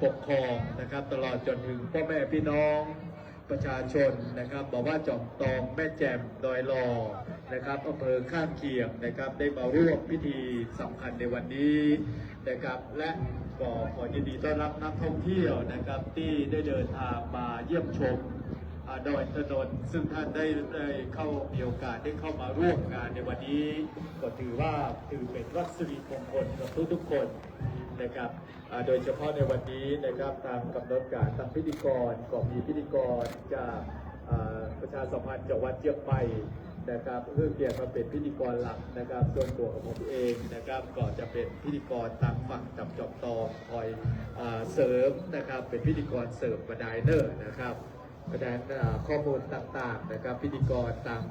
ปกครองนะครับตลอดจนถึงพ่อแม่พี่น้องประชาชนนะครับบอกว่าจอมตองแม่แจ่มดอยลอนะครับอำเภอข้างเคียงนะครับได้มาร่วมพิธีสำคัญในวันนี้นะครับและก็ขอยินดีต้อนรับนักท่องเที่ยวนะครับที่ได้เดินทางมาเยี่ยมชมดอยถนนซึ่งท่านได้เข้ามีโอกาสได้เข้ามาร่วมงานในวันนี้ก็ถือเป็นวัดสิริมงคลกับทุกคนนะครับโดยเฉพาะในวันนี้นะครับตามกำหนดการทางพิธีกรก็มีพิธีกรจากประชาสัมพันธ์จังหวัดเชียงใหม่นะครับเพื่อเกียรติมาเป็นพิธีกรหลักนะครับส่วนตัวของผมเองนะครับก็จะเป็นพิธีกรตามฝั่งจับจอบตอคอยเสริมนะครับเป็นพิธีกรเสริมบรรดาเนอร์นะครับแสดงข้อมูลต่างๆนะครับพิธีกรตาม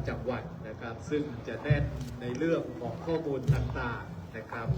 จังหวัดนะครับซึ่งจะแน่นในเรื่องของข้อมูลต่างๆนะครับ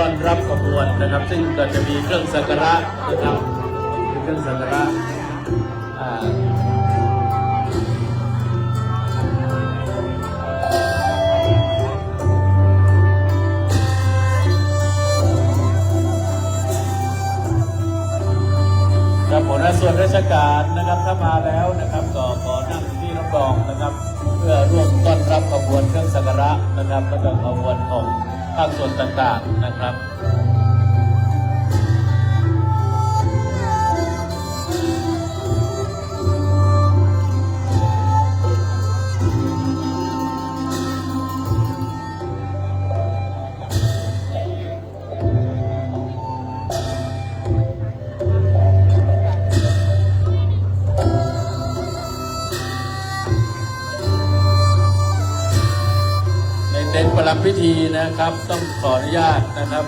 ต้อนรับขบวนนะครับซึ่งก็จะมีเครื่องสักการะนะครับเครื่องสักการะครับหัวหน้าส่วนราชการนะครับถ้ามาแล้วนะครับก็ขอนั่งที่รับรองนะครับเพื่อร่วมต้อนรับขบวนเครื่องสักการะนะครับและก็ขบวนของภาคส่วนต่างๆนะครับ ลัมพิธีนะครับต้องขออนุญาตนะครับ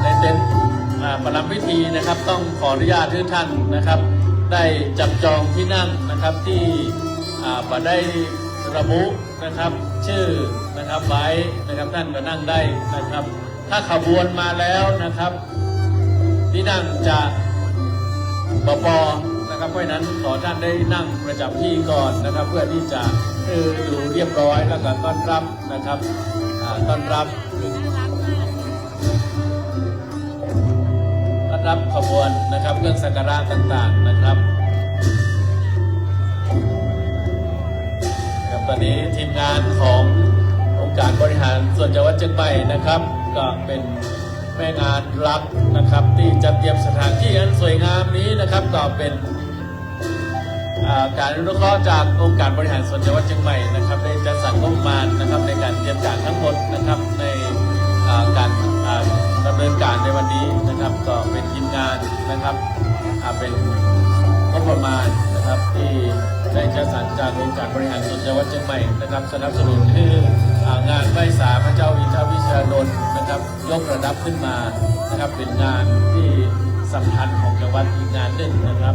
ในเต็นท์ประลัมพิธีนะครับต้องขออนุญาตทุกท่านนะครับได้จับจองที่นั่งนะครับที่ได้ระบุนะครับชื่อนะครับไว้นะครับท่านก็นั่งได้นะครับถ้าขบวนมาแล้วนะครับที่นั่งจะปอนะครับเพราะฉะนั้นขอท่านได้นั่งประจำที่ก่อนนะครับเพื่อที่จะดูเรียบร้อยแล้วก็ต้อนรับนะครับต้อนรับขบวนนะครับเครื่องสักการะต่างๆนะครับตอนนี้ทีมงานขององค์การบริหารส่วนจังหวัดเชียงใหม่นะครับก็เป็นแม่งานรับนะครับที่จัดเตรียมสถานที่อันสวยงามนี้นะครับก็เป็นการอนุเคราะห์จากองค์การบริหารส่วนจังหวัดเชียงใหม่นะครับได้จัดสรรงบประมาณนะครับในการเตรียมการทั้งหมดนะครับในการดำเนินการในวันนี้นะครับก็เป็นทีมงานนะครับเป็นงบประมาณนะครับที่ได้จัดสรรจากองค์การบริหารส่วนจังหวัดเชียงใหม่นะครับสนับสนุนให้งานไหว้สาพระเจ้าอินทวิชรานนท์นะครับยกระดับขึ้นมานะครับเป็นงานที่สำคัญของจังหวัดอีกงานหนึ่งนะครับ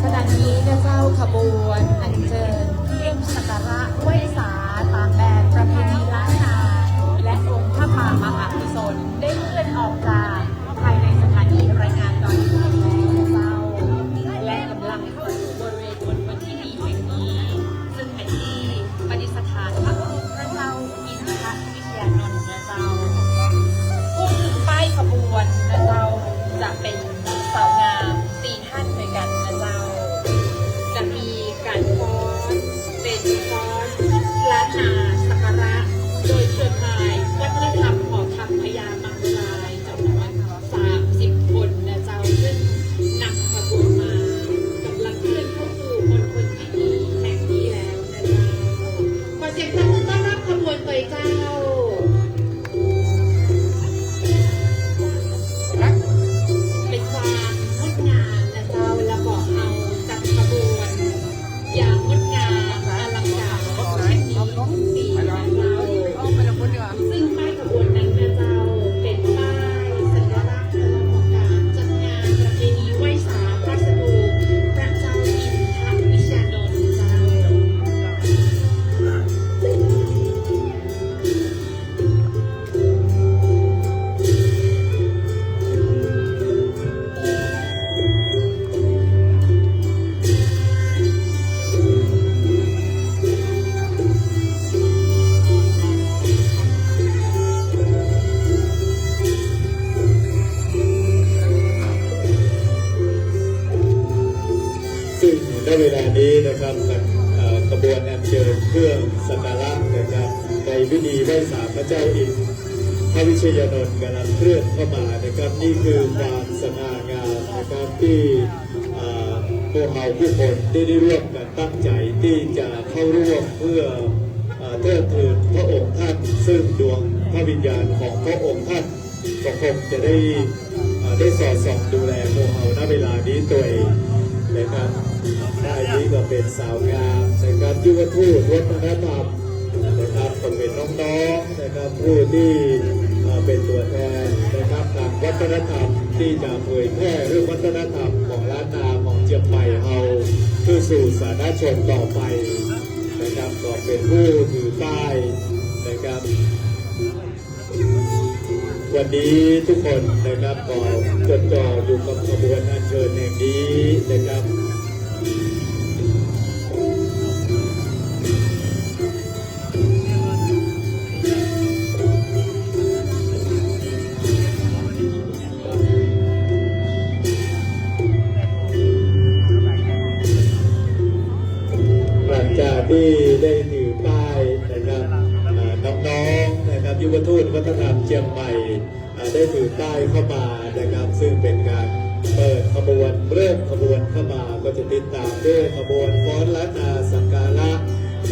ขณะนี้ได้เจ้าขบวนอัญเชิญเครื่องสักการะไหว้สาตามแบบประเพณีล้านนาและองค์พระพามหากุศลได้เคลื่อนออกจากภายในสถานีรายงานตอนนี้แล้วเจ้าและกำลังเข้าสู่บริเวณบนวันที่ดีแห่งนี้ซึ่งเป็นที่ประดิษฐานพระองค์พระเจ้าอินทวิชยานนท์นะเจ้าผู้ถือป้ายขบวนนะเจ้าจะเป็นสาวงาม4 ท่านด้วยกันนะเจ้าจะมีการฟ้อนเป็นฟ้อนล้านนาสักการะโดยเครือข่ายวัฒนธรรมหอคำพญามังลายจำนวน30 คนนะเจ้าซึ่งนำขบวนมากำลังเคลื่อนเข้าสู่มณฑลพิธีแห่งนี้แล้วนะเจ้าขอเสียงปรบมือต้อนรับขบวนโดยเจ้าเป็นความงดงามนะเจ้าแล้วก็เอาจัดขบวนอย่างงดงามอลังการของเช่นนี้ปีนะเจ้าซึ่งป้ายขบวนนั้นนะเจ้าเป็นป้ายสัญลักษณ์ของการจัดงานประเพณีไหว้สาพระสดุพระเจ้าอินทวิชยานนท์เจ้าซึ่งในเวลานี้นะครับกระบวนอัญเชิญเครื่องสักการะนะครับในพิธีไหว้สาพระเจ้าอินทวิชยานนท์กำลังเคลื่อนเข้ามานะครับนี่คือความสง่างามนะครับที่พวกเราผู้คนได้ร่วมกันตั้งใจที่จะเข้าร่วมเพื่อเทิดทูนพระองค์ท่านซึ่งดวงพระวิญญาณของพระองค์ท่านก็คงจะได้สอดส่องดูแลพวกเราณเวลานี้ตัวเองนะครับได้นี้ก็เป็นสาวงามนะครับยุวทูตวัฒนธรรมนะครับก็เป็นน้องๆนะครับผู้ที่เป็นตัวแทนนะครับทางวัฒนธรรมที่จะเผยแพร่เรื่องวัฒนธรรมของล้านนาของเชียงใหม่เฮาเพื่อสู่สาธารณชนต่อไปนะครับก็เป็นผู้ถือป้ายนะครับวันนี้ทุกคนนะครับก็จดจ่ออยู่กับขบวนอัญเชิญแห่งนี้นะครับ ที่ได้ถือป้ายนะครับน้องๆนะครับยุวทูตวัฒนธรรมเชียงใหม่ได้ถือป้ายเข้ามานะครับซึ่งเป็นการเปิดขบวนเริ่มขบวนเข้ามาก็จะติดตามด้วยขบวนฟ้อนล้านนาสักการะ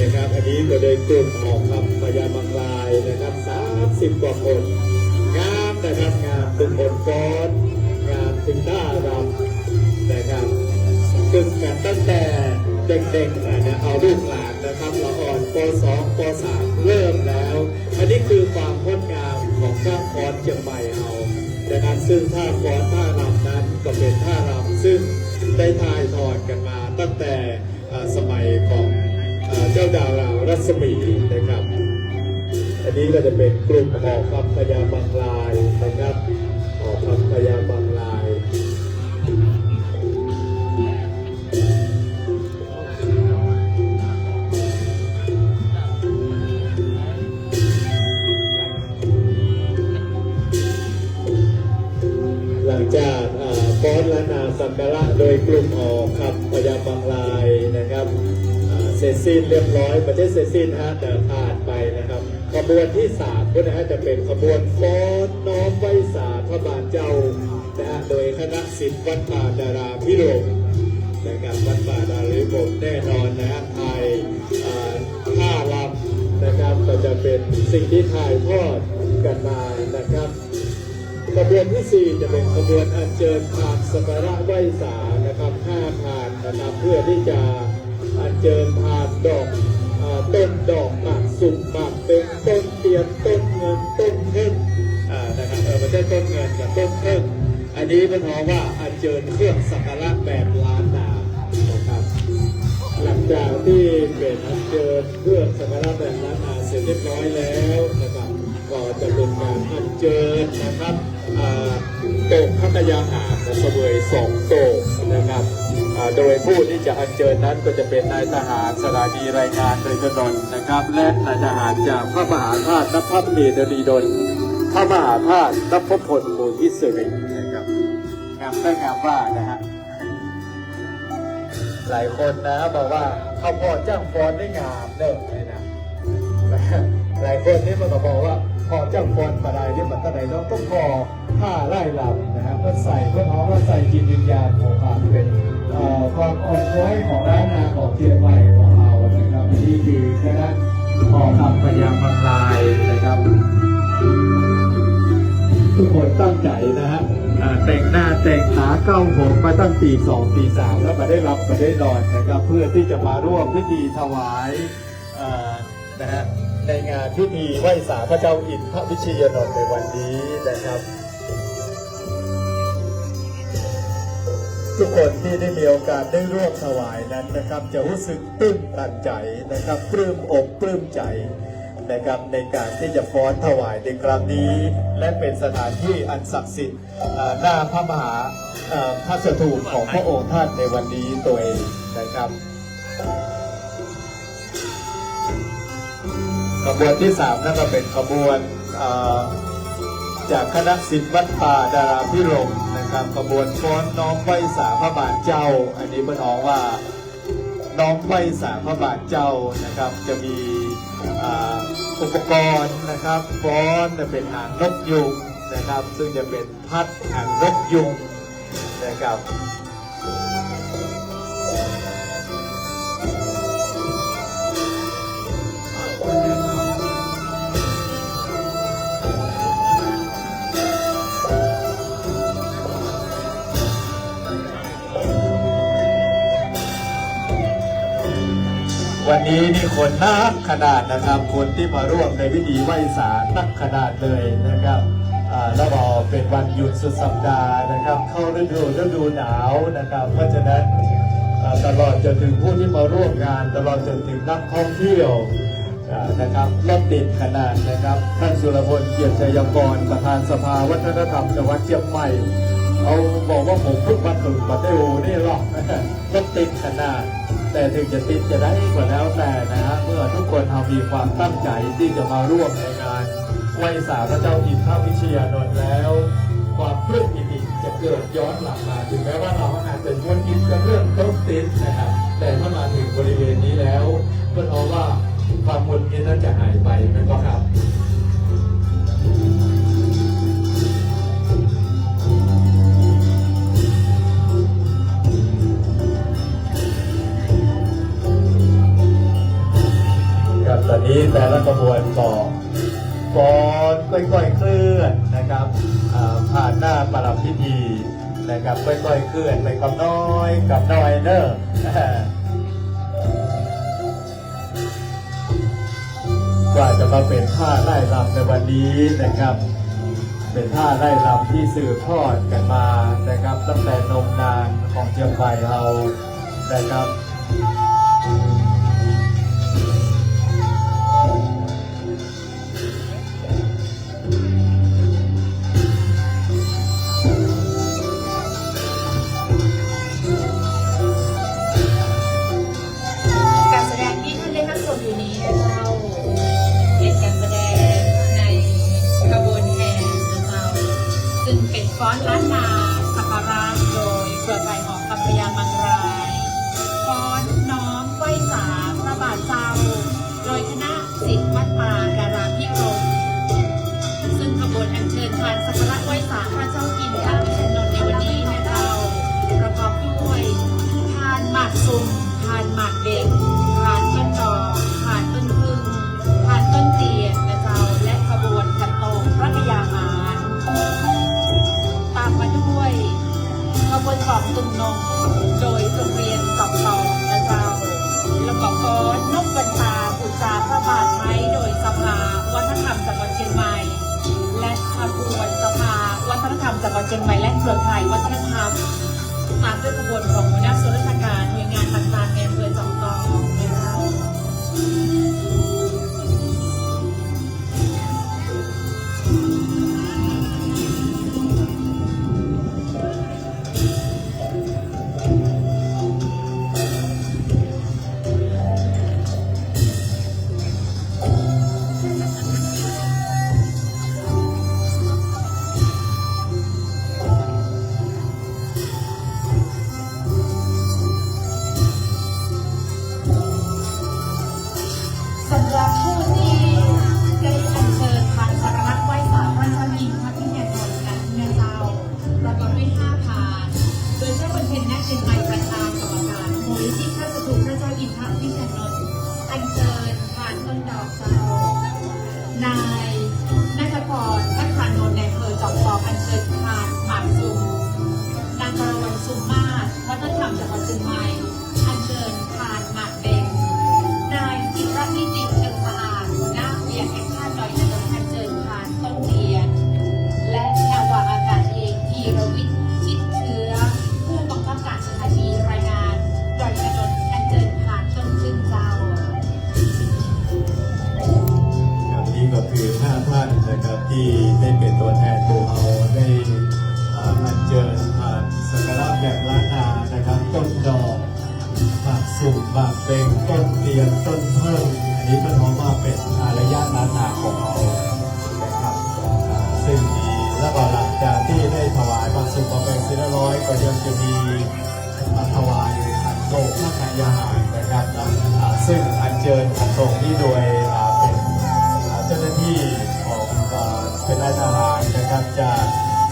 นะครับอันนี้ก็โดยกลุ่มของคำพยาบางลายนะครับ30 กว่าคนงามนะครับงามทุกคนฟ้อนงามถึงท่ารำนะครับฝึกกันตั้งแต่เด็กๆนะเอาลูกหลานนะครับละอ่อนป .2 ป .3 เริ่มแล้วอันนี้คือความงดงามของท่าฟ้อนเชียงใหม่เรานะครับซึ่งท่าฟ้อนท่ารำนั้นก็เป็นท่ารำซึ่งได้ถ่ายทอดกันมาตั้งแต่สมัยของเจ้าดาวราวรัศมีนะครับ อันนี้ก็จะเป็นกลุ่มหอคำพญาบางลายนะครับหอคำพญาบางลายหลังจากฟ้อนล้านนาสักการะโดยกลุ่มหอคำพญาบางลายนะครับเสร็จสิ้นเรียบร้อยประเทศเสร็จสิ้นฮะแต่ผ่านไปนะครับขบวนที่3ก็นะฮะจะเป็นขบวนฟ้อนน้อมไว้สาพระบาทเจ้านะฮะโดยคณะศิษย์วัดป่าดาราพิรมนะครับวัดป่าดาราพิรมแน่นอนนะฮะไทยท่ารำนะครับก็จะเป็นสิ่งที่ถ่ายทอดกันมานะครับขบวนที่4จะเป็นขบวนอัญเชิญพานสักการะไหว้สานะครับ5 พานนะครับเพื่อที่จะอัญเชิญพานดอกต้นดอกหมากสุกหมากเป็นต้นเทียนต้นเงินต้นเพิ่งนะครับไม่ใช่ต้นเงินกับต้นเพิ่งอันนี้เป็นเพราะว่าอัญเชิญเครื่องสักการะแบบล้านนานะครับหลังจากที่เป็นอัญเชิญเครื่องสักการะแบบล้านนาเสร็จเรียบร้อยแล้วนะครับก็จะเป็นการอัญเชิญนะครับโต๊ะพระกยาหารเสวย2 โต๊ะนะครับโดยผู้ที่จะอัญเชิญนั้นก็จะเป็นนายทหารสถานีรายงานโดยถนนนะครับและนายทหารจากพระมหาธาตุนภเมตรีดลพระมหาธาตุนภพลมูลอิสรินะครับงามได้งามว่านะฮะหลายคนนะบอกว่าเขาพอจ้างฟ้อนได้งามเด้อเลยนะหลายคนนี่มันก็บอกว่าพอจ้างฟ้อนมาได้ที่มันตั้งไหนเราต้องพอผ้าไล่ลำนะครับเพื่อใส่เพื่อน้องว่าใส่จิตวิญญาณของความเป็นความอ่อนช้อยของร้านนาของเชียงใหม่ของเรานะครับนี่คือคณะหอคำพญาบางลายนะครับทุกคนตั้งใจนะฮะแต่งหน้าแต่งขาเก้าผมมาตั้งตี 2 ตี 3แล้วมาได้รับมาได้นอนนะครับเพื่อที่จะมาร่วมพิธีถวายนะฮะในงานพิธีไหว้สาพระเจ้าอินทร์พระวิเชียรนนท์ในวันนี้นะครับทุกคนที่ได้มีโอกาสได้ร่วมถวายนั้นนะครับจะรู้สึกตื้นตันใจนะครับปลื้มอกปลื้มใจนะครับในการที่จะฟ้อนถวายในครั้งนี้และเป็นสถานที่อันศักดิ์สิทธิ์หน้าพระมหาพระสถูปของพระองค์ท่านในวันนี้ตัวเองนะครับขบวนที่3นั่นก็เป็นขบวนจากคณะศิษย์วัดป่าดาราพิรมนะครับขบวนฟ้อนน้อมไหว้สาพระบาทเจ้าอันนี้เป็นน้องว่าน้อมไหว้สาพระบาทเจ้านะครับจะมีอุปกรณ์นะครับฟ้อนจะเป็นหางนกยุงนะครับซึ่งจะเป็นพัดหางนกยุงนะครับวันนี้นี่คนนักขนาดนะครับคนที่มาร่วมในพิธีไหว้สานักขนาดเลยนะครับแล้วก็เป็นวันหยุดสุดสัปดาห์นะครับเข้าฤดูหนาวนะครับเพราะฉะนั้นตลอดจนถึงผู้ที่มาร่วมงานตลอดจนถึงนักท่องเที่ยวนะครับรถติดขนาดนะครับท่านสุรพลเกียรติชัยกรประธานสภาวัฒนธรรมจังหวัดเชียงใหม่เอาบอกว่าผมเพิ่งมาถึงมาได้โอ้นี่หรอกรถติดขนาดแต่ถึงจะติดจะได้กว่าแล้วแต่นะฮะเมื่อทุกคนมีความตั้งใจที่จะมาร่วมในงานไหว้สาพระเจ้าอินทร์พระวิเชียรนนท์แล้วความปลื้มปิติจะเกิดย้อนหลังมาถึงแม้ว่าเราอาจจะวนกินกับเรื่องรถติดนะครับแต่เมื่อมาถึงบริเวณนี้แล้วเพื่อนเอาว่าความวนกินนั้นจะหายไปนะครับ ข บวนก็ฟ้อนค่อยๆเคลื่อนนะครับผ่านหน้าประลับพิธีนะครับค่อยๆเคลื่อนไปกับน้อยเนอะกว่าจะมาเป็นท่าไล่รำในวันนี้นะครับเป็นท่าไล่รำที่สืบทอดกันมานะครับตั้งแต่นมนานของเชียงใหม่เรานะครับการแสดงที่ท่านได้รับชมอยู่นี้นะเจ้าเป็นการแสดงในขบวนแห่นะเจ้าซึ่งเป็นฟ้อนล้านนาสักการะโดยเครือข่ายของกัมพยามังรายฟ้อนน้อมไหว้สาพระบาทเจ้าโดยคณะศิษย์วัดป่าดาราพิรมซึ่งขบวนอัญเชิญพานสักการะไหว้สาพระเจ้าอินทร์ชนนท์ในวันนี้นะเจ้าประกอบด้วยพานหมากซุ่มพานหมากเด็กพานต้นดอกพานต้นพึ่งพานต้นเตียนนะเจ้าและขบวนขันโตกพระกยาหารตามมาด้วยขบวนกองตุงนงโดยโรงเรียนกองตองนะเจ้าแล้วก็ฟ้อนนกบรรพาบูชาพระบาทไทยโดยสภาวัฒนธรรมจังหวัดเชียงใหม่และขบวนสภาวัฒนธรรมจังหวัดเชียงใหม่และเครือข่ายวัฒนธรรมตามด้วยขบวนของหัวหน้าส่วนราชการหน่วยงานต่างๆในอำเภอจอมทองนะคะ สำหรับผู้ที่ได้อัญเชิญพานสักการะไหว้สาพระเจ้าหญิงพระพิมพ์นนท์นั้นเมื่อเจ้าประกอบด้วย5พานโดยเจ้าบรรเพ็ญณเชียงใหม่ประธานกรรมการมูลนิธิพระสถูปพระเจ้าหญิงพระพิมพ์นนท์อัญเชิญพานต้นดอกเจ้านายนัทพรพัฒนนท์ในอำเภอจอมทองอัญเชิญพานหมากซุ่มนางกรวันสุมมาศวัฒนธรรมจังหวัดเชียงใหม่อัญเชิญพานหมากเบงนายจิรนิติเชิงสะอาดหัวหน้าเวียนแห่งชาติดอยนางรมอัญเชิญพานต้นเทียนและนาวาอากาศเอกธีรวิทย์ชิดเชื้อผู้บังคับการสถานีรายงานดอยนางรมอัญเชิญพานต้นขึ้นเจ้า ครับนี่ก็คือ5ท่านนะครับที่ได้เป็นตัวแทนภูเขาได้อัญเชิญผ่านสักการะแบบล้านนานะครับต้นดอกหมากสุ่มหมากเบงต้นเตียนต้นเพิ่มอันนี้เป็นเพราะว่าเป็นอารยะล้านนาของเรานะครับซึ่งมีแล้วก็หลังจากที่ได้ถวายหมากสุ่มหมากเบงทีละร้อยก็ยังจะมีถวายขันโตกพระกายาหารนะครับซึ่งอัญเชิญขันโตกนี้โดยเป็นเจ้าหน้าที่ของเป็นนายทหารนะครับจาก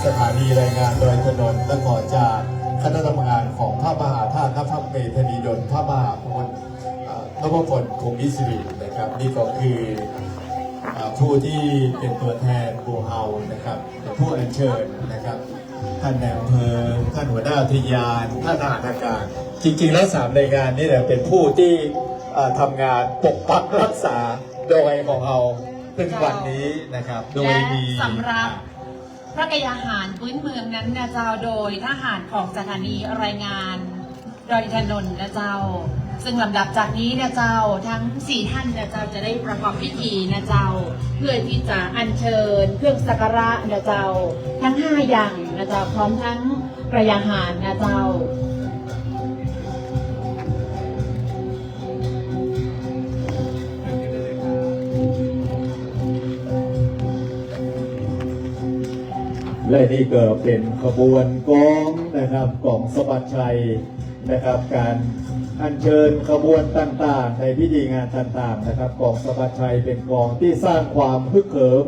สถานีรายงานโดยถนนและก่อจากคณะทำงานของพระมหาธาตุพระเมธนีดลพระมหาพลนพพลคงอิสรินะครับนี่ก็คือผู้ที่เป็นตัวแทนภูเฮานะครับเป็นผู้อัญเชิญนะครับท่านนายอำเภอท่านหัวหน้าอุทยานท่านทหารอากาศจริงๆแล้ว3หน่วยงานนี่แหละเป็นผู้ที่ทำงานปกปักรักษาโดยของเราถึงวันนี้นะครับโดยมี และสำหรับพระกยาหารพื้นเมืองนั้นนะเจ้าโดยทหารของสถานีรายงานดอยอินทนนท์นะเจ้าซึ่งลำดับจากนี้นะเจ้าทั้ง4ท่านนะเจ้าจะได้ประกอบพิธีนะเจ้าเพื่อที่จะอัญเชิญเครื่องสักการะนะเจ้าทั้ง5อย่างนะเจ้าพร้อมทั้งกระยาหารนะเจ้า และนี่ก็เป็นขบวนกองนะครับกองสะบัดชัยนะครับการอัญเชิญขบวนต่างๆในพิธีงานต่างๆนะครับกองสะบัดชัยเป็นกองที่สร้างความฮึกเหิม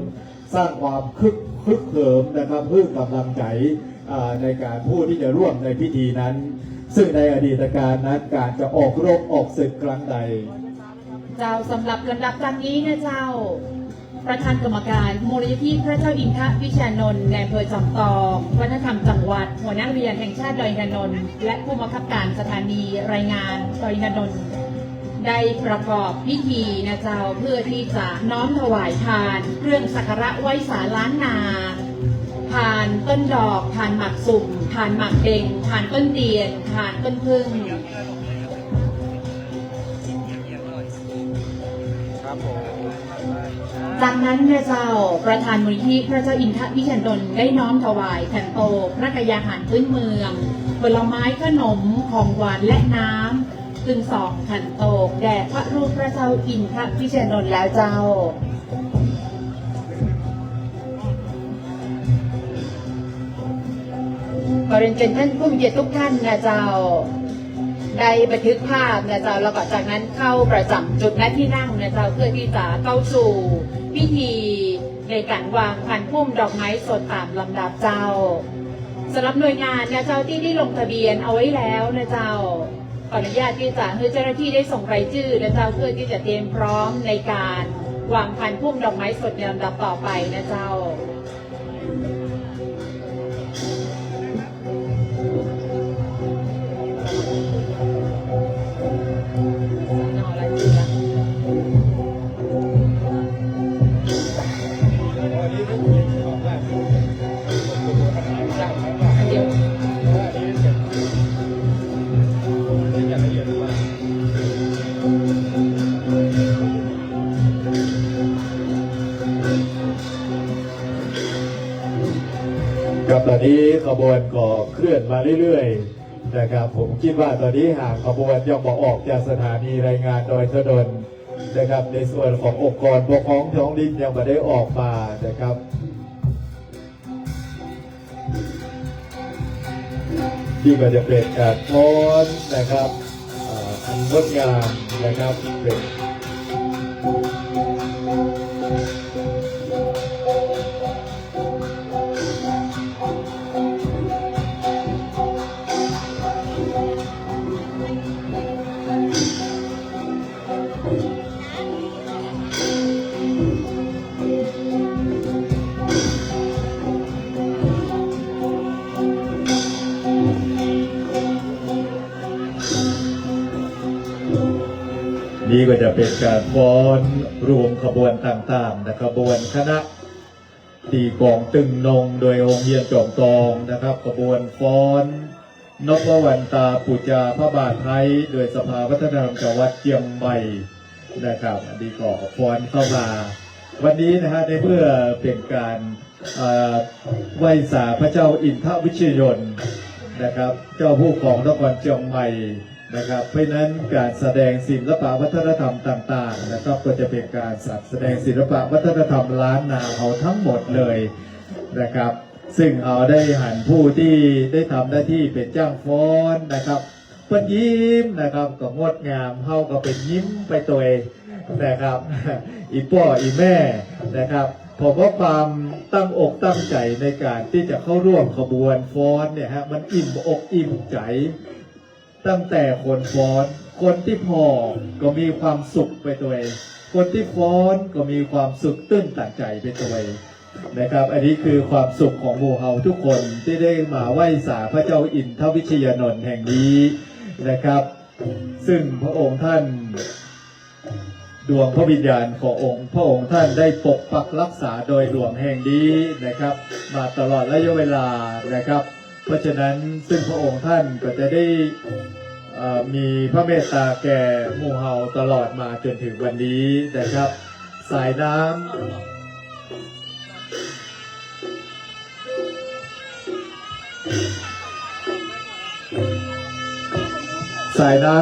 สร้างความคึกเหิมนะครับเพื่อกำลังใจในการผู้ที่จะร่วมในพิธีนั้นซึ่งในอดีตการนั้นการจะออกรบออกศึกครั้งใด เจ้าสำหรับลำดับจากนี้นะเจ้า ประธานกรรมการมูลนิธิพระเจ้าอินทวิชานนท์ในอำเภอจอมตองวัฒนธรรมจังหวัดหัวหน้าเรียนแห่งชาติดอยอินทนนท์และผู้บังคับการสถานีรายงานดอยอินทนนท์ได้ประกอบพิธีนะเจ้าเพื่อที่จะน้อมถวายทานเครื่องสักการะไหว้ศาลล้านนาทานต้นดอกทานหมากสุ่มทานหมากเด่งทานต้นเตียนทานต้นพึ่งจากนั้นพระเจ้าประธานมูลนิธิพระเจ้าอินทวิชานนท์ได้น้อมถวายขันโตกพระกยาหารพื้นเมืองผลไม้ขนมของหวานและน้ำถึง2ขันโตกแด่พระรูปพระเจ้าอินทวิชานนท์แล้วเจ้าขอเรียนเชิญท่านผู้มีเกียรติทุกท่านนะเจ้าได้บันทึกภาพนะเจ้าแล้วก็จากนั้นเข้าประจำจุดณที่นั่งนะเจ้าเพื่อที่จะเข้าสู่พิธีในการวางพันพุ่มดอกไม้สดตามลำดับเจ้าสำหรับหน่วยงานนะเจ้าที่ได้ลงทะเบียนเอาไว้แล้วนะเจ้าขออนุญาตที่จะให้เจ้าหน้าที่ได้ส่งรายชื่อนะเจ้าเพื่อที่จะเตรียมพร้อมในการวางพันพุ่มดอกไม้สดในลำดับต่อไปนะเจ้าครับตอนนี้ขบวนก็เคลื่อนมาเรื่อยๆนะครับผมคิดว่าตอนนี้ห่างขบวนยังบอกออกจากสถานีรายงานดอยอินทนนท์นะครับในส่วนขององค์กรปกครองท้องถิ่นยังไม่ได้ออกมานะครับที่ก็จะเป็นการฟ้อนนะครับอันงดงามนะครับเป็นนี่ก็จะเป็นการฟ้อนรวมขบวนต่างๆนะขบวนคณะตีกองตึงนงโดยองค์เฮียนจอมตองนะครับขบวนฟ้อนนพวันตาปูจาพระบาทไทยโดยสภาวัฒนธรรมจังหวัดเชียงใหม่นะครับอันนี้ก็ฟ้อนเข้ามาวันนี้นะฮะในเมื่อเป็นการไหว้สาพระเจ้าอินทวิชยนต์นะครับเจ้าผู้ของนครเชียงใหม่นะครับเพราะนั้นการแสดงศิลปะวัฒนธรรมต่างๆนะครับก็จะเป็นการแสดงศิลปะวัฒนธรรมล้านนาเอาทั้งหมดเลยนะครับซึ่งเอาได้หันผู้ที่ได้ทำหน้าที่เป็นจ้างฟ้อนนะครับเพิ่นยิ้มนะครับก็งดงามเฮาก็เป็นยิ้มไปตัวเองนะครับอีพ่ออีแม่นะครับผมว่าความตั้งอกตั้งใจในการที่จะเข้าร่วมขบวนฟ้อนเนี่ยฮะมันอิ่มอกอิ่มใจตั้งแต่คนฟ้อนคนที่พอก็มีความสุขไปตัวเองคนที่ฟ้อนก็มีความสุขตื้นตันใจไปตัวเองนะครับอันนี้คือความสุขของหมู่เฮาทุกคนที่ได้มาไหว้สาพระเจ้าอินทวิชยานนท์แห่งนี้นะครับซึ่งพระองค์ท่านดวงพระวิญญาณของพระองค์ท่านได้ปกปักรักษาโดยหลวงแห่งนี้นะครับมาตลอดระยะเวลานะครับเพราะฉะนั้นซึ่งพระองค์ท่านก็จะได้มีพระเมตตาแก่หมู่เฮาตลอดมาจนถึงวันนี้นะครับสายน้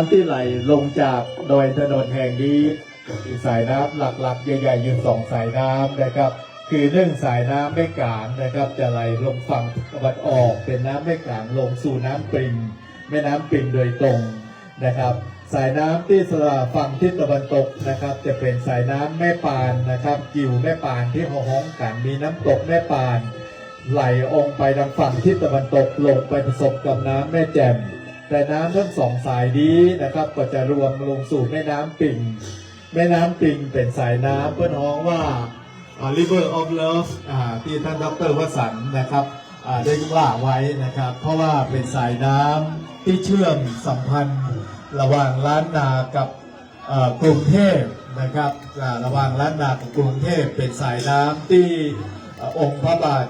ำที่ไหลลงจากดอยถนนแห่งนี้สายน้ำหลักๆใหญ่ๆอยู่2สายน้ำนะครับคือ1สายน้ำแม่กลางนะครับจะไหลลงฝั่งตะวันออกเป็นน้ำแม่กลางลงสู่น้ำปริ่มแม่น้ำปริ่มโดยตรงนะครับสายน้ำที่ฝั่งทิศตะวันตกนะครับจะเป็นสายน้ำแม่ปานนะครับกิ่วแม่ปานที่ห้องกันมีน้ำตกแม่ปานไหลองไปทางฝั่งทิศตะวันตกลงไปผสมกับน้ำแม่แจ่มแต่น้ำทั้ง2สายนี้นะครับก็จะรวมลงสู่แม่น้ำปิ่ง แม่น้ำปิงเป็นสายน้ำเพื่อนฮ้องว่าRiver of Love ที่ท่านดร.วสันต์นะครับได้ว่าไว้นะครับเพราะว่าเป็นสายน้ำที่เชื่อมสัมพันธ์ระหว่างล้านนากับกรุงเทพนะครับระหว่างล้านนากับกรุงเทพเป็นสายน้ำที่องค์พระบาท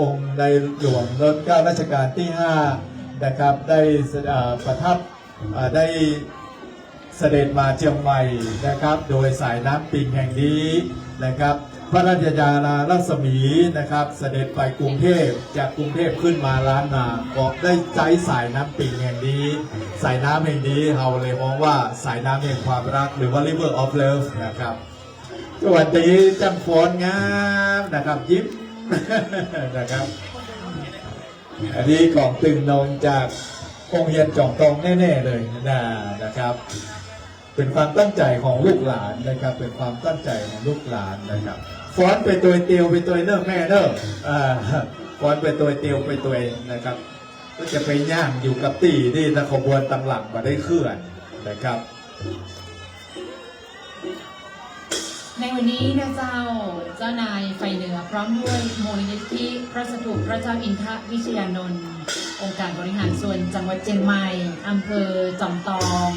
องค์ในหลวงรัชกาลรัชกาลที่5นะครับได้ประทับได้เสด็จมาเชียงใหม่นะครับโดยสายน้ำปิงแห่งนี้นะครับพระราชยาณารัศมีนะครับเสด็จไปกรุงเทพจากกรุงเทพขึ้นมาล้านนาก็ได้ใช้สายน้ำปิงแห่งนี้สายน้ำแห่งนี้เราเลยมองว่าสายน้ำแห่งความรักหรือว่า River of Love นะครับสวัสดีจังฟอนงามนะครับยิ้ม นะครับอันนี้ของตึงนงจากโรงเรียนจ่องตองแน่ๆเลยนะครับเป็นความตั้งใจของลูกหลานนะครับเป็นความตั้งใจของลูกหลานนะครับฟ้อนไปตัวเตียวไปตัวเนอร์แม่เนอร์ฟ้อนไปตัวเตียวไปตัวนะครับก็จะไปย่างอยู่กับตีที่ตะขบวนตังหลังมาได้เคลื่อนนะครับในวันนี้นะเจ้านายไฟเหนือพร้อมด้วยมูลนิธิพระสถูปพระเจ้าอินทวิชยานนท์องค์การบริหารส่วนจังหวัดเชียงใหม่อำเภอจอมตอง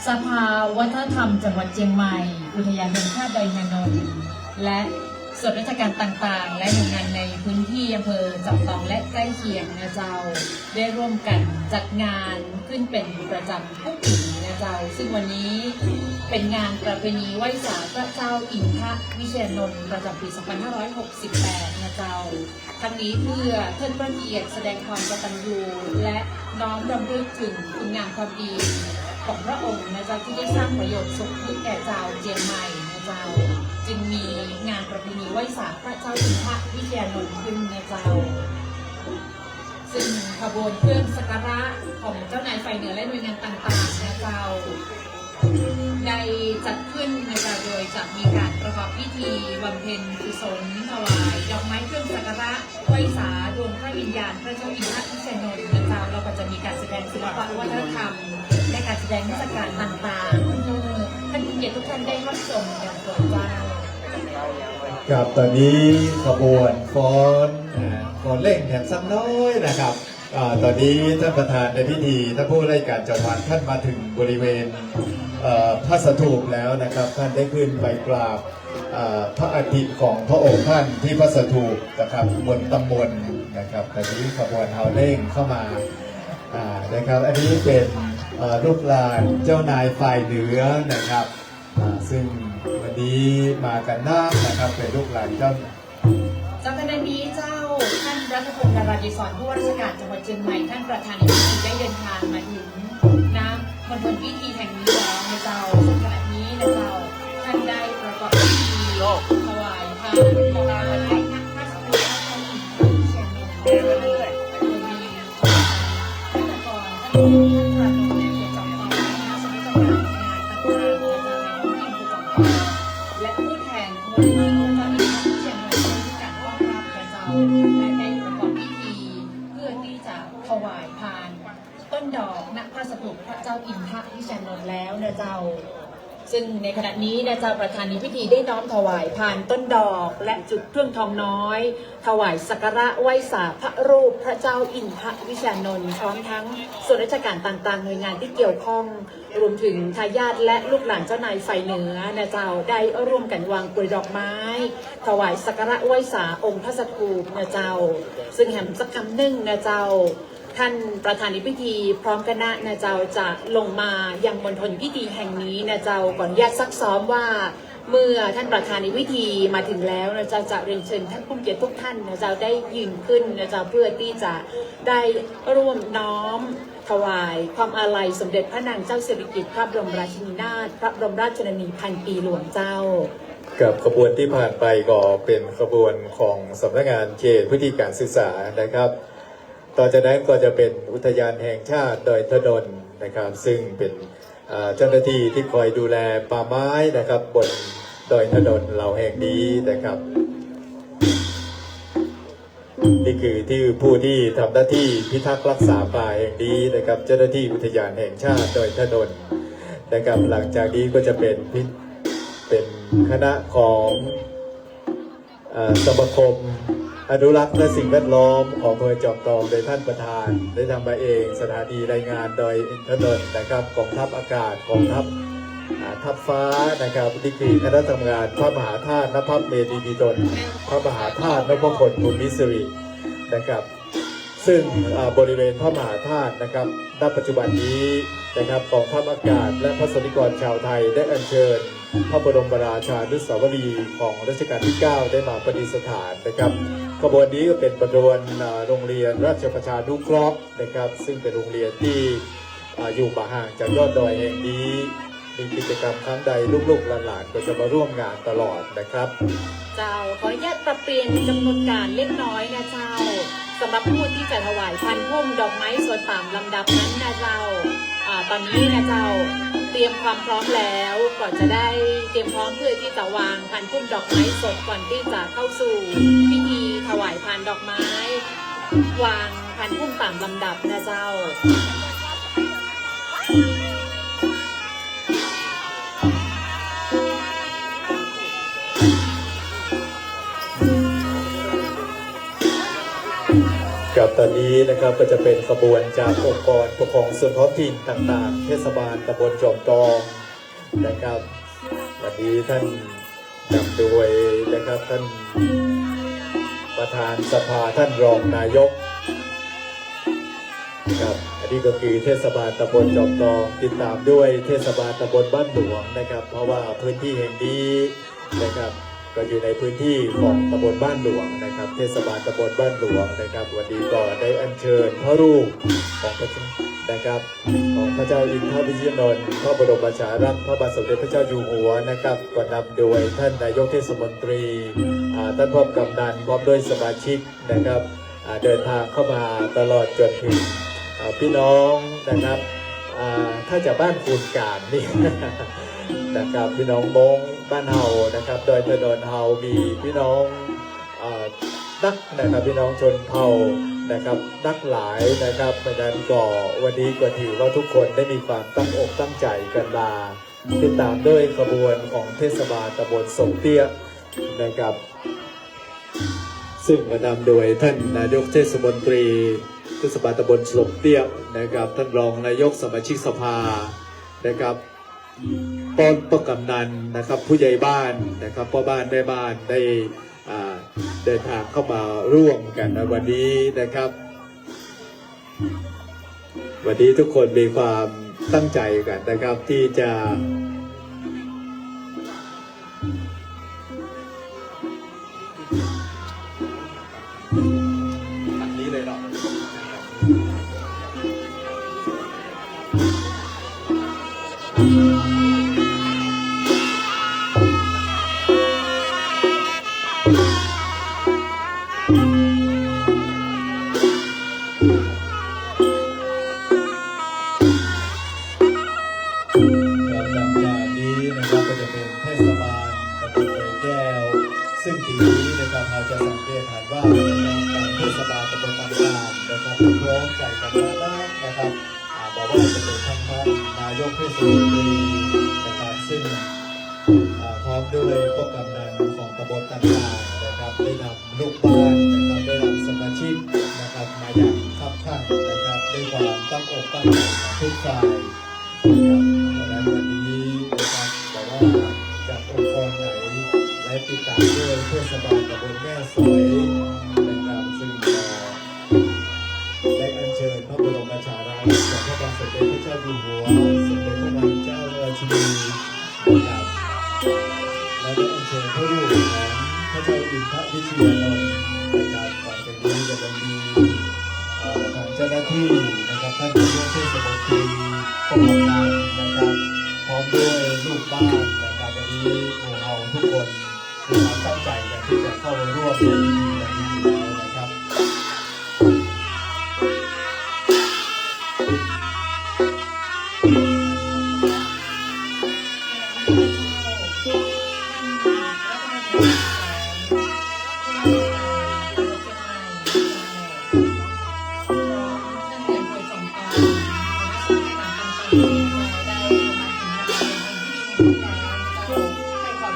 สภาวัฒนธรรมจังหวัดเชียงใหม่อุทยานแห่งชาติดอยนางนนท์และส่วนราชการต่างๆและหน่วยงานในพื้นที่อำเภอจอมตองและใกล้เคียงนะเจ้าได้ร่วมกันจัดงานขึ้นเป็นประจำทุกปีนะเจ้าซึ่งวันนี้เป็นงานประเพณีไหว้สาพระเจ้าอินทวิเชียรนนท์ประจำปี 2568 นะเจ้าทั้งนี้เพื่อเทิดพระเกียรติแสดงความกตัญญูและน้อมรำลึกถึงคุณงามความดีของพระองค์นะเจ้าที่ได้สร้างประโยชน์สุขให้แก่เจ้าเจียงใหม่นะเจ้าจึงมีงานประเพณีไหว้สาพระเจ้าอินทวิเชียรนนท์ขึ้นนะเจ้าซึ่งขบวนเครื่องสักการะของเจ้านายไฟเหนือและหน่วยงานต่างๆนะเจ้าได้จัดขึ้นนะคะโดยจะมีการประกอบพิธีบำเพ็ญกุศลถวายดอกไม้เครื่องสักการะไหว้สาดวงพระวิญญาณพระเจ้าอินทวิเชียรนนท์นะเจ้าเราก็จะมีการแสดงศิลปะวัฒนธรรมและการแสดงเทศกาลต่างๆท่านผู้เกียรติทุกท่านได้รับชมอย่างโปรดเกล้าครับตอนนี้ขบวนฟ้อนเล่งแถมซ้ำน้อยนะครับตอนนี้ท่านประธานในพิธีท่านผู้ราชการจังหวัดท่านมาถึงบริเวณพระสถูปแล้วนะครับท่านได้ขึ้นไปกราบพระอาทิตย์ของพระองค์ท่านที่พระสถูปนะครับบนตำบลนะครับตอนนี้ขบวนเฮาเล่งเข้ามานะครับอันนี้เป็นลูกหลานเจ้านายฝ่ายเหนือนะครับซึ่งวันนี้มากันน้ำนะครับเป็นลูกหลานเจ้าขณะนี้เจ้าท่านรัฐพงศ์นราธิสอนผู้ว่าราชการจังหวัดเชียงใหม่ท่านประธานในพิธีได้เดินทางมาถึงน้ำมณฑลพิธีแห่งนี้แล้วนะเจ้าซึ่งขณะนี้นะเจ้าท่านได้ประกอบพิธีถวายพระบรมราชาพระสถูปพระเจ้าอินทวิเชียรนนท์โดยมีพระกรท่านประนมในเขตจอมทองและสำนักงานต่างๆนะเจ้าในพื้นที่อำเภอจอมทองและผู้แทนมูลนิธิพระเจ้าอินทวิเชียรนนท์และได้ประกอบพิธีเพื่อที่จะถวายพานต้นดอกณพระสถูปพระเจ้าอินทวิเชียรนนท์แล้วนะเจ้าซึ่งในขณะนี้นะเจ้าประธานในพิธีได้น้อมถวายพานต้นดอกและจุดเครื่องทองน้อยถวายสักการะไหว้สาพระรูปพระเจ้าอินทวิเชียรนนท์พร้อมทั้งส่วนราชการต่างๆหน่วยงานที่เกี่ยวข้องรวมถึงทายาทและลูกหลานเจ้านายไฟเหนือนะเจ้าได้ร่วมกันวางกลวยดอกไม้ถวายสักการะไหว้สาองค์พระสถูปนะเจ้าซึ่งแห่งสักคำหนึ่งนะเจ้าท่านประธานในพิธีพร้อมคณะนะเจ้าจะลงมายังมณฑลพิธีแห่งนี้นะเจ้าก่อนญาติซักซ้อมว่าเมื่อท่านประธานในพิธีมาถึงแล้วนะเจ้าจะเรียนเชิญท่านผู้เกียรติทุกท่านนะเจ้าได้ยืนขึ้นนะเจ้าเพื่อที่จะได้ร่วมน้อมถวายความอาลัยสมเด็จพระนางเจ้าสิริกิติ์พระบรมราชินีนาถพระบรมราชชนนีพันปีหลวงเจ้ากับขบวนที่ผ่านไปก็เป็นขบวนของสำนักงานเขตพื้นที่การศึกษานะครับต่อจากนั้นก็จะเป็นอุทยานแห่งชาติดอยถนนนะครับซึ่งเป็นเจ้าหน้าที่ที่คอยดูแลป่าไม้นะครับบนดอยถนนเหล่าแห่งนี้นะครับนี่คือที่ผู้ที่ทำหน้าที่พิทักษ์รักษาป่าแห่งนี้นะครับเจ้าหน้าที่อุทยานแห่งชาติดอยถนนนะครับหลังจากนี้ก็จะเป็น เป็นคณะของสมาคมอนุรักษ์และสิ่งแวดล้อมของอำเภอจอมทองโดยท่านประธานได้ทำมาเองสถานีรายงานโดยอินเทอร์เน็ตนะครับกองทัพอากาศกองทัพทัพฟ้านะครับดิกรีคณะทำงานพระมหาธาตุนภัสเมธีดีดลพระมหาธาตุนพพลภูมิสิรินะครับซึ่งบริเวณพระมหาธาตุนะครับณปัจจุบันนี้นะครับกองทัพอากาศและพระสนิกรชาวไทยได้อัญเชิญพระบรมราชานุสาวรีย์ของรัชกาลที่ 9 ได้มาประดิษฐานนะครับขบวนนี้ก็เป็นขบวนโรงเรียนราชประชานุเคราะห์นะครับซึ่งเป็นโรงเรียนที่อยู่มาห่างจากยอดดอยแห่งนี้มีกิจกรรมครั้งใดลูกๆหลานๆก็จะมาร่วมงานตลอดนะครับเจ้าขออนุญาตปรับเปลี่ยนกำหนดการเล็กน้อยนะเจ้าสำหรับผู้ที่จะถวายพันพุ่มดอกไม้สดตามลำดับนั้นนะเจ้าตอนนี้นะเจ้าเตรียมความพร้อมแล้วก่อนจะได้เตรียมพร้อมเพื่อที่จะวางพันพุ่มดอกไม้สดก่อนที่จะเข้าสู่พิธีถวายพันดอกไม้วางพันพุ่มตามลำดับนะเจ้ากับตอนนี้นะครับก็จะเป็นขบวนจากองค์กรปกครองส่วนท้องถิ่นต่างๆเทศบาลตำบลจอมทองนะครับวันนี้ท่านนำโดยนะครับท่านประธานสภาท่านรองนายกครับอันนี้ก็คือเทศบาลตำบลจอมทองติดตามด้วยเทศบาลตำบลบ้านหลวงนะครับเพราะว่าพื้นที่แห่งนี้นะครับก็อยู่ในพื้นที่ของตำบลบ้านหลวงนะครับเทศบาลตำบลบ้านหลวงนะครับวันนี้ก็ได้อัญเชิญพระรูปของพระนะครับของพระเจ้าอินทวิเชียรนนท์พระบรมราชารักษ์พระบาทสมเด็จพระเจ้าอยู่หัวนะครับก็นำโดยท่านนายกเทศมนตรีท่านพ่อกำนันพร้อมด้วยสมาชิกนะครับเดินทางเข้ามาตลอดจนถึงพี่น้องนะครับถ้าจะบ้านคูนการนี่นะครับพี่น้องมงบ้านเฮานะครับโดยถนนเฮามีพี่น้องนักนะครับพี่น้องชนเผ่านะครับนักหลายนะครับเพราะฉะนั้นก็วันนี้ก็ถือว่าทุกคนได้มีความตั้งอกตั้งใจกันมาติดตามด้วยขบวนของเทศบาลตำบลสมเตี้ยนะครับซึ่งมานำโดยท่านนายกเทศมนตรีเทศบาลตำบลสมเตี้ยนะครับท่านรองนายกสมาชิกสภานะครับป้อนประกำนันนะครับผู้ใหญ่บ้านนะครับพ่อบ้านแม่บ้านได้เดินทางเข้ามาร่วมกันในวันนี้นะครับวันนี้ทุกคนมีความตั้งใจกันนะครับที่จะอันนี้เลยเนาะซึ่งปีนี้นะครับเราจะสังเกตเห็นว่าการเทศบาลตำบลต่างๆนะครับพร้อมใจกันมากนะครับบอกว่าจะเป็นท่านนายกเทศมนตรีนะครับซึ่งพร้อมด้วยพวกกำนันของตำบลต่างๆนะครับได้นำลูกบ้านนะครับได้นำสมาชิกนะครับมาอย่างคับคั่งนะครับด้วยความตั้งอกตั้งใจทุกฝ่ายนะครับดังนั้นวันนี้นะครับบอกว่าจากองค์กรไหนและติดตามด้วยเทศบาลตำบลแม่สวยนะครับซึ่งได้อัญเชิญพระบรมราชาลัยจากพระบาทสมเด็จพระเจ้าอยู่หัวสมเด็จพระนางเจ้าราชินีนะครับและได้อัญเชิญพระรูปของพระเจ้าอินทวิเชียรนนท์นะครับก่อนจากนี้จะมีทางเจ้าหน้าที่นะครับท่านนายกเทศมนตรีป้องกันนะครับพร้อมด้วยลูกบ้านนะครับวันนี้พวกเราทุกคนมีความตั้งใจกันที่จะเข้าร่วมในพิธีนี้แล้วนะครับข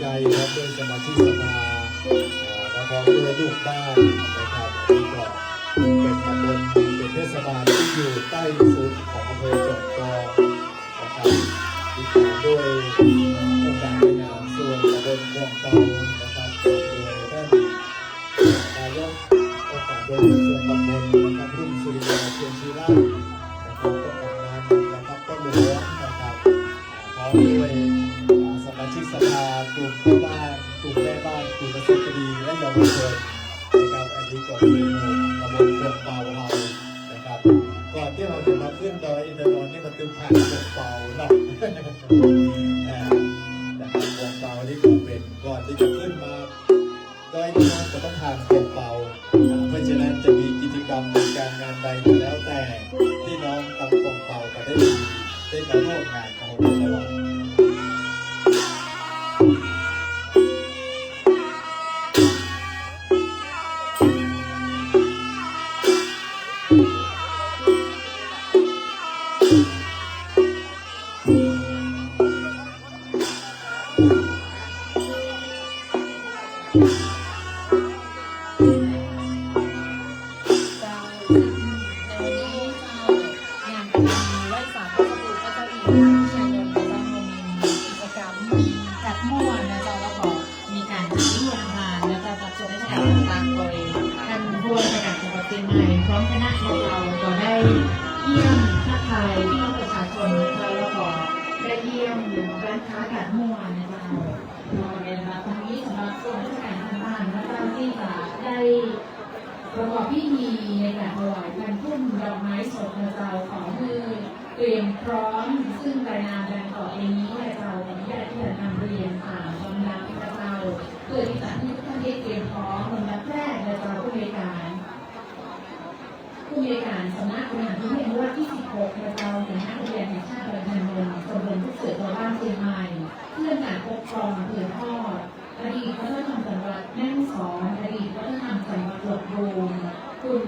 ครับโดยสมาชิกสภาและพร้อมด้วยลูกบ้านนะครับที่ก็เป็นตำบลเป็นเทศบาลที่อยู่ใต้สุดของอำเภอจอมทองนะครับที่ตามด้วยองค์การบริหารส่วนตำบลคลองเตานะครับโดยท่านนายกองค์การบริหารส่วนตำบลนะครับรุ่งสุริยาเทียนชีราชนะครับก็ทำงานนะครับก็หลวงนะครับพร้อมด้วยสมาชิกสภากลุ่มแม่บ้านกลุ่มสตรีและเยาวชนนะครับอันนี้ก็เป็นตำบลคลองเตาเรานะครับก่อนที่เราจะมาขึ้นดอยอินทนนท์นี่มันตึงผ่านคลองเตาเนาะนะครับคลองเตานี่ก็เป็นก่อนที่จะขึ้นมาดอยอินทนนท์ก็ต้องผ่านคลองเตาเพราะฉะนั้นจะมีกิจกรรมการงานใดก็แล้วแต่ที่น้องตำคลองเตาก็ได้มาร่วมงานของเราตลอดพร้อมคณะของเราก็ได้เยี่ยมทักทายพี่น้องประชาชนนะคะแล้วก็ได้เยี่ยมร้านค้าการมั่วนะคะในเวลาตรงนี้สำหรับส่วนราชการทางบ้านและเจ้าที่จะได้ประกอบพิธีในการถวายพันธุ์พุ่มดอกไม้สดกระเจ้าของมือเตรียมพร้อมซึ่งรายงานดังต่อไปนี้กระเจ้าอนุญาตที่จะนำเรียนตามลำดับกระเจ้าเพื่อที่จะให้ทุกท่านได้เตรียมพร้อมลำดับแรกกระเจ้าผู้บริการสำนักบริหารพื้นที่อนุรักษ์ที่ 16 กระเจ้าสำนักอุทยานแห่งชาติดอยอินทนนท์ตำบลทุกเสือตัวบ้านเชียงใหม่เพื่อการปกครองเผยทอดอดีตวัฒนธรรมจังหวัดแม่ฮ่องสอนอดีตวัฒนธรรมจังหวัดลบบุรีคุณ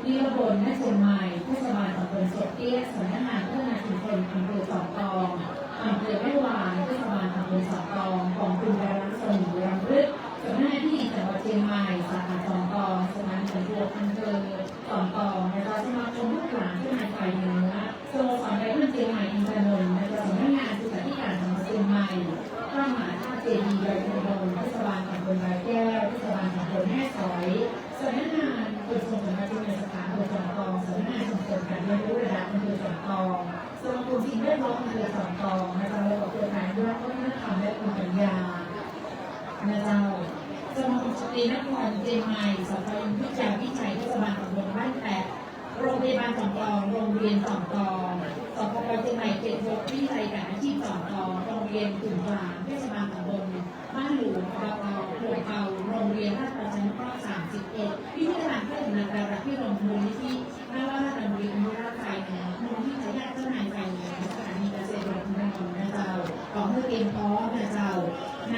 นิรบลแม่เชียงใหม่เทศบาลตำบลสดเตี้ยสำนักงานพัฒนาชุมชนอำเภอสองตองอำเภอแม่วางเทศบาลตำบลสองตองของคุณดารังสมุรำลึกสำนักงานที่จังหวัดเชียงใหม่สาขาสองตองสำนักงานตำรวจอำเภอสองตองนะคะสมาคมลูกหลานที่นายฝ่ายเหนือสโมสรไดมอนด์เชียงใหม่อินทนนท์นะคะสำนักงานศึกษาธิการจังหวัดเชียงใหม่พระมหาธาตุเจดีย์ดอยอินทนนท์เทศบาลตำบลบางแก้วเทศบาลตำบลแม่สอยสำนักงานขนส่งสำนักงานสถานอำเภอสองตองสำนักงานส่งเสริมการเรียนรู้ระดับอำเภอสองตองสมาคมสิ่งแวดล้อมอำเภอสองตองนะคะและเครือข่ายด้วยวัฒนธรรมและภูมิปัญญานะคะสมาคมสตรีนครเชียงใหม่สถาบันวิจัยเทศบาลตำบลบ้านแปะโรงพยาบาลสองตองโรงเรียนสองตองสพเชียงใหม่เขต6วิทยาลัยการอาชีพสองตองโรงเรียนกลุ่มกลางเทศบาลตำบลบ้านหลวงอบตโป่งเปาโรงเรียนราชประชานุเคราะห์31พิพิธภัณฑ์เพื่อนักการรักที่โรงมูลนิธิหน้าว่าราชดำริอนุรักษ์ไทยเหนือมูลนิธิญาติเจ้านายไทยเหนือสถานีเกษตรกรรมนะเจ้าของเพื่อเตรียมพร้อมนะเจ้าณ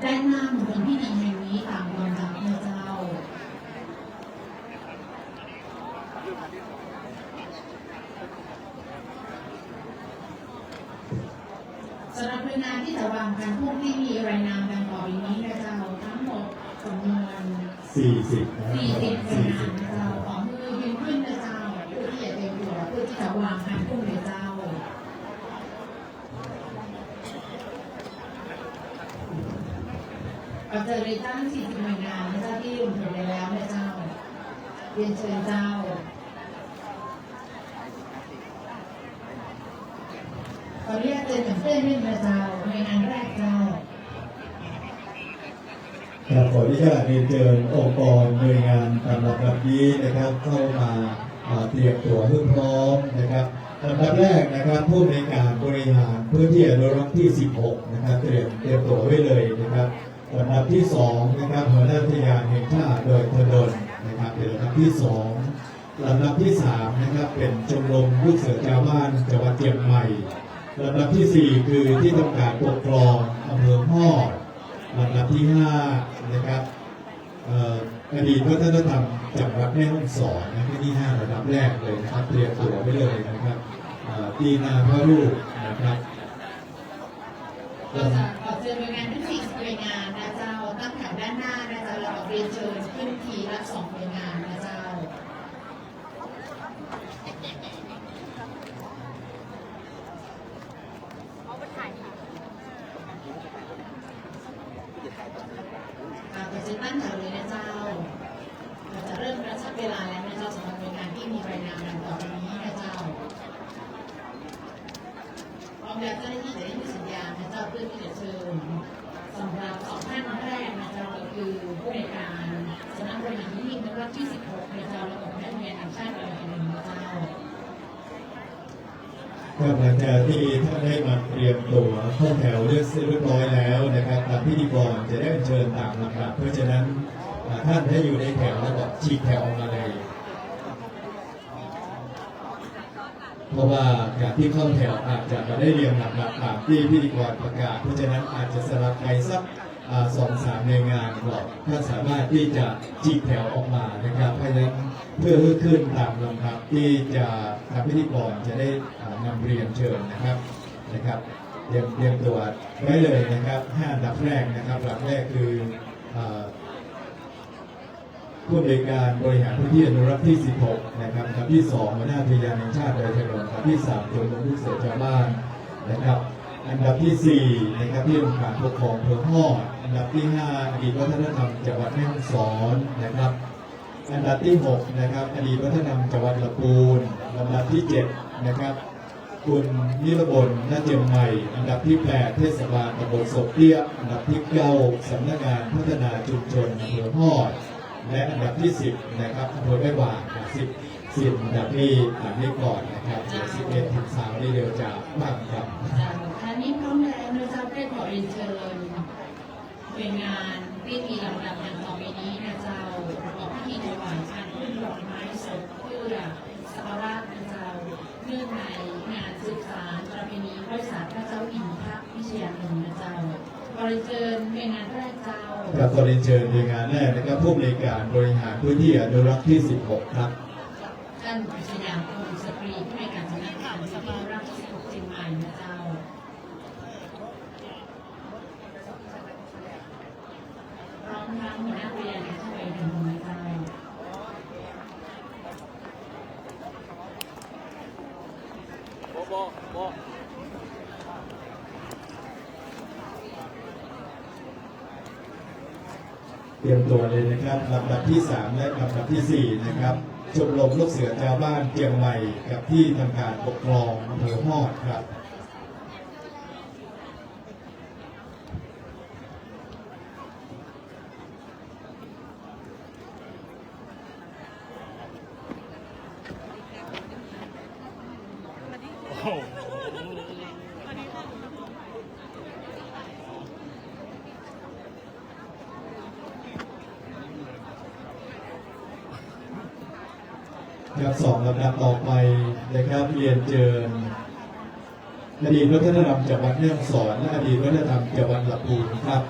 ด้านหน้าเหมือนพิธีแห่งนี้ตามลำดับนะเจ้าสำหรับหน่วยงานที่จะวางพันธุ์พุ่มที่มีรายนามดังต่อไปนี้นะเจ้าทั้งหมดจำนวน40รายนามนะเจ้าของมือยืนขึ้นนะเจ้าเพื่อที่จะเตรียมตัวเพื่อที่จะวางพันธุ์พุ่มนะเจ้าเราเจอในตั้ง40หน่วยงานนะเจ้าที่ลงทุนไปแล้วนะเจ้าเรียนเชิญเจ้าขอเรียกเตือนกับเพื่อนเรื่องนะเจ้าหน่วยงานแรกเจ้าขออนุญาตเรียนเชิญองค์กรหน่วยงานตามลำดับนี้นะครับเข้ามาเตรียมตัวให้พร้อมนะครับลำดับแรกนะครับผู้ในการบริหารพื้นที่อนุรักษ์ที่16นะครับเตรียมตัวไว้เลยนะครับลำดับที่2นะครับหัวหน้าอุทยานแห่งชาติดอยอินทนนท์นะครับเป็นลำดับที่2ลำดับที่3นะครับเป็นชมรมลูกเสือชาวบ้านจังหวัดเชียงใหม่ลำดับที่4คือที่ทำการปกครองอำเภอฮอดลำดับที่5นะครับอดีตวัฒนธรรมจังหวัดแม่ฮ่องสอนนะที่5ระดับแรกเลยนะครับเตรียมตัวไว้เลยนะครับตีนาพระลูกนะครับ ก็จะขอเชิญหน่วยงานทั้ง4หน่วยงานนะเจ้าตั้งแถวด้านหน้านะเจ้าแล้วก็เรียนเชิญขึ้นทีละ2หน่วยงานนะเจ้าเราจะตั้งแถวเลยนะเจ้าเราจะเริ่มกระชับเวลาแล้วนะเจ้าสำหรับหน่วยงานที่มีรายนามดังต่อไปนี้นะเจ้าพร้อมแล้วเจ้าหน้าที่จะได้มีสัญญาณนะเจ้าเพื่อที่จะเชิญสำหรับ2ท่านแรกนะเจ้าก็คือผู้ในวยการสำนักบริหารที่ดินในรอบที่16นะเจ้าแล้วก็นักเรียนต่างชาติอะไรกันนะเจ้า ก็หลังจากที่ท่านได้มาเตรียมตัวเข้าแถวเรียบร้อยแล้วนะครับทางพิธีกรจะได้เชิญตามลำดับเพราะฉะนั้นท่านได้อยู่ในแถวแล้วก็ฉีกแถวออกมาเลยเพราะว่าการที่เข้าแถวอาจจะไม่ได้เรียงลำดับตามที่พิธีกรประกาศเพราะฉะนั้นอาจจะสลับไปสัก2-3 ในวยงานก่อนถ้าสามารถที่จะฉีกแถวออกมานะครับเพราะฉะนั้นเพื่อขึ้นตามลำดับที่จะทางพิธีกรจะได้นำเรียนเชิญนะครับเตรียมตัวไว้เลยนะครับ5 อันดับแรกนะครับอันดับแรกคือผู้อำนวยการบริหารพื้นที่อนุรักษ์ที่ 16 นะครับอันดับที่ 2 หัวหน้าอุทยานแห่งชาติดอยถนนอันดับที่ 3 ชมรมลูกเสือชาวบ้านนะครับอันดับที่ 4 นะครับที่องค์การปกครองอำเภอฮอดอันดับที่ 5 อดีตวัฒนธรรมจังหวัดแม่ฮ่องสอนนะครับอันดับที่ 6 นะครับอดีตวัฒนธรรมจังหวัดลำพูนอันดับที่ 7 นะครับคุณนิรบลณเจียงใหม่อันดับที่ 8 เทศบาลตำบลศพเตี้ยอันดับที่ 9 สำนักงานพัฒนาชุมชนอำเภอฮอดและอันดับที่ 10 นะครับอำเภอแม่วาง10อันดับนี้ก่อนนะครับ11 ถึง 3นี่เดียวจะบ้างครับท่านนี้พร้อมแล้วนะเจ้าได้ขอเรียนเชิญหน่วยงานที่มีลำดับอย่างต่อไปนี้นะเจ้าประกอบพิธีถวายการขึ้นดอกไม้สดเพื่อสักการะนะเจ้าเนื่องในงานสืบสานประเพณีไหว้ศาลพระเจ้าอินทรวิเชียรนนะเจ้าขอเรียนเชิญหน่วยงานแรกเจ้าครับขอเรียนเชิญหน่วยงานแรกนะครับผู้อำนวยการบริหารพื้นที่อนุรักษ์ที่ 16 ครับท่านสยามพงศ์สตรีผู้ในวยการสำนักงานสภาราช16เชียงใหม่นะเจ้าพร้อมทั้งหัวหน้าเรียนที่ไปดำเนินการเตรียมตัวเลยนะครับลำดับที่ 3 และลำดับที่ 4 นะครับชมรมลูกเสือชาวบ้านเชียงใหม่กับที่ทำการปกครองอำเภอฮอดครับครับ2 ลำดับต่อไปนะครับเรียนเชิญอดีตวัฒนธรรมจังหวัดแม่ฮ่องสอนและอดีตวัฒนธรรมจังหวัดลำพูนครับ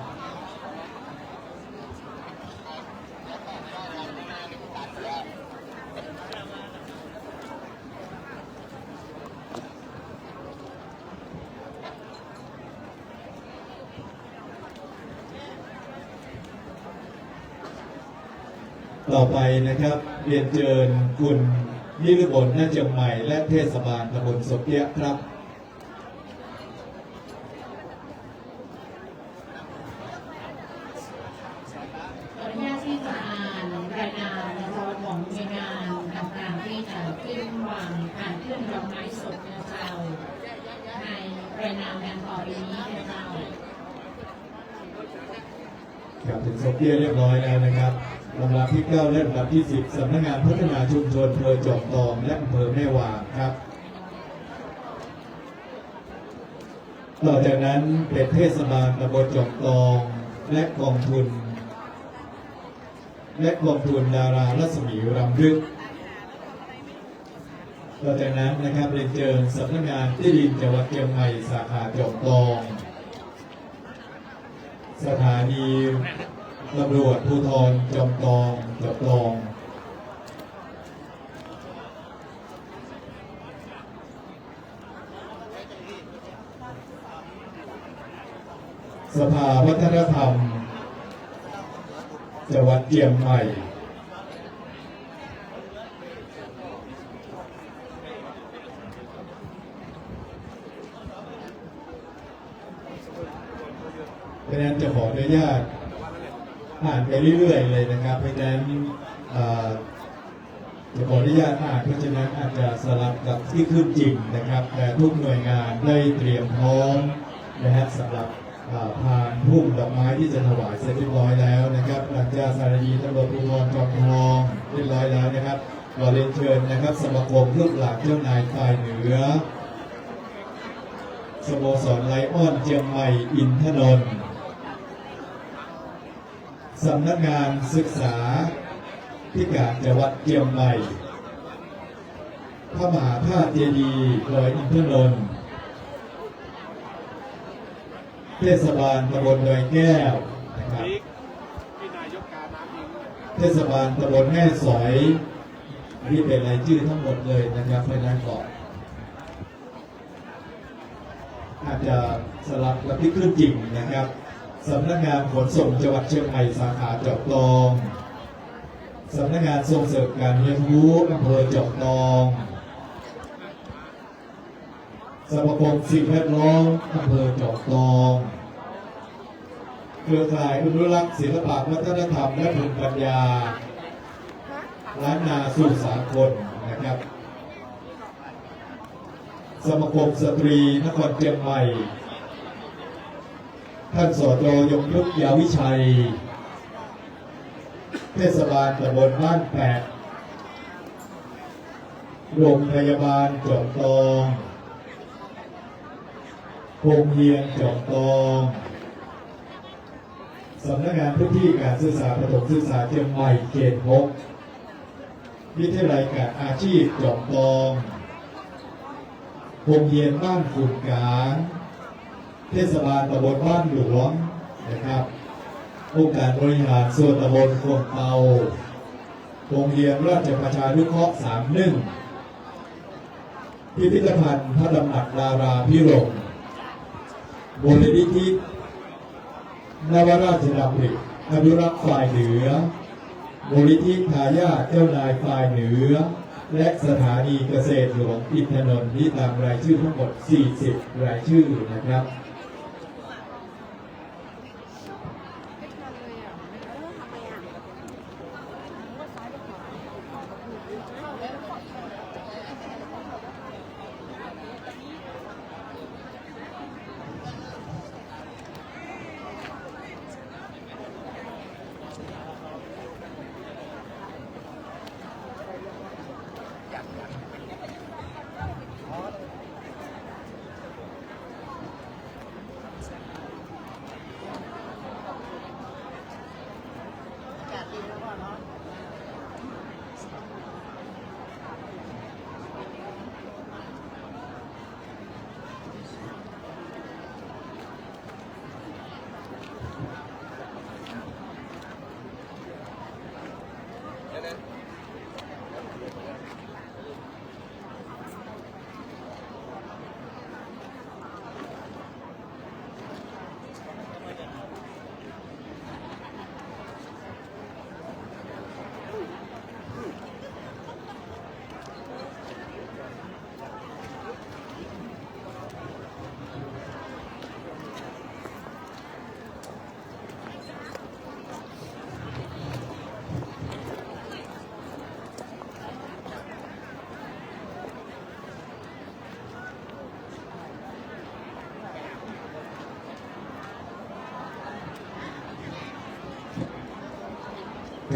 ต่อไปนะครับเรียนเชิญคุณนิรบลณเชียงใหม่และเทศบาลตำบลศพเตี้ยครับขออนุญาตที่จะอ่านรายงานในตอนของหน่วยงานต่างๆที่จะขึ้นวางการขึ้นดอกไม้สดนะเจ้าในรายงานดังต่อไปนี้นะเจ้าครับถึงศพเตี้ยเรียบร้อยแล้วนะครับลำดับที่ 9 และลำดับที่ 10 สำนักงานพัฒนาชุมชนอำเภอจอมทองและอำเภอแม่วางครับต่อจากนั้นเป็นเทศบาลตำบลจอมทองและกองทุนดารารัศมีรำลึกต่อจากนั้นนะครับเรียนเชิญสำนักงานที่ดินจังหวัดเชียงใหม่สาขาจอมทองสถานีตำรวจภูธรจอมทอง สภาวัฒนธรรมจังหวัดเชียงใหม่เพราะฉะนั้นจะขออนุญาตอ่านไปเรื่อยๆเลยนะครับเพราะฉะนั้นจะขออนุญาตอ่านเพราะฉะนั้นอาจจะสลับกับที่ขึ้นจริงนะครับแต่ทุกหน่วยงานได้เตรียมพร้อมนะฮะสำหรับพานพุ่มดอกไม้ที่จะถวายเสร็จเรียบร้อยแล้วนะครับหลังจากสารดีตำรวจภูธรจอมทองเรียบร้อยแล้วนะครับขอเรียนเชิญนะครับสมาคมลูกหลานเจ้านายฝ่ายเหนือสโมสรไลออนเชียงใหม่อินทนนท์สำนักงานศึกษาที่การจังหวัดเชียงใหม่พระมหาธาตุเจดีย์ดอยอินทนนท์เทศบาลตำบลดอยแก้วนะครับเทศบาลตำบลแม่สอยนี่เป็นรายชื่อทั้งหมดเลยนะครับเพราะฉะนั้นก่อนอาจจะสลับกับที่ขึ้นจริงนะครับสำนักงานขนส่งจังหวัดเชียงใหม่สาขาจอมทองสำนักงานส่งเสริมการเรียนรู้อำเภอจอมทองสมาคมสิ่งแวดล้อมอำเภอจอมทองเครือข่ายอนุรักษ์ศิลปะวัฒนธรรมและภูมิปัญญาล้านนาสู่สากลนะครับสมาคมสตรีนครเชียงใหม่ท่านสจ.ยงยุทธยาวิชัยเทศบาลตำบลบ้านแปดโรงพยาบาลจอมทองโรงเรียนจอมทองสำนักงานพื้นที่การศึกษาประถมศึกษาเชียงใหม่เขต 6วิทยาลัยการอาชีพจอมทองโรงเรียนบ้านขุนกางเทศบาลตำบลบ้านหลวงนะครับองค์การบริหารส่วนตำบลโคกเตาโรงเรียนราชประชานุเคราะห์31พิพิธภัณฑ์พระดำหนักดาราพิรมมูลนิธินวราชดำริอนุรักษ์ฝ่ายเหนือมูลนิธิทายาทเจ้านายฝ่ายเหนือและสถานีเกษตรหลวงอินทนนท์ที่ตามรายชื่อทั้งหมด40รายชื่อนะครับ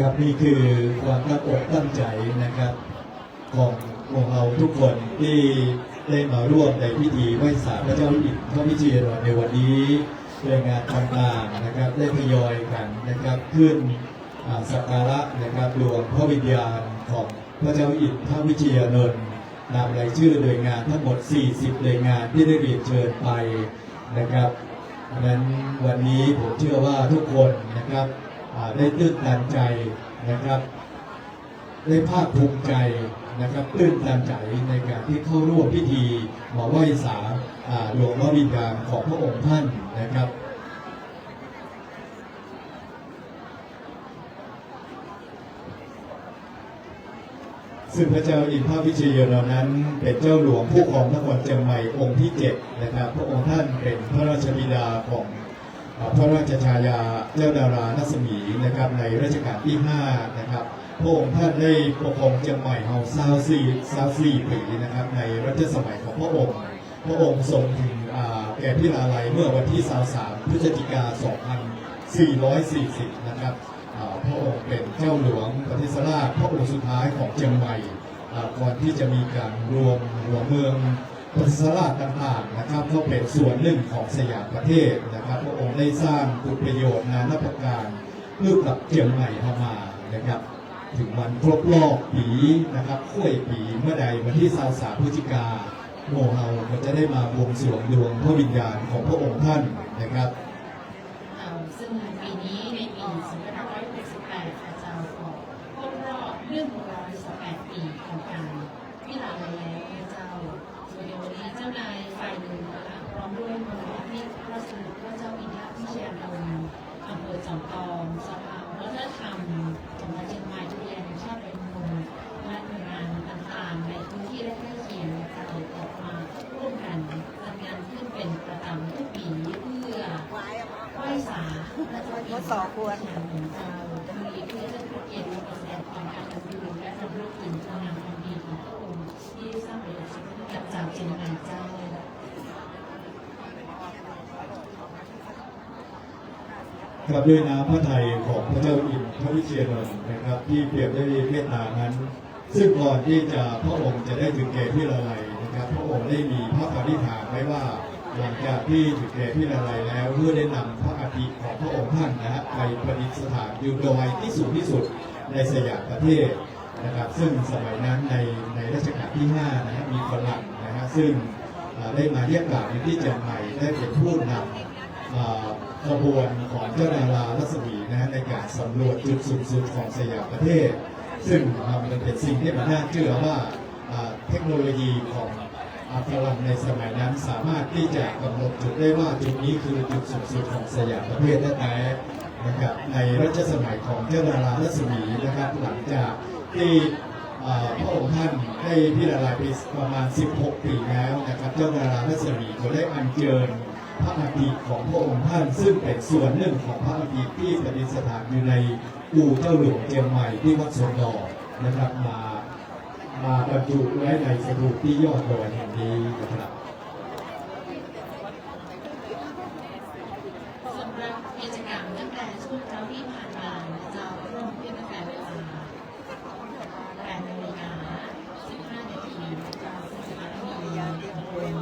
ครับนี่คือความตั้งอกตั้งใจนะครับของเราทุกคนที่ได้มาร่วมในพิธีไหว้สารพระเจ้าอิฐพระวิเชียรในวันนี้โดยงานต่างๆนะครับได้ทยอยกันนะครับขึ้นสักการะนะครับรวมพระวิญญาณของพระเจ้าอิฐพระวิเชียรนำรายชื่อโดยงานทั้งหมด40โดยงานที่ได้เรียนเชิญไปนะครับนั้นวันนี้ผมเชื่อว่าทุกคนนะครับได้ตื้นตันใจนะครับได้ภาคภูมิใจนะครับตื้นตันใจในการที่เข้าร่วมพิธีมาไหว้สารหลวงพระวิญญาณของพระองค์ท่านนะครับ ซึ่งพระเจ้าอินทวิเชยนนั้นเป็นเจ้าหลวงผู้ครองนครเชียงใหม่องค์ที่7นะครับพระองค์ท่านเป็นพระราชบิดาของพระราชชายาเจ้าดารารัศมีนะครับในรัชกาลที่5นะครับพระองค์ท่านได้ปกครองเชียงใหม่เฮา24ปีนะครับในรัชสมัยของพระองค์ทรงถึงแก่พิลาลัยเมื่อวันที่23พฤศจิกายน2440นะครับพระองค์เป็นเจ้าหลวงปฏิสราชพระองค์สุดท้ายของเชียงใหม่ก่อนที่จะมีการรวมหัวเมืองปฏิสราชต่างๆนะครับก็เป็นส่วนหนึ่งของสยามประเทศนะครับพระองค์ได้สร้างคุณประโยชน์นานาประการเพื่อกับเชียงใหม่เข้ามานะครับถึงวันครบรอบปีนะครับข้วยปีเมื่อใดวันที่23พฤศจิกายนโมเฮาก็จะได้มาบวงสรวงดวงพระวิญญาณของพระองค์ท่านนะครับซึ่งปีนี้ในปี2568อาจารย์ก็ครบรอบ118 ปีของการพิลาลัยแล้วเจ้าโดยวันนี้เจ้านายฝ่ายหนึ่งนะคะพร้อมด้วยพลที่พระสมเด็จพระเจ้าอินทวิเชยนนท์อำเภอจอมทองสภาวัฒนธรรมจังหวัดเชียงใหม่ทุเรียนแห่งชาติเป็นมงและหน่วยงานต่างๆในพื้นที่และใกล้เคียงจะออกมาร่วมกันจัดงานขึ้นเป็นประจำทุกปีเพื่อไหว้สาและจะมีสอควรของเราจะมีเพื่อจะเกียรติและแสดงความการรับรู้และรำลึกถึงคุณงามความดีของพระองค์ที่สร้างประโยชน์กับชาวเชียงใหม่เจ้าครับด้วยน้ำพระทัยของพระเจ้าอินทวิเชยนนท์นะครับที่เปรียบด้วยเมตตานั้นซึ่งก่อนที่จะพระองค์จะได้ถึงแก่พิลาลัยนะครับพระองค์ได้มีพระปฏิฐานไว้ว่าหลังจากที่ถึงแก่พิลาลัยแล้วเพื่อได้นำพระอาทิตย์ของพระองค์ท่านนะฮะไปประดิษฐานอยู่ดอยที่สูงที่สุดในสยามประเทศนะครับซึ่งสมัยนั้นในรัชกาลที่5นะฮะมีฝรั่งนะฮะซึ่งได้มาเรียกกล่าวในที่เชียงใหม่ได้เป็นผู้นำขบวนของเจ้าดารารัศมีนะฮะในการสำรวจจุดสูงสุดของสยามประเทศซึ่งมันเป็นสิ่งที่มันน่าเชื่อว่าเทคโนโลยีของฝรั่งในสมัยนั้นสามารถที่จะกำหนดจุดได้ว่าจุดนี้คือจุดสูงสุดของสยามประเทศแท้ๆนะครับในรัชสมัยของเจ้าดารารัศมีนะครับหลังจากที่พระองค์ท่านได้พิลาลัยไปประมาณ16 ปีแล้วนะครับเจ้าดารารัศมีก็ได้อัญเชิญพระอาทิตย์ของพระองค์ท่านซึ่งเป็นส่วนหนึ่งของพระอาทิตย์ที่ประดิษฐานอยู่ในอู่เจ้าหลวงเชียงใหม่ที่วัดสวนดอกนะครับมาบรรจุไว้ในสถูปที่ยอดดอยแห่งนี้นะครับสำหรับกิจกรรมตั้งแต่ช่วงเช้าที่ผ่านมาจะเริ่มขึ้นตั้งแต่เวลา8 นาฬิกา 15 นาทีจะสถานีขบวน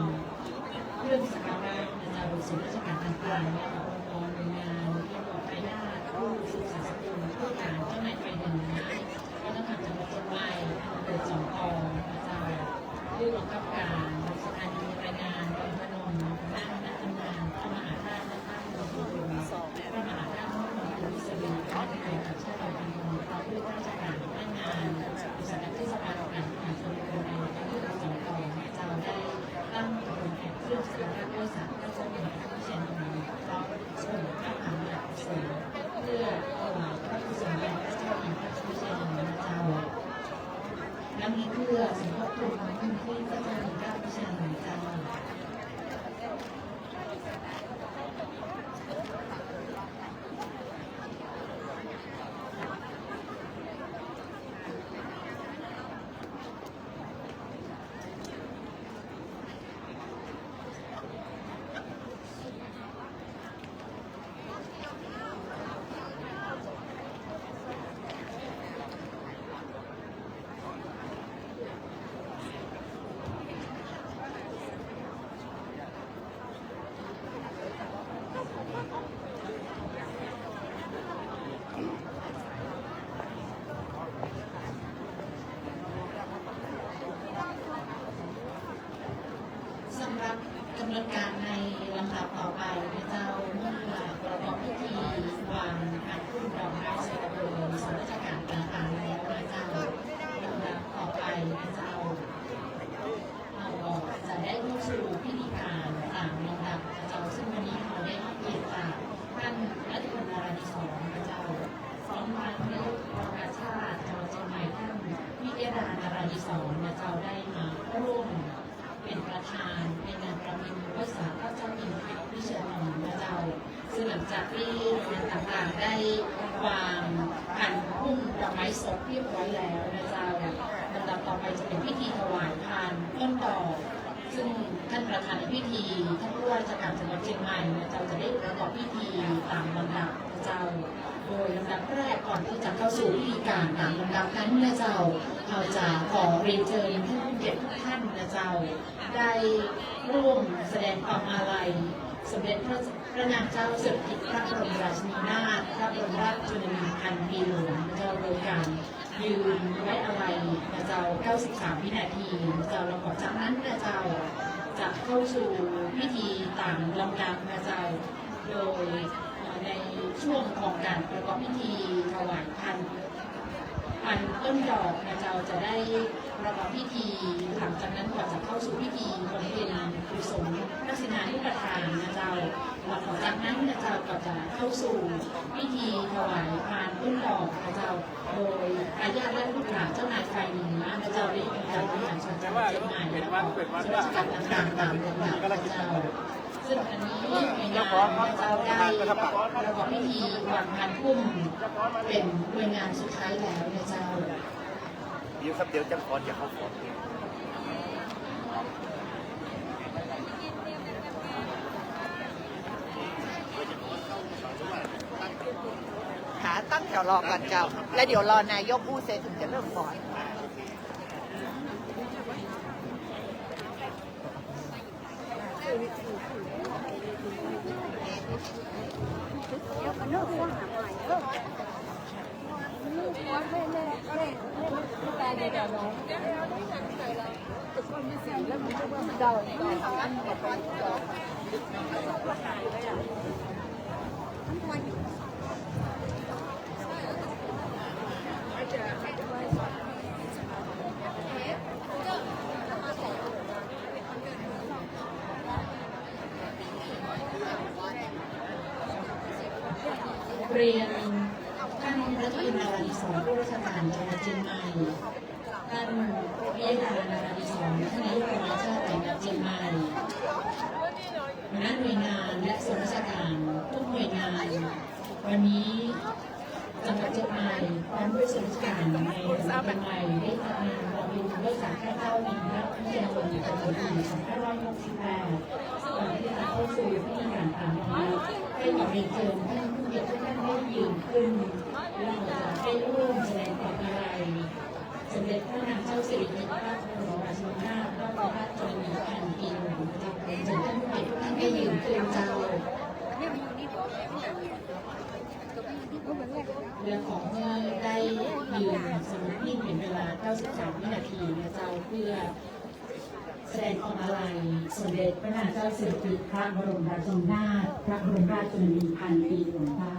เครื่องสักการะจะรวมศูนย์ราชการต่างๆและองค์กรหน่วยงานที่ปลอดภัยญาติผู้ศึกษาสกุลผู้การเจ้านายฝ่ายหนึ่งวัฒนธรรมจังหวัดเชียงใหม่อำเภอจอมทองผู้บังคับการสถานีรายงานกองพนมนั่งนักทำงานพระมหาธาตุและพระบรมรูปพระมหาธาตุพระมหาวิสรีพระนครชาติพันธมิตรพระผู้ราชการพนักงานอุตสาหกรรมเทศบาลองค์การมหาชนคนในอำเภอจอมทองเจ้าได้ตั้งขบวนแห่เครื่องสักการะไหว้ศาลพระเจ้าอยู่หัวพระเชนนท์พร้อมส่งพระมหากษัตริย์เพื่อถวายพระกุศลแด่พระเจ้าอินทวิเชยนนท์เจ้าและมีเพื่อสมทบทุนของมูลที่พระเจ้าอินทวิเชยนนท์เจ้า จากที่ต่างๆได้วางหั่นพุ่มดอกไม้สดเรียบร้อยแล้วนะเจ้าลำดับต่อไปจะเป็นพิธีถวายพานต้นดอกซึ่งท่านประธานในพิธีท่านผู้ว่าราชการจังหวัดเชียงใหม่นะเจ้าจะได้ประกอบพิธีตามลำดับนะเจ้าโดยลำดับแรกก่อนที่จะเข้าสู่พิธีการตามลำดับนั้นนะเจ้าเราจะขอเรียนเชิญท่านผู้เกียรติทุกท่านนะเจ้าได้ร่วมแสดงความอาลัยสมเด็จพระนางเจ้าสิริกิติ์พระบรมราชินีนาถพระบรมราชชนนีพันปีหลวงนะเจ้าโดยการยืนไว้อาลัยนะเจ้า93 วินาทีนะเจ้าแล้วก็จากนั้นนะเจ้าจะเข้าสู่พิธีตามลำดับนะเจ้าโดยในช่วงของการประกอบพิธีถวายพันต้นดอกนะเจ้าจะได้ประกอบพิธีหลังจากนั้นก่อนจะเข้าสู่พิธีบำเพ็ญกุศลทักษิณานุปทานนะเจ้าหลังจากนั้นนะเจ้าก็จะเข้าสู่พิธีถวายพานต้นดอกนะเจ้าโดยอาญาและลูกหลานเจ้านายฝ่ายหญิงนะเจ้าได้มีการบริหารส่วนจังหวัดเชียงใหม่และก็ส่วนราชการต่างๆตามลำดับนะเจ้าซึ่งอันนี้ในงานนะเจ้าได้ประกอบพิธีวางพานพุ่มเป็นหน่วยงานสุดท้ายแล้วนะเจ้าเดี๋ยวครับเดี๋ยวจะขออย่าเข้าขอหาตั้งแถวรอก่อนเจ้า แล้วเดี๋ยวรอนายกอู้เสร็จถึงจะเริ่มฟ้อนเรียนท่านรัฐอินทราธิสรผู้ราชการจังหวัดเชียงใหม่ท่านวิยดานาราธิสรท่านนายกประชาจังหวัดเชียงใหม่คณะหน่วยงานและส่วนราชการทุกหน่วยงานวันนี้จังหวัดเชียงใหม่พร้อมด้วยส่วนราชการในจังหวัดเชียงใหม่ได้จัดงานประเพณีเลิกสาข้าเจ้าดินพระวิทยาลัยประจำปี2568ซึ่งก่อนที่จะเข้าสู่พิธีการตามนี้ให้ขอเรียนเชิญท่านผู้เกียรติทุกท่านได้ยืนขึ้นและจะได้ร่วมแสดงความอาลัยสมเด็จพระนางเจ้าสิริกิติ์พระบรมราชินีนาถพระบรมราชชนนีพันปีหลวงจะเรียนเชิญท่านผู้เกียรติทุกท่านได้ยืนขึ้นเจ้าเรือของเมื่อได้ยืนสงบนิ่งเป็นเวลา93 วินาทีนะเจ้าเพื่อแสดงความอาลัยสมเด็จพระนางเจ้าสิริกิติ์พระบรมราชินีนาถพระบรมราชชนนีพันปีหลวงเจ้า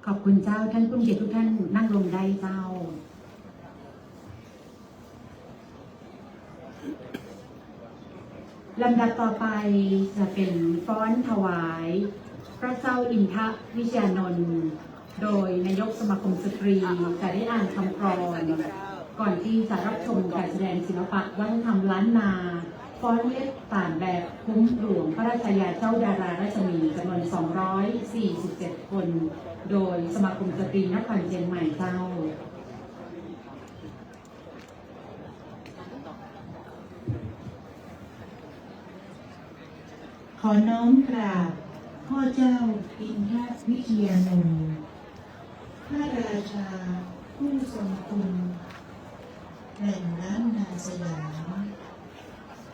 ขอบคุณเจ้าท่านผู้เกียรติทุกท่านนั่งลงได้เจ้าลำดับต่อไปจะเป็นฟ้อนถวายพระเจ้าอินทวิชยานนท์โดยนายกสมาคมสตรีจะได้อ่านคำกลอนก่อนที่จะรับชมการแสดงศิลปะวัฒนธรรมล้านนาฟ้อนเล็บต่างแบบคุ้มหลวงพระราชยาเจ้าดาราราชมีจำนวน247 คนโดยสมาคมสตรีนครเชียงใหม่เจ้าขอน้อมกราบพ่อเจ้าอินทวิทยานนท์พระราชาผู้ทรงคุณแห่งล้านนาสยาม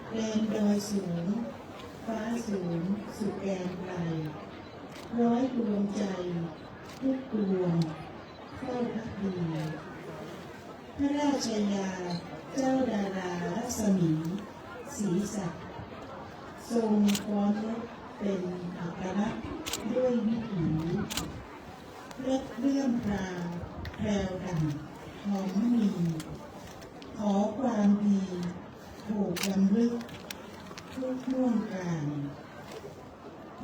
แดนดอยสูงฟ้าสูงสุดแดนไกลร้อยดวงใจทุกดวงเฝ้าพักดีพระราชยาเจ้าดารารัศมีศรีศักดิ์ทรงฟ้อนรบเป็นอัครด้วยวิถีและเรื่องราวแ แพรวดั่งทองมณีขอความดีถูกลำลึกทุกล่วงกลาง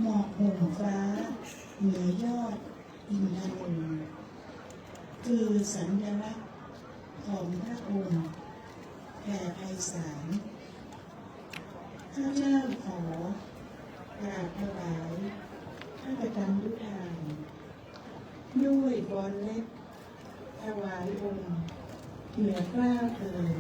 หมอกห่มฟ้าเหนือยอดอินทนนท์คือสัญลักษณ์ของพระองค์แผ่ไพศาลข้าเจ้าขอกราบถวายพระประจำทุกทานด้วยบอนเล็กถวายองค์เหนือกล้าวเทิน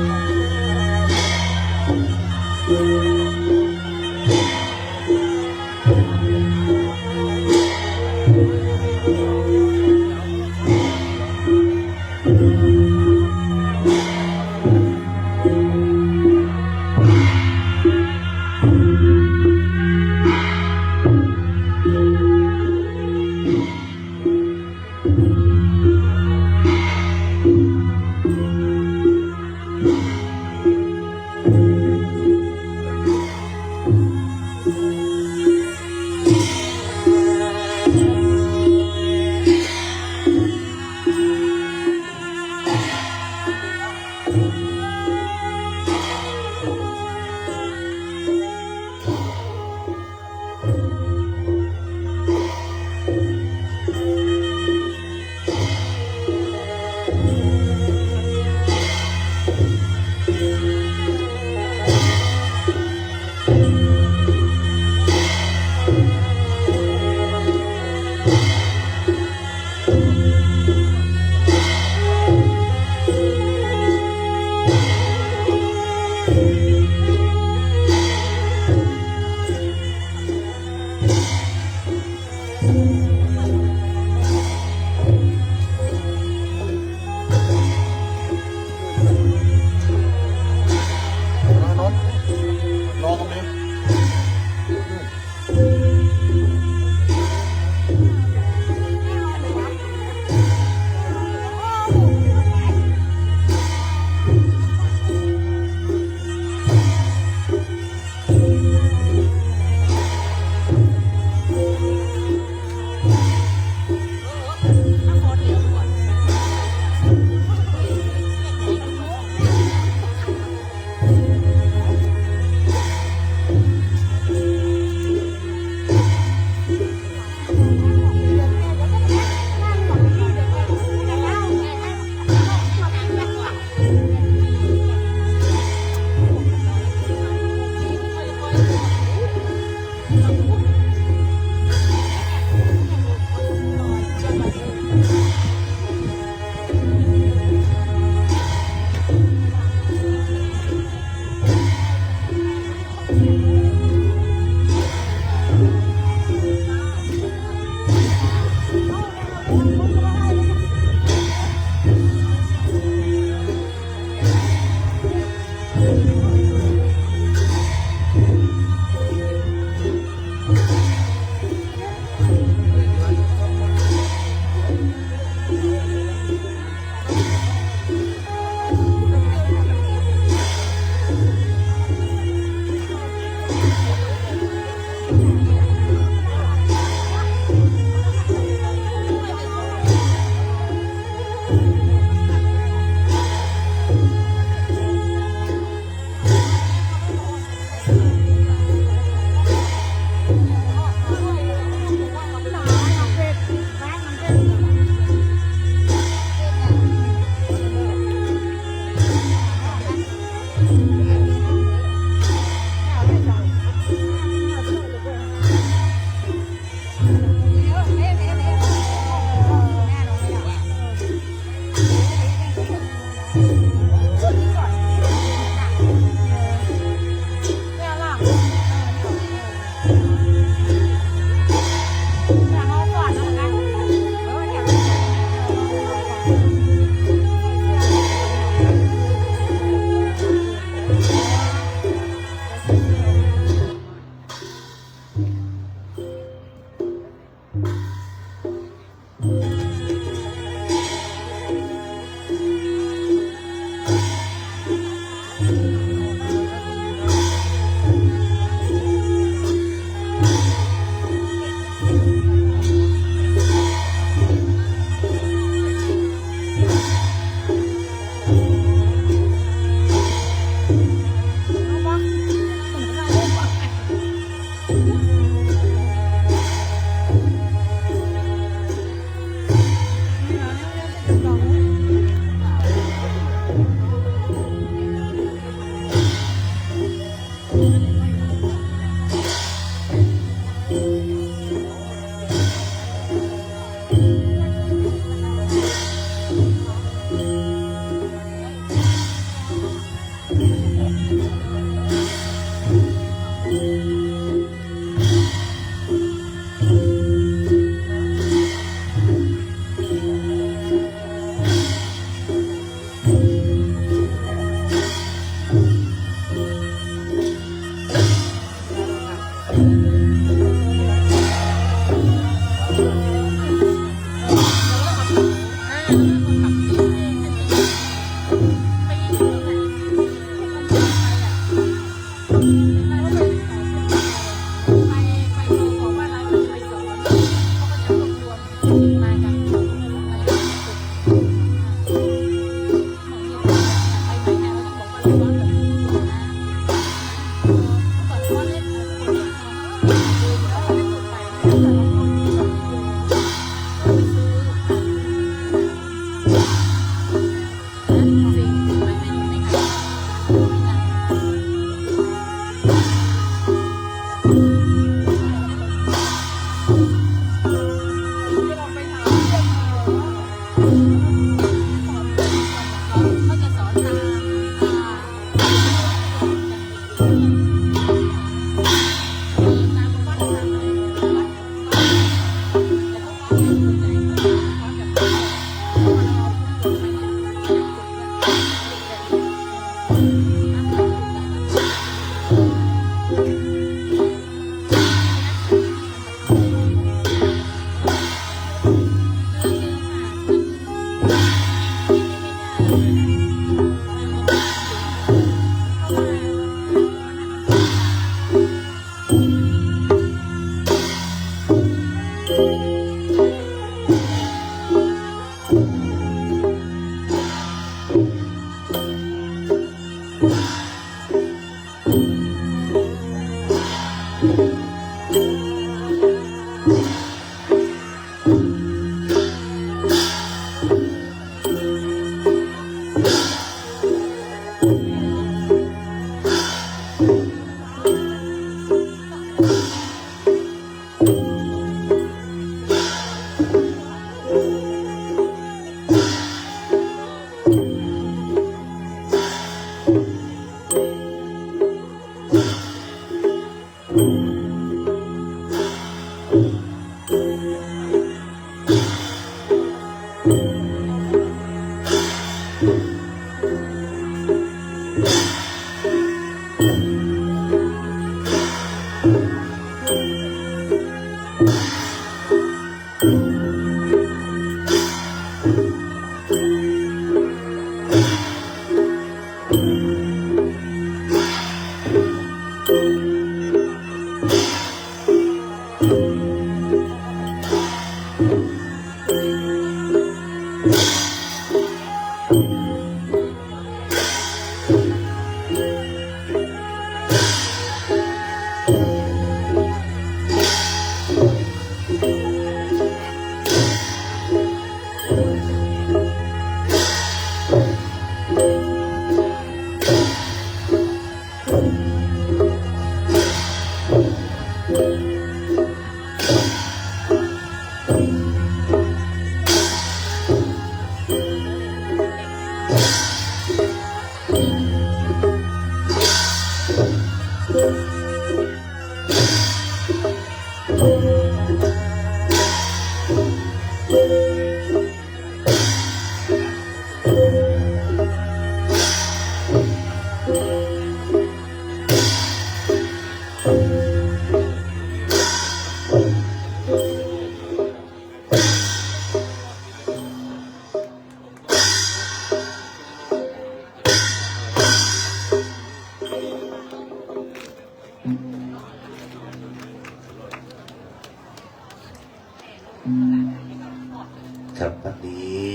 ครับวันนี้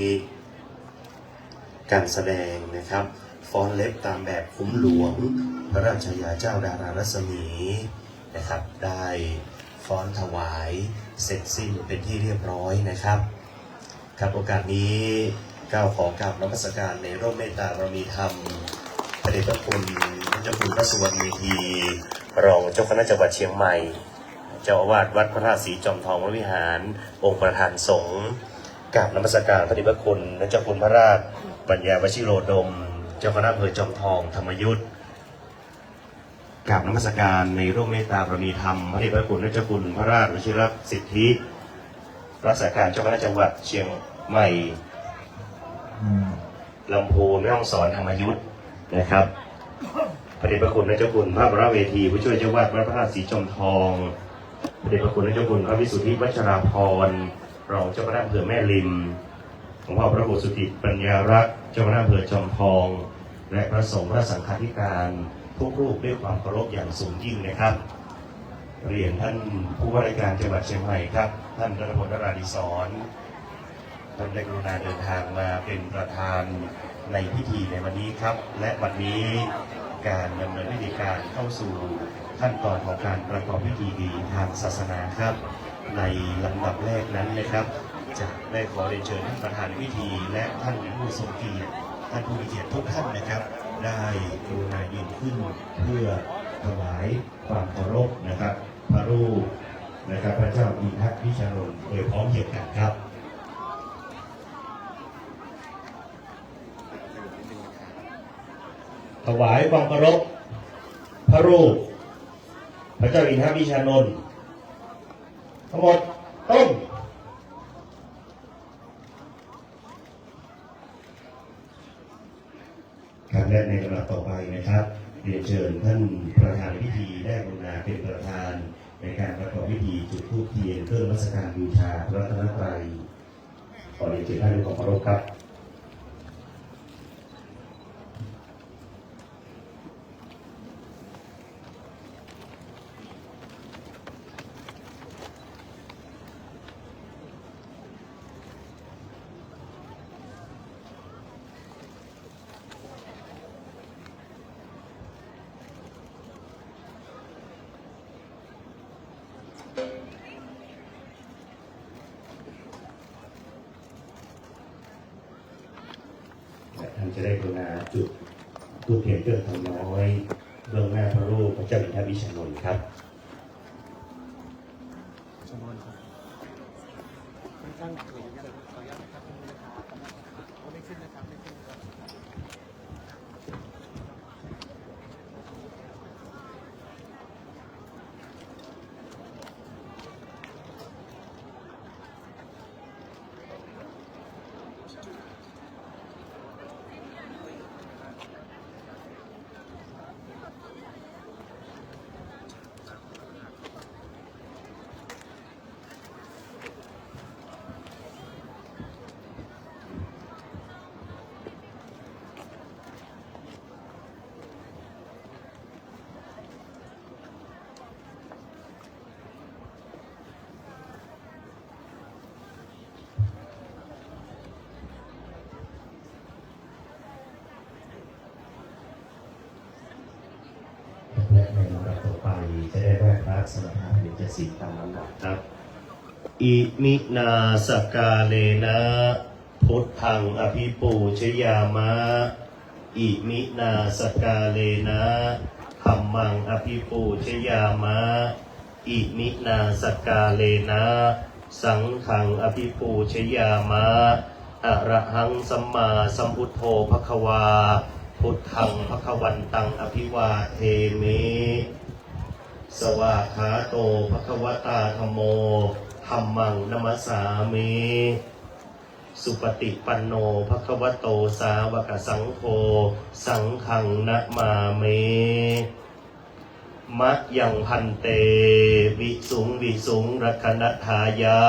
การแสดงนะครับฟ้อนเล็บตามแบบคุ้มหลวงพระราชยาเจ้าดารารัศมีนะครับได้ฟ้อนถวายเสร็จสิ้นเป็นที่เรียบร้อยนะครับครับโอกาสนี้ก้าวขอกราบนมัสการในร่มเมตตาบารมีธรรมพระเดชพระคุณเจ้าคุณพระสุวรรณเมธีรองเจ้าคณะจังหวัดเชียงใหม่เจ้าอาวาสวัดพระธาตุศรีจอมทองวรวิหารองค์ประธานสงฆ์กราบนมัสการพระเดชพระคุณเจ้าคุณพระราชปัญญาวชิโรดมเจ้าคณะอำเภอจอมทองธรรมยุทธกราบนมัสการในร่มเมตตาบารมีธรรมพระเดชพระคุณเจ้าคุณพระราชวชิรสิทธิรักษาการเจ้าคณะจังหวัดเชียงใหม่ลำพูนแม่ฮ่องสอนธรรมยุทธนะครับพระเดชพระคุณเจ้าคุณพระบรมเวทีผู้ช่วยเจ้าวาดวัดพระธาตุศรีจอมทองพระเดชพระคุณเจ้าคุณพระวิสุทธิวัชราภรณ์รองเจ้าคณะอำเภอแม่ริมหลวงพ่อพระครูสุติปัญญารักษ์เจ้าคณะอำเภอจอมทองและพระสงฆ์พระสังฆาธิการทุกรูปด้วยความเคารพอย่างสูงยิ่งนะครับเรียนท่านผู้ว่าราชการจังหวัดเชียงใหม่ครับท่านรัฐมนตรีราดิศรท่านได้กรุณาเดินทางมาเป็นประธานในพิธีในวันนี้ครับและวันนี้การดำเนินพิธีการเข้าสู่ขั้นตอนของการประกอบพิธีทางศาสนาครับในลำดับแรกนั้นนะครับจะได้ขอเรียนเชิญท่านประธานในพิธีและท่านผู้ทรงเกียรติท่านผู้มีเกียรติทุกท่านนะครับได้กรุณายืนขึ้นเพื่อถวายความเคารพนะครับพระรูปนะครับพระเจ้าอินทวิชารนโดยพร้อมเพรียงกันครับถวายความเคารพพระรูปพระเจ้าอินทวิชารนทั้งหมดต้นการแรกในลำดับต่อไปนะครับเรียนเชิญท่านประธานพิธีได้กรุณาเป็นประธานในการประกอบพิธีจุดธูปเทียนเครื่องนมัสการบูชาพระรัตนตรัยขอเรียนเชิญท่านด้วยความเคารพครับท่านจะได้กรุณาจุดธูปเทียนเครื่องทองน้อยเบื้องหน้าพระรูปพระเจ้าอินทวิชารนครับ จะได้ไหว้พระสวดมนต์เป็นจะศีลตามลำดับครับอิมินาสกาเลนะพุทธังอภิปูชยามะอิมินาสกาเลนะธัมมังอภิปูชยามะอิมินาสกาเลนะสังฆังอภิปูชยามะอะระหังสัมมาสัมพุทโธภควาพุทธังภควันตังอภิวาเทมิสวากขาโตภควตาธัมโมธัมมังนัมสสามิสุปฏิปันโนภควโตสาวกสังโฆสังฆังนะมามิมะยังพันเตวิสุงรักนัฏฐายะ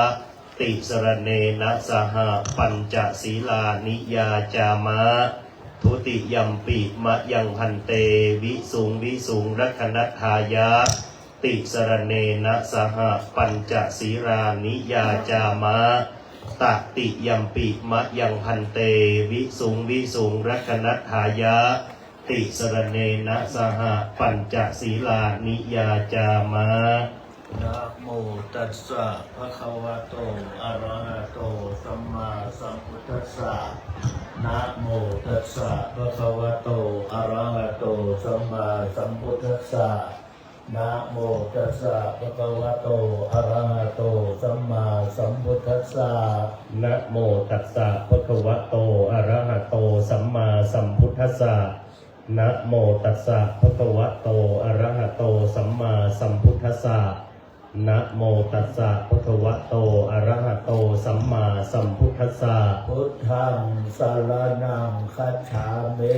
ติสรเนนะสหปัญจศีลานิยาจามะทุติยัมปิมะยังพันเตวิสุงรักนัฏฐายะติสรเนนะสหปัญจศีลานิยาจามะตติยัมปิมะยังพันเตวิสุงรักนัฏฐายะติสรเนนะสหปัญจศีลานิยาจามะนะโมตัสสะภะคะวะโตอะระหะโตสัมมาสัมพุทธัสสะนะโมตัสสะภะคะวะโตอะระหะโตสัมมาสัมพุทธัสสะนะโมตัสสะภะคะวะโตอะระหะโตสัมมาสัมพุทธัสสะนะโมตัสสะภะคะวะโตอะระหะโตสัมมาสัมพุทธัสสะนะโมตัสสะภะคะวะโตอะระหะโตสัมมาสัมพุทธัสสะนะโมตัสสะภะคะวะโตอะระหะโตสัมมาสัมพุทธัสสะพุทธังสรณังคัจฉามิ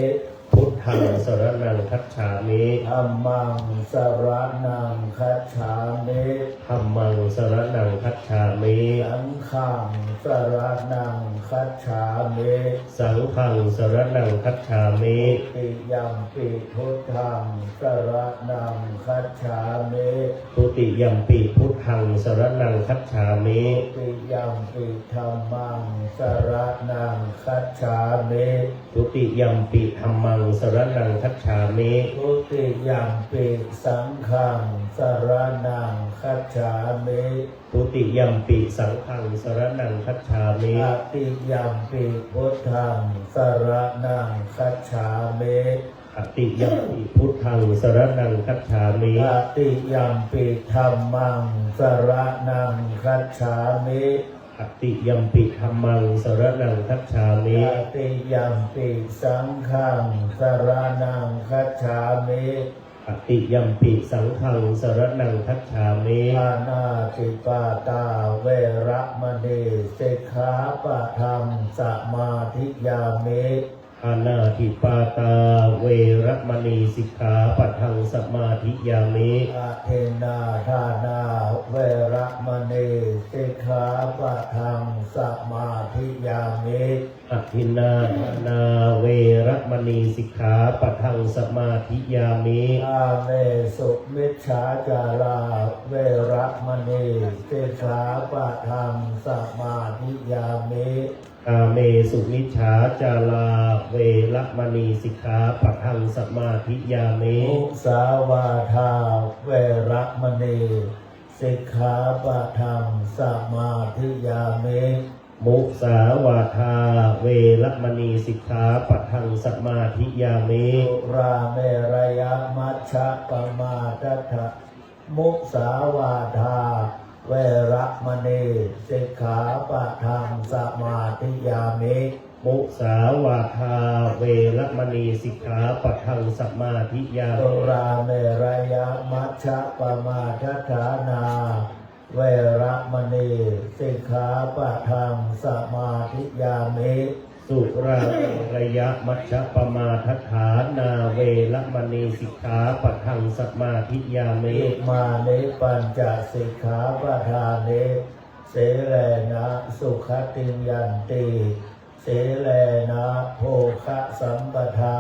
พุทธังสรณังคัจฉามิธัมมังสรณังคัจฉามิธัมมังสรณังคัจฉามิสังฆังสรณังคัจฉามิสังฆังสรณังคัจฉามิติยัมปิพุทธังสรณังคัจฉามิทุติยัมปิพุทธังสรณังคัจฉามิทุติยัมปิธัมมังสรณังคัจฉามิทุติยัมปิธัมมังสรณังคัจฉามิทุติยัมปิสังฆังสรณังคัจฉามิทุติยัมปิสังฆังสรณังคัจฉามิตติยัมปิพุทธังสรณังคัจฉามิอติยัมปิพุทธังสรณังคัจฉามิอติยัมปิธัมมังสรณังคัจฉามิอติยัมปิธัมมังสรณังคัจฉามิอติยัมปิสังฆังสรณังคัจฉามิอติยัมปิสังฆังสรณังคัจฉามิปานาติปาตาเวระมณีสิกขาปะทังสมาธิยามิอานาทิปาตาเวรมณีสิกขาปะทังสมาธิยามิอาเทนาทานาเวรมณีสิกขาปะทังสมาธิยามิอาทินนาทานาเวรมณีสิกขาปะทังสมาธิยามิอาเมสุมิจฉาจาราเวรมณีสิกขาปะทังสมาธิยามิกาเมสุมิจฉาจาราเวรมณีสิกขาปะทังสมาธิยามิมุสาวาทาเวรมณีสิกขาปะทังสมาธิยามิมุสาวาทาเวรมณีสิกขาปะทังสมาธิยามิราเมรยมัชฌะปมาทัฏฐะมุสาวาทาเวระมณีสิกขาปะทังสมาธิยามิมุสาวาทาเวรมณีสิกขาปะทังสมาธิยามิสุราเมรยมัชฌะปมาทัฏฐานาเวระมณีสิกขาปะทังสมาธิยามิสุราเมรยมัชฌะปมาทัฏฐานาเวรมณีสิกขาปะทังสมาธิยามิมานิปัญจสิกขาปะทานิเสเลนะสุขติยันติเสเลนะโภคะสัมปทา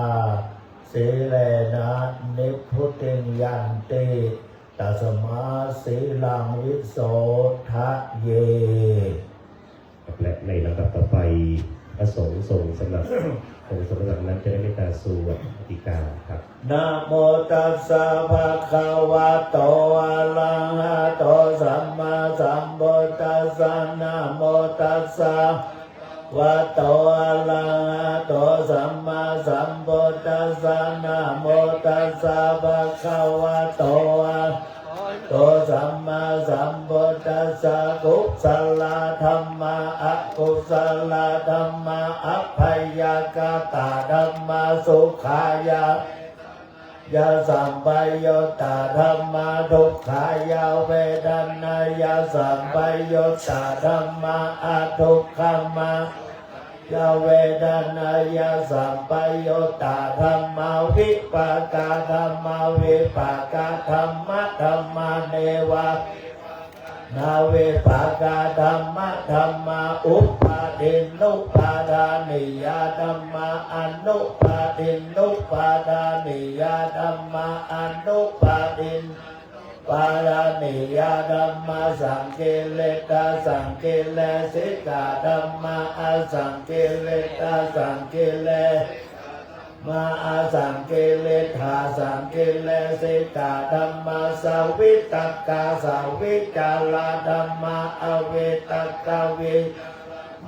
เสเลนะนิพพุติยันติตัสมาสีลังวิโสทะเยและในลำดับต่อไปพระสงฆ์ทรงสำหรับ องค์สมเด็จนั้นจะได้เมตตาสู่วัติกาครับ นะโมตัสสะภะคะวะโตอะระหะโตสัมมาสัมพุทธัสสะนะโมตัสสะวะโตอะระหะโตสัมมาสัมพุทธัสสะนะโมตัสสะภะคะวะโตอะโตสัมมาสัมพุทธัสสะกุศลธัมมาอกุศลธัมมาอัพพยากตาธัมมาสุขายายาสัมปโยตาธัมมาทุกขายาเวทนายาสัมปโยตาธัมมาอทุกขมายาเวทนายาสัมปโยตาธัมมาวิปากาธัมมาวิปากาธัมมะธัมมาเนวะนาเวปากาธัมมะธัมมาอุปาทินุปาทานิยาธัมมาอนุปาทินุปาทานิยาธัมมาอนุปาทินปารานิยาธัมมาสังเกเลตาสังเกเลสิกาธัมมาอสังเกเลตาสังเกเลมาอาสังเกเลธาสังเกเลสิกาธัมมาสาวิตกาสาวิจาราธัมมาอเวตกาวิ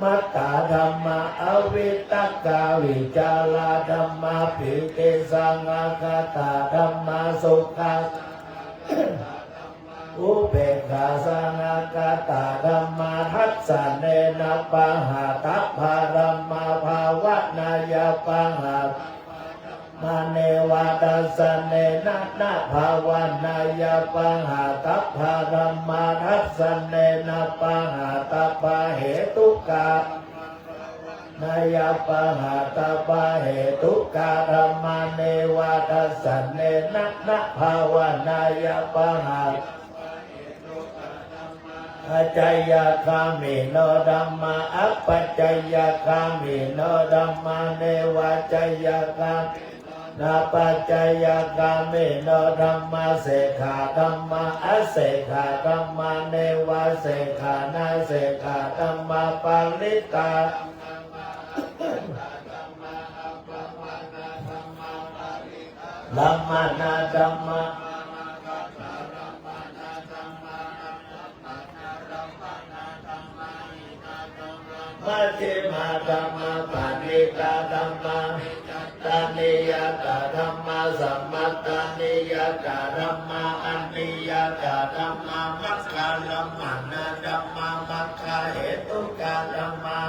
มัตตาธัมมาอวิตกาวิจาราธัมมาปิติสังฆคตาธัมมาสุขะอุเบกขาสังฆตาธัมมาทัสสะเนนะปะหาตัพพาธัมมาภาวะนายาปะหามาเนวาตัสสะเนนะนะภาวะนายาปะหาตัพพาธัมมาทัสสะเนนะปะหาตัพพะเหตุกานายาปะหาตัพพะเหตุกาธัมมาเนวาตัสสะเนนะนะภาวะนายาปะหาปัจจยคามิโนธัมมาอัปปัจจยคามิโนธัมมาเนวะจยคานาปัจจยคามิโนธัมมาเสขาธัมมาอเสขาธัมมาเนวะเสขานาเสขาธัมมาปาลิตาลัมมานาธัมมามัชฌิมาธัมมาปาณิตาธัมมาตานิยตาธัมมาสัมมัตตานิยตาธัมมาอนิยตาธัมมามัคคาลัมมานาธัมมามัคคาเหตุกาธัมมา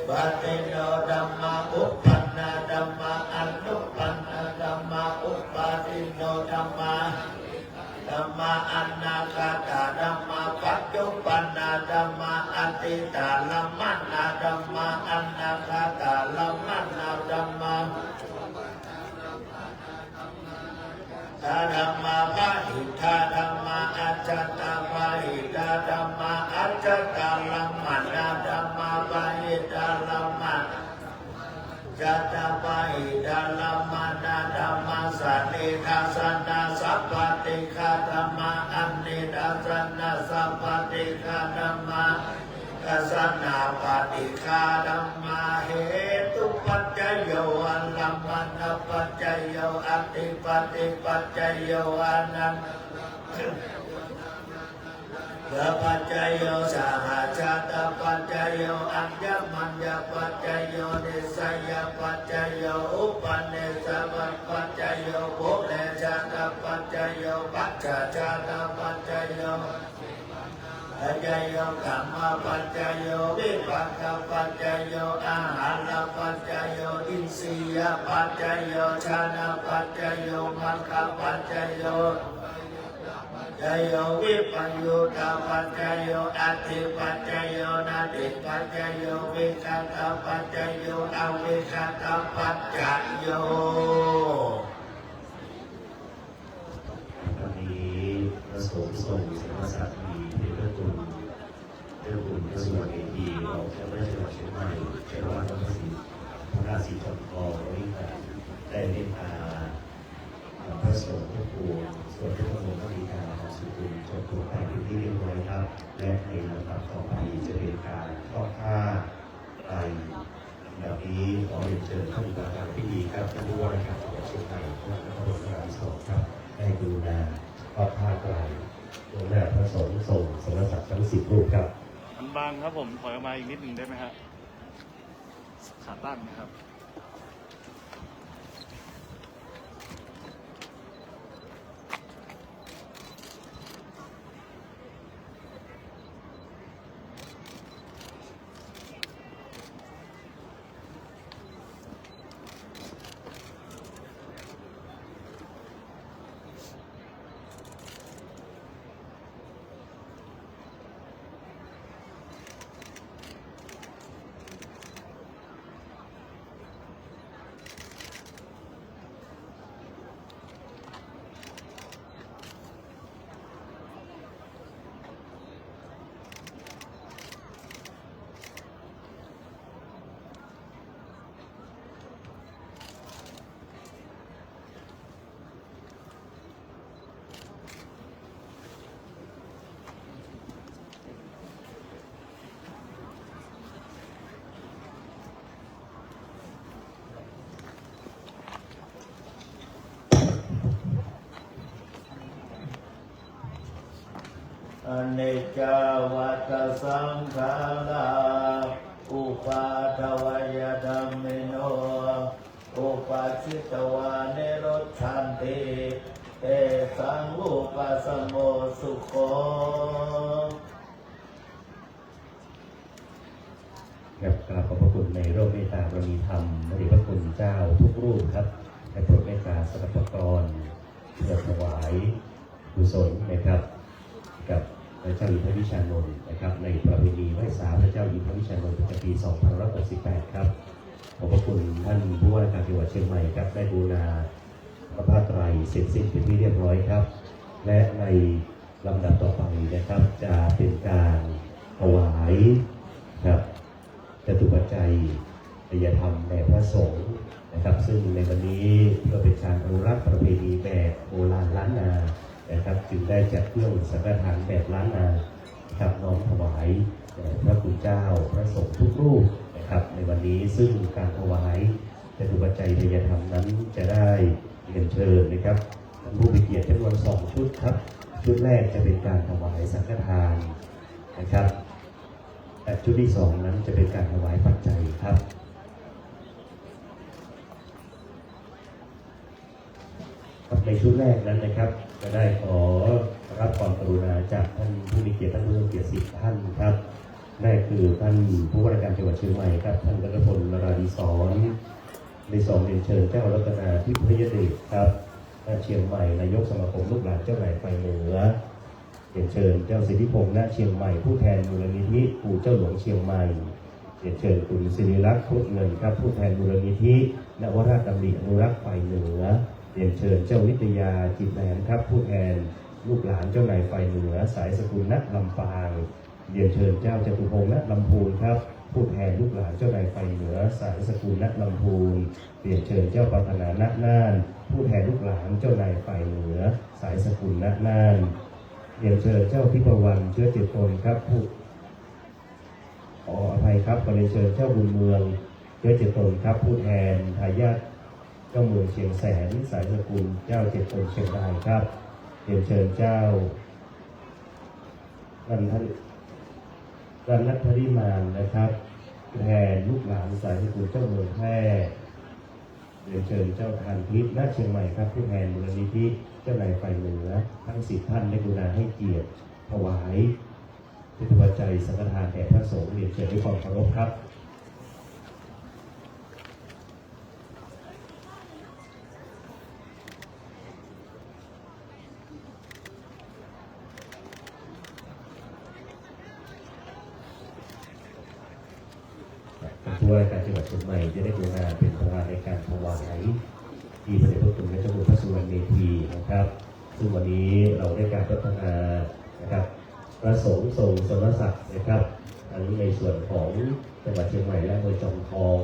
ปฏิโนธัมมาอุปปันนาธัมมาอนุปปันนาธัมมาอุปาทิโนธัมมาธัมมาอนาคาตาธัมมาปัจจุปันนาธัมมาอติตาลัมมานาธัมมาอนาคาตาลัมมานาธัมมาธรรมาภาหิทาธรรมาอัจจตาภาหิทาธรรมาอัจจตาลัมมานาธรรมาภาหิทาลัมมาจัตตาภาหิทาลัมมานาธรรมาสันนิทาสนาสัพพติฆาธรรมาอันนิทาสนาสัพพติฆาธรรมากัสสนาปฏิฆาธัมมาเหตุปัจจโยอัลลัมมานะปัจจโยอติปฏิปัจจโยอนันต์ปัจจโยสหชาตปัจจโยอัญญมัญญปัจจโยนิสัยปัจจโยอุปเนสปัจจโยโภเนชาตปัจจโยปัจจชาตปัจจโยปัจจโยกรรมปัจจโยวิปัสสปัจจโยอาหารปัจจโยอินทรียปัจจโยชานะปัจจโยมัคคะปัจจโยจโยวิปัญโยตปัจจโยอัตถิปัจจโยนาติปัจจโยวิคัตปัจจโยอวิคัตปัจจโยวันนี้พระสงฆ์ทรงสมศักดิ์มีเป็นพระคุณพระคุณพระสวดเอดีเราจะไม่จังหวัดเชียงใหม่เจ้าวัดพระศรีพระราศีทองทองวิหารได้เมตตาพระสงฆ์ทุกปวงส่วนพระบรมราชิกาสุขุมจบลงไปเป็นที่เรียบร้อยครับและในลำดับต่อไปจะเป็นการทอดผ้าไตร แบบนี้ขอเรียนเชิญท่านประธานพิธีครับท่านผู้ว่าราชการจังหวัดเชียงใหม่และท่านผู้ว่าราชการที่2ครับได้กรุณาทอดผ้าไตรลงหน้าพระสงฆ์ทรงสมณศักดิ์ทั้ง10 รูปครับ มันบางครับผมถอยออกมาอีกนิดหนึ่งได้ไหมฮะขาตั้งนะครับ อเนกจาวัตสังขาราอุปาทวยธรรมิโนอุปัชชิตวานิโรธชันติเตสังอุปสมโมสุโข ครับกราบขอบพระคุณในร่มเมตตาบารมีธรรมพระเดชพระคุณเจ้าทุกรูปครับให้โปรดเมตตาสนับสนุนเพื่อถวายกุศลนะครับกับพระเจ้าอยู่หัวพระวิชานนท์นะครับในประเพณีไหว้สาพระเจ้าอยู่หัวพระวิชานนท์ประจำปี 2568 ครับขอบพระคุณท่านผู้ว่าราชการจังหวัดเชียงใหม่ครับได้บูรณาพระผ้าไตรเสร็จสิ้นเป็นที่เรียบร้อยครับและในลำดับต่อไปนะครับจะเป็นการถวายครับจตุปัจจัยทายธรรมแด่พระสงฆ์นะครับซึ่งในวันนี้เพื่อเป็นการอนุรักษ์ประเพณีแบบโบราณล้านนานะครับจึงได้จัดเครื่องสังฆทานแบบล้านนาครับน้อมถวายแด่พระคุณเจ้าพระสงฆ์ทุกรูปนะครับในวันนี้ซึ่งการถวายจตุปัจจัยทายธรรมนั้นจะได้เรียนเชิญนะครับท่านผู้มีเกียรติจำนวน2 ชุดครับชุดแรกจะเป็นการถวายสังฆทานนะครับแต่ชุดที่2นั้นจะเป็นการถวายปัจจัยครับในชุดแรกนั้นนะครับจะได้ขอรับความกรุณาจากท่านผู้มีเกียรติท่านผู้ทรงเกียรติ10 ท่านครับนั่นคือท่านผู้ว่าราชการจังหวัดเชียงใหม่ครับท่านรัตพล นราธิศรใน2เรียนเชิญเจ้ารัตนาทิพยเดชครับท่านเชียงใหม่นายกสมาคมลูกหลานเจ้านายไฟเหนือเรียนเชิญเจ้าสิทธิพงษ์ณเชียงใหม่ผู้แทนมูลนิธิปู่เจ้าหลวงเชียงใหม่เรียนเชิญคุณศิริลักษณ์พุทธเงินครับผู้แทนมูลนิธินวราชดำริอนุรักษ์ไฟเหนือเรียนเชิญเจ้าวิทยาจิตแหลมครับผู้แทนลูกหลานเจ้านายไฟเหนือสายสกุลณลำปางเรียนเชิญเจ้าจตุพงษ์ณลำพูนครับผู้แทนลูกหลานเจ้านายไฟเหนือสายสกุลณลำพูนเรียนเชิญเจ้าปรารถนาณน่านผู้แทนลูกหลานเจ้านายไฟเหนือสายสกุลณน่านเรียนเชิญเจ้าทิพวรรณเชื้อเจตนครับผู้ขออภัยครับเรียนเชิญเจ้าบุญเมืองเชื้อเจตนครับผู้แทนทายาทเจ้าเมืองเชียงแสนสายสกุลเจ้าเจตนเชียงรายครับเรียนเชิญเจ้ารันทริมานนะครับแทนลูกหลานสายสกุลเจ้าเมืองแพร่เรียนเชิญเจ้าทานทิพย์ณเชียงใหม่ครับผู้แทนมูลนิธิเจ้านายไฟเหนือทั้ง10 ท่านได้กรุณาให้เกียรติถวายจตุปัจจัยสังฆทานแด่พระสงฆ์เรียนเชิญด้วยความเคารพครับผู้ว่าราชการจังหวัดเชียงใหม่จะได้กรุณาเป็นประธานในการถวายที่พระเดชพระคุณพระเจ้าอยู่หัวพระสุวรรณเมธีนะครับซึ่งวันนี้เราได้การพัฒนานะครับพระสงฆ์ทรงสมณศักดิ์นะครับทั้งในส่วนของจังหวัดเชียงใหม่และอำเภอจอมทอง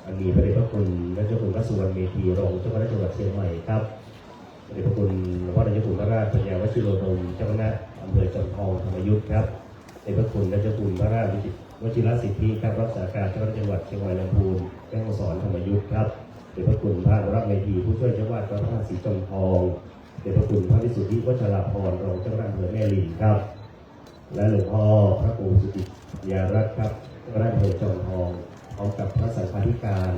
อันนี้พระเดชพระคุณพระเจ้าอยู่หัวพระสุวรรณเมธีรองเจ้าคณะจังหวัดเชียงใหม่ครับพระเดชพระคุณพระนายกพระราชปัญญาวชิโรดมเจ้าคณะอำเภอจอมทองธรรมยุทธครับ ในพระคุณและเจ้าคุณพระราชวชิรสิทธิครับรักษาการเจ้าจังหวัดเชียงรายลำพูนแม่ฮ่องสอนธรรมยุทธครับในพระคุณพระรับเมธีผู้ช่วยเจ้าวาดพระธาตุศรีจอมทองในพระคุณพระวิสุทธิวัชราภรณ์รองเจ้าคณะอำเภอแม่ริมครับและหลวงพ่อพระครูสุติยารัตน์ครับเจ้าคณะอำเภอจอมทองพร้อมกับพระสังฆาธิการ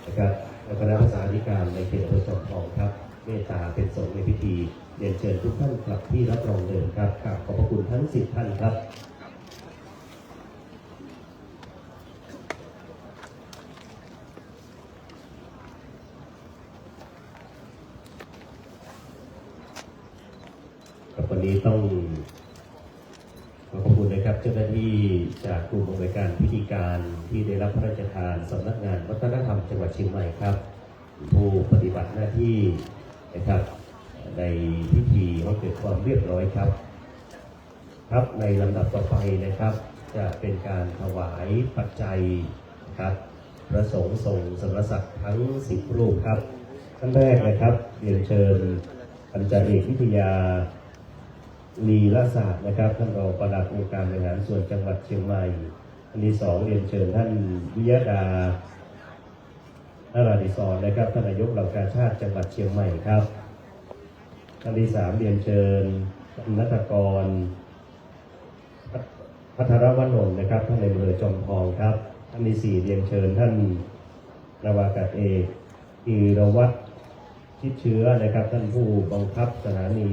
นะครับและคณะภาษาธิการในเขตอำเภอจอมทองครับเมตตาเป็นสงฆ์ในพิธีเรียนเชิญทุกท่านกลับที่รับรองเดิมครับขอบพระคุณทั้ง10ท่านครับวันนี้ต้องขอบคุณนะครับเจ้าหน้าที่จากกลุ่มอำนวยการพิธีการที่ได้รับพระราชทานสำนักงานวัฒนธรรมจังหวัดเชียงใหม่ครับผู้ปฏิบัติหน้าที่นะครับในพิธีให้เกิดความเรียบร้อยครับครับในลำดับต่อไปนะครับจะเป็นการถวายปัจจัยครับพระสงฆ์ทรงสมณศักดิ์ทั้ง10รูปครับท่านแรกนะครับเรียนเชิญอาจารย์เอกวิทยาลีละศาสตร์นะครับท่านรองปลัดองค์การบริหารส่วนจังหวัดเชียงใหม่อันที่2เรียนเชิญท่านวิยดานาราธิศรนะครับท่านนายกเหล่ากาชาติจังหวัดเชียงใหม่ครับท่านที่3เรียนเชิญท่านนัฐกรพัทรวณนท์นะครับท่านในอำเภอจอมทองครับท่านที่4เรียนเชิญท่านนาวากาศเอกธีรวัฒน์ชิดเชื้อนะครับท่านผู้บังคับสถานี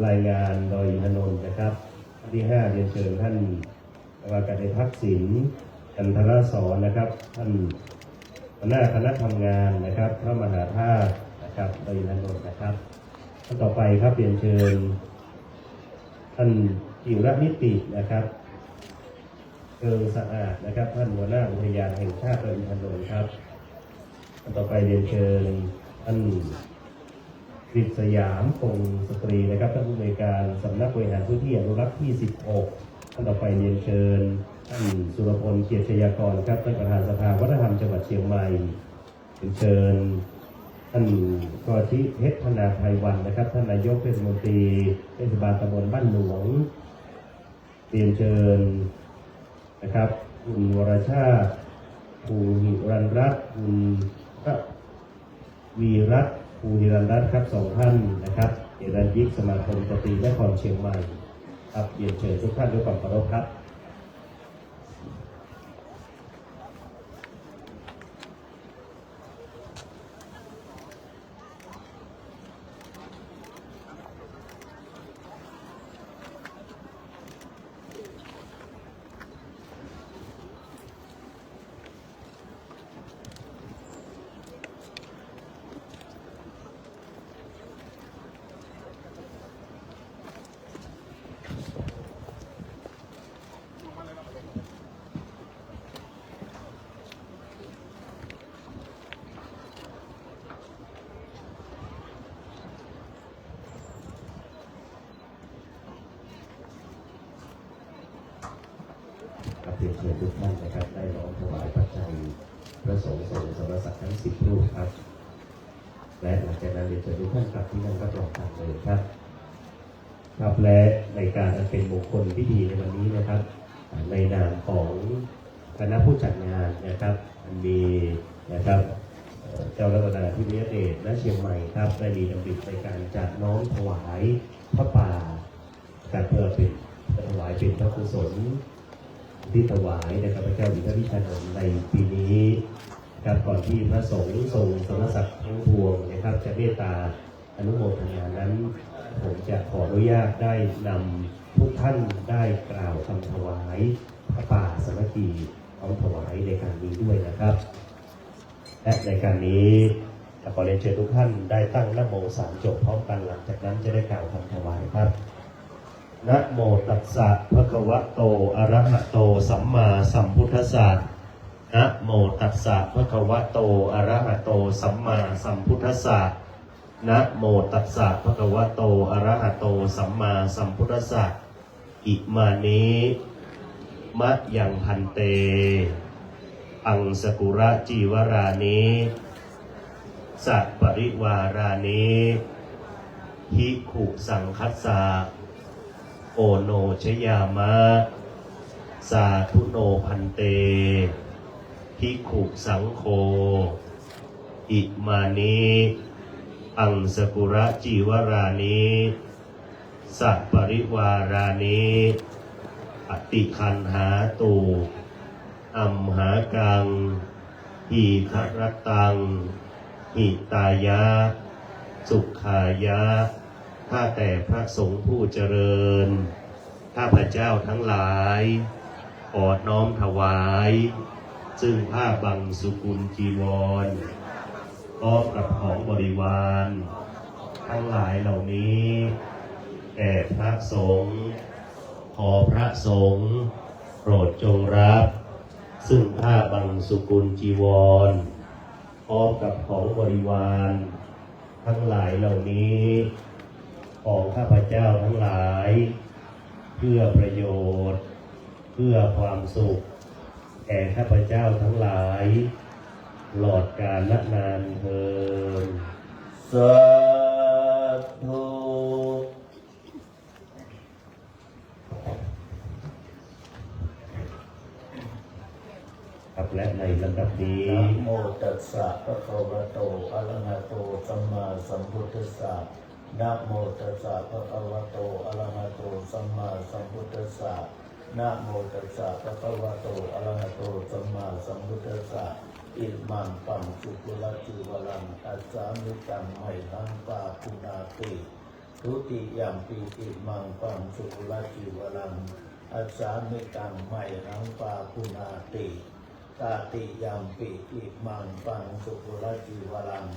รายงานโดยนนท์นะครับท่านที่5เรียนเชิญท่านนาวากาศเอกทักษิณกันทรสอนนะครับท่านหัวหน้าคณะทำงานนะครับพระมหาธาตุนะครับโดยนนท์นะครับท่านต่อไปครับเรียนเชิญท่านจิรนิตินะครับเกิงสะอาดนะครับท่านหัวหน้าอุทยานแห่งชาติดอยอินทนนท์ครับท่านต่อไปเรียนเชิญท่านกฤษสยามคงสตรีนะครับท่านผู้อำนวยการสำนักบริหารพื้นที่อนุรักษ์ที่16ท่านต่อไปเรียนเชิญท่านสุรพลเกียรติชยากรครับท่านประธานสภาวัฒนธรรมจังหวัดเชียงใหม่เรียนเชิญท่านกรทิเพชรธนาไพวันนะครับท่านนายกเทศมนตรีเทศบาลตำบลบ้านหลวงเรียนเชิญนะครับคุณวรชาติภูหิรันรัตน์คุณวีรัตน์ภูหิรันรัตน์ครับ2ท่านนะครับเอรัญยิกสมาคมสตรีนครเชียงใหม่ครับเรียนเชิญทุกท่านด้วยความเคารพครับเรียนเชิญทุกท่านนะครับได้น้อมถวายปัจจัยพระสงฆ์ทรงสมณศักดิ์ทั้ง10รูปครับและหลังจากนั้นเรียนเชิญทุกท่านกลับที่นั่งรับรองการเลยครับครับและในการอันเป็นมงคลพิธีในวันนี้นะครับในนามของคณะผู้จัดงานนะครับมีนะครับเจ้ารัตนาธิเบศรณเชียงใหม่ครับได้มีดำริในการจัดน้อมถวายพระป่าการเพื่อเป็นถวายเป็นพระกุศลที่ถวายนะครับพระเจ้าอยู่หัวพิชานนท์ในปีนี้ครับก่อนที่พระสงฆ์ทรงสมณศักดิ์ทั้งปวงนะครับจะเมตตาอนุโมทนานั้นผมจะขออนุญาตได้นำทุกท่านได้กล่าวคำถวายพระป่าสามัคคีพร้อมถวายในการนี้ด้วยนะครับและในการนี้ขอเรียนเชิญทุกท่านได้ตั้งนะโม3จบพร้อมกันหลังจากนั้นจะได้กล่าวคำถวายครับนะโมตัสสะภะคะวะโตอะระหะโตสัมมาสัมพุทธัสสะนะโมตัสสะภะคะวะโตอะระหะโตสัมมาสัมพุทธัสสะนะโมตัสสะภะคะวะโตอะระหะโตสัมมาสัมพุทธัสสะอิมานิมะยังพันเตอังสกุระจีวรานิสัพปริวารานิหิขุสังคัสสะโอ โอโนชยามะสาธุโนพันเตภิกขุสังโฆอิมานิอังสกุระจีวรานิสัพปริวารานิอติคันหาตูอัมหากังหิทรตังหิตายะสุขายะข้าแต่พระสงฆ์ผู้เจริญข้าพเจ้าทั้งหลายขอน้อมถวายซึ่งผ้าบังสุกุลจีวรพร้อมกับของบริวารทั้งหลายเหล่านี้แด่พระสงฆ์ขอพระสงฆ์โปรดจงรับซึ่งผ้าบังสุกุลจีวรพร้อมกับของบริวารทั้งหลายเหล่านี้ของข้าพเจ้าทั้งหลายเพื่อประโยชน์เพื่อความสุขแก่ข้าพเจ้าทั้งหลายตลอดกาลนานเทอญสาธุและในลำดับนี้นะโมตัสสะภะคะวะโตอะระหะโตสัมมาสัมพุทธัสสะนะโมตัสสะภะคะวะโตอะระหะโตสัมมาสัมพุทธัสสะนะโมตัสสะภะคะวะโตอะระหะโตสัมมาสัมพุทธัสสะอิมังปังสุกุลจิวรังอัสสามิกังไมหังปาปุนาติทุติยมปีอิมังปังสุกุลจิวรังอัสสามิกังไมหังปาปุนาติตาติยมปิอิมังปังสุกุลจิวรัง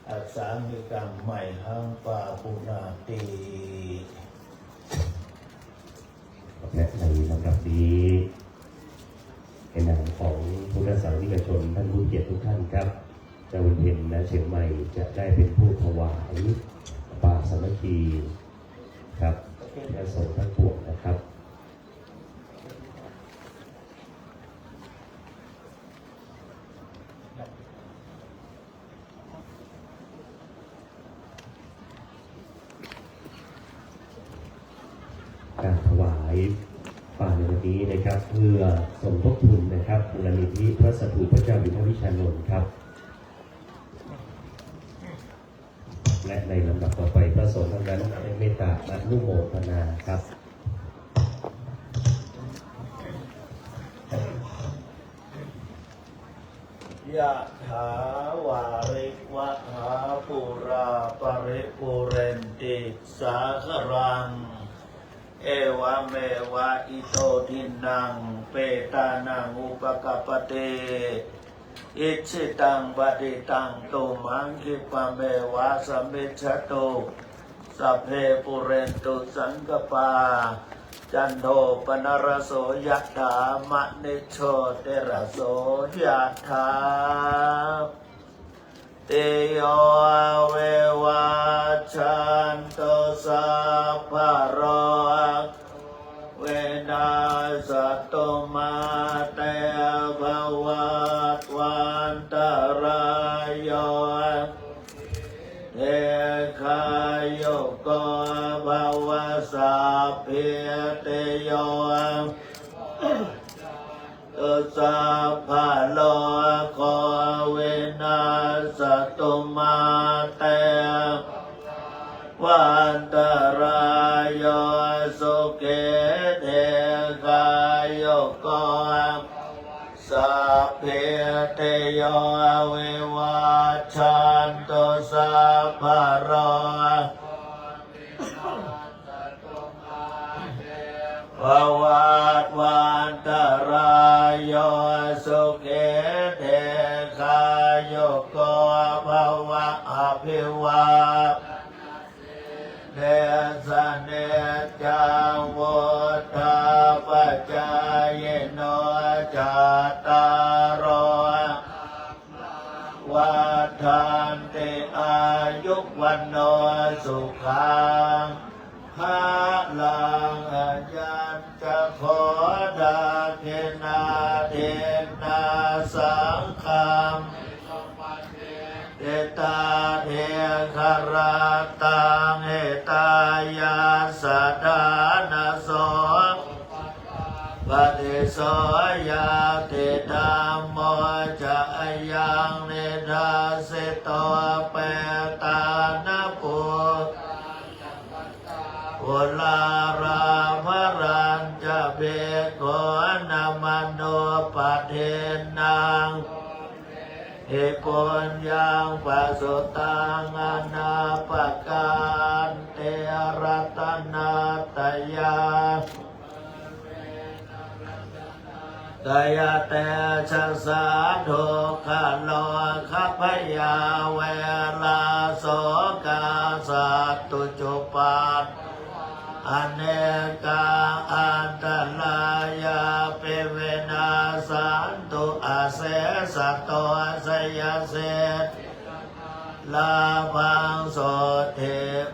อัสสามิกังไมหังปาปุนาติและในลำดับนี้ในนามของพุทธศาสนิกชนท่านผู้เกียรติทุกท่านครับเจ้าวันเพ็ญและเชียงใหม่จะได้เป็นผู้ถวายป่าสามัคคีครับและสงฆ์ทั้งปวงนะครับการถวายป่าในวันนี้นะครับเพื่อสมทบทุนนะครับมูลนิธิพระสถูปพระเจ้าอยู่หัววิชานนท์ครับและในลำดับต่อไปพระสงฆ์ทั้งนั้นได้เมตตาอนุโมทนาครับยะถาวาริวะหาปุราปริปุเรนติสาครังเอวะเมวะอิโตทินังเปตานังอุปกปปเตอิชิตังปฏิตังตุมังคิปะเมวะสมิจฉตุสัพเพปุเรนตุสังกปาจันโทปนรโสยะถามะนิโชติรโสยะถาเตโยเววาชันโตสัพพะโรเวนัสตุมาเตภวัตวันตรายโยเทคายโยโกภวสัพเพเตโยตุสัพพะโลกเวนัสตุมาเตวันตรายโยสุเกเทกายโยโกสัพเพเตโยเววัชันตุสัพพะโรภวัตวันตรายโยสุเกเทคายโยโกภวะอภิวาเดสเนจังวุฒาปัจจายโนจัตตารโอวัฏันติอายุวันโนสุขังภาลังอายัญจะขอดาเทนาเทนาสังฆังเตตาเทคาราตังเอตายาสดานาโส โสยติธรรมโมจะยังเนธาสิโตเปตานะปุอุลาราภรัญจะเบโกนามันโนปะเทนังเอปุญญังปัสสุตังอนาปการเตรัตนาตยาตยาเตชะสาธุขโลขพยาเวลาโสกาสัตตุจุปัตอเนกาอันตรายาเปเวนาสันตุอาเสสะโตสยเสตลาภังโสเท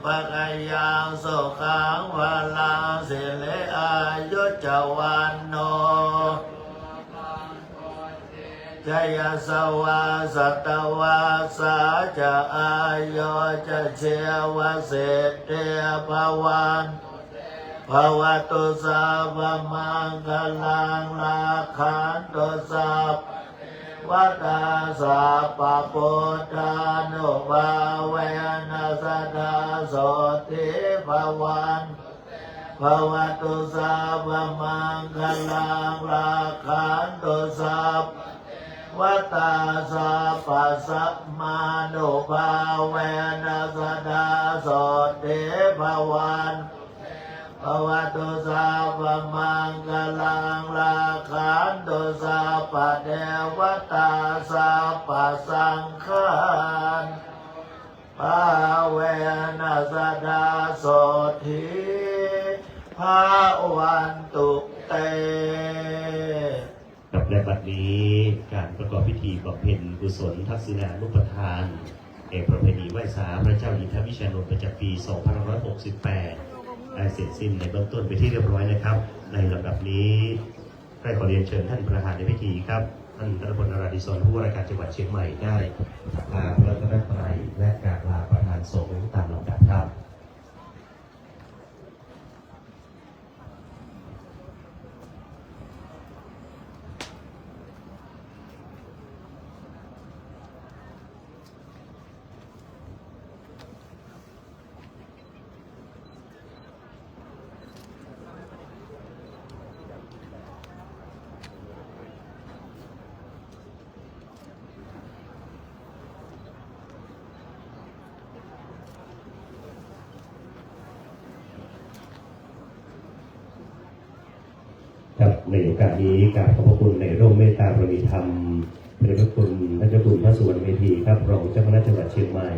ปะกยังสุขังวาลังสิเลอายุจวันโนจยสวาสัตวาสาจะอายุจะเชวเสตเตภวันภวตุสัพพมังคลังลาขันตุสัพวัตตาสัพพพุทธานุภาเวนัสสดาโสติภวันภวตุสัพพมังคลังลาขันตุสัพวัตตาสัพพสัมมานุภาเวนัสสดาโสติภวันภวตุสัพพมังคลังลาขันตุสัพพเทวตาสัพพสังฆานภาเวนัสสดาโสทิภาวันตุเตกับและบัดนี้การประกอบพิธีบำเพ็ญกุศลทักษิณานุปทานแห่ประเพณีไหว้สาพระเจ้าอินทวิชานนท์ประจำปี 2568 ได้เสร็จสิ้นในเบื้องต้นไปที่เรียบร้อยนะครับในลำดับนี้ได้ขอเรียนเชิญท่านประธานในพิธีครับท่านธนพล นราธิศรผู้ว่าราชการจังหวัดเชียงใหม่ได้ลาพระรัตนตรัยและกราบลาประธานสงฆ์ตามลำดับครับ ครับในโอกาสนี้กราบขอบพระคุณในร่มเมตตาบารมีธรรมพระเดชพระคุณท่านเจ้าคุณพระสุวรรณเมธีครับรองเจ้าคณะจังหวัดเชียงใหม่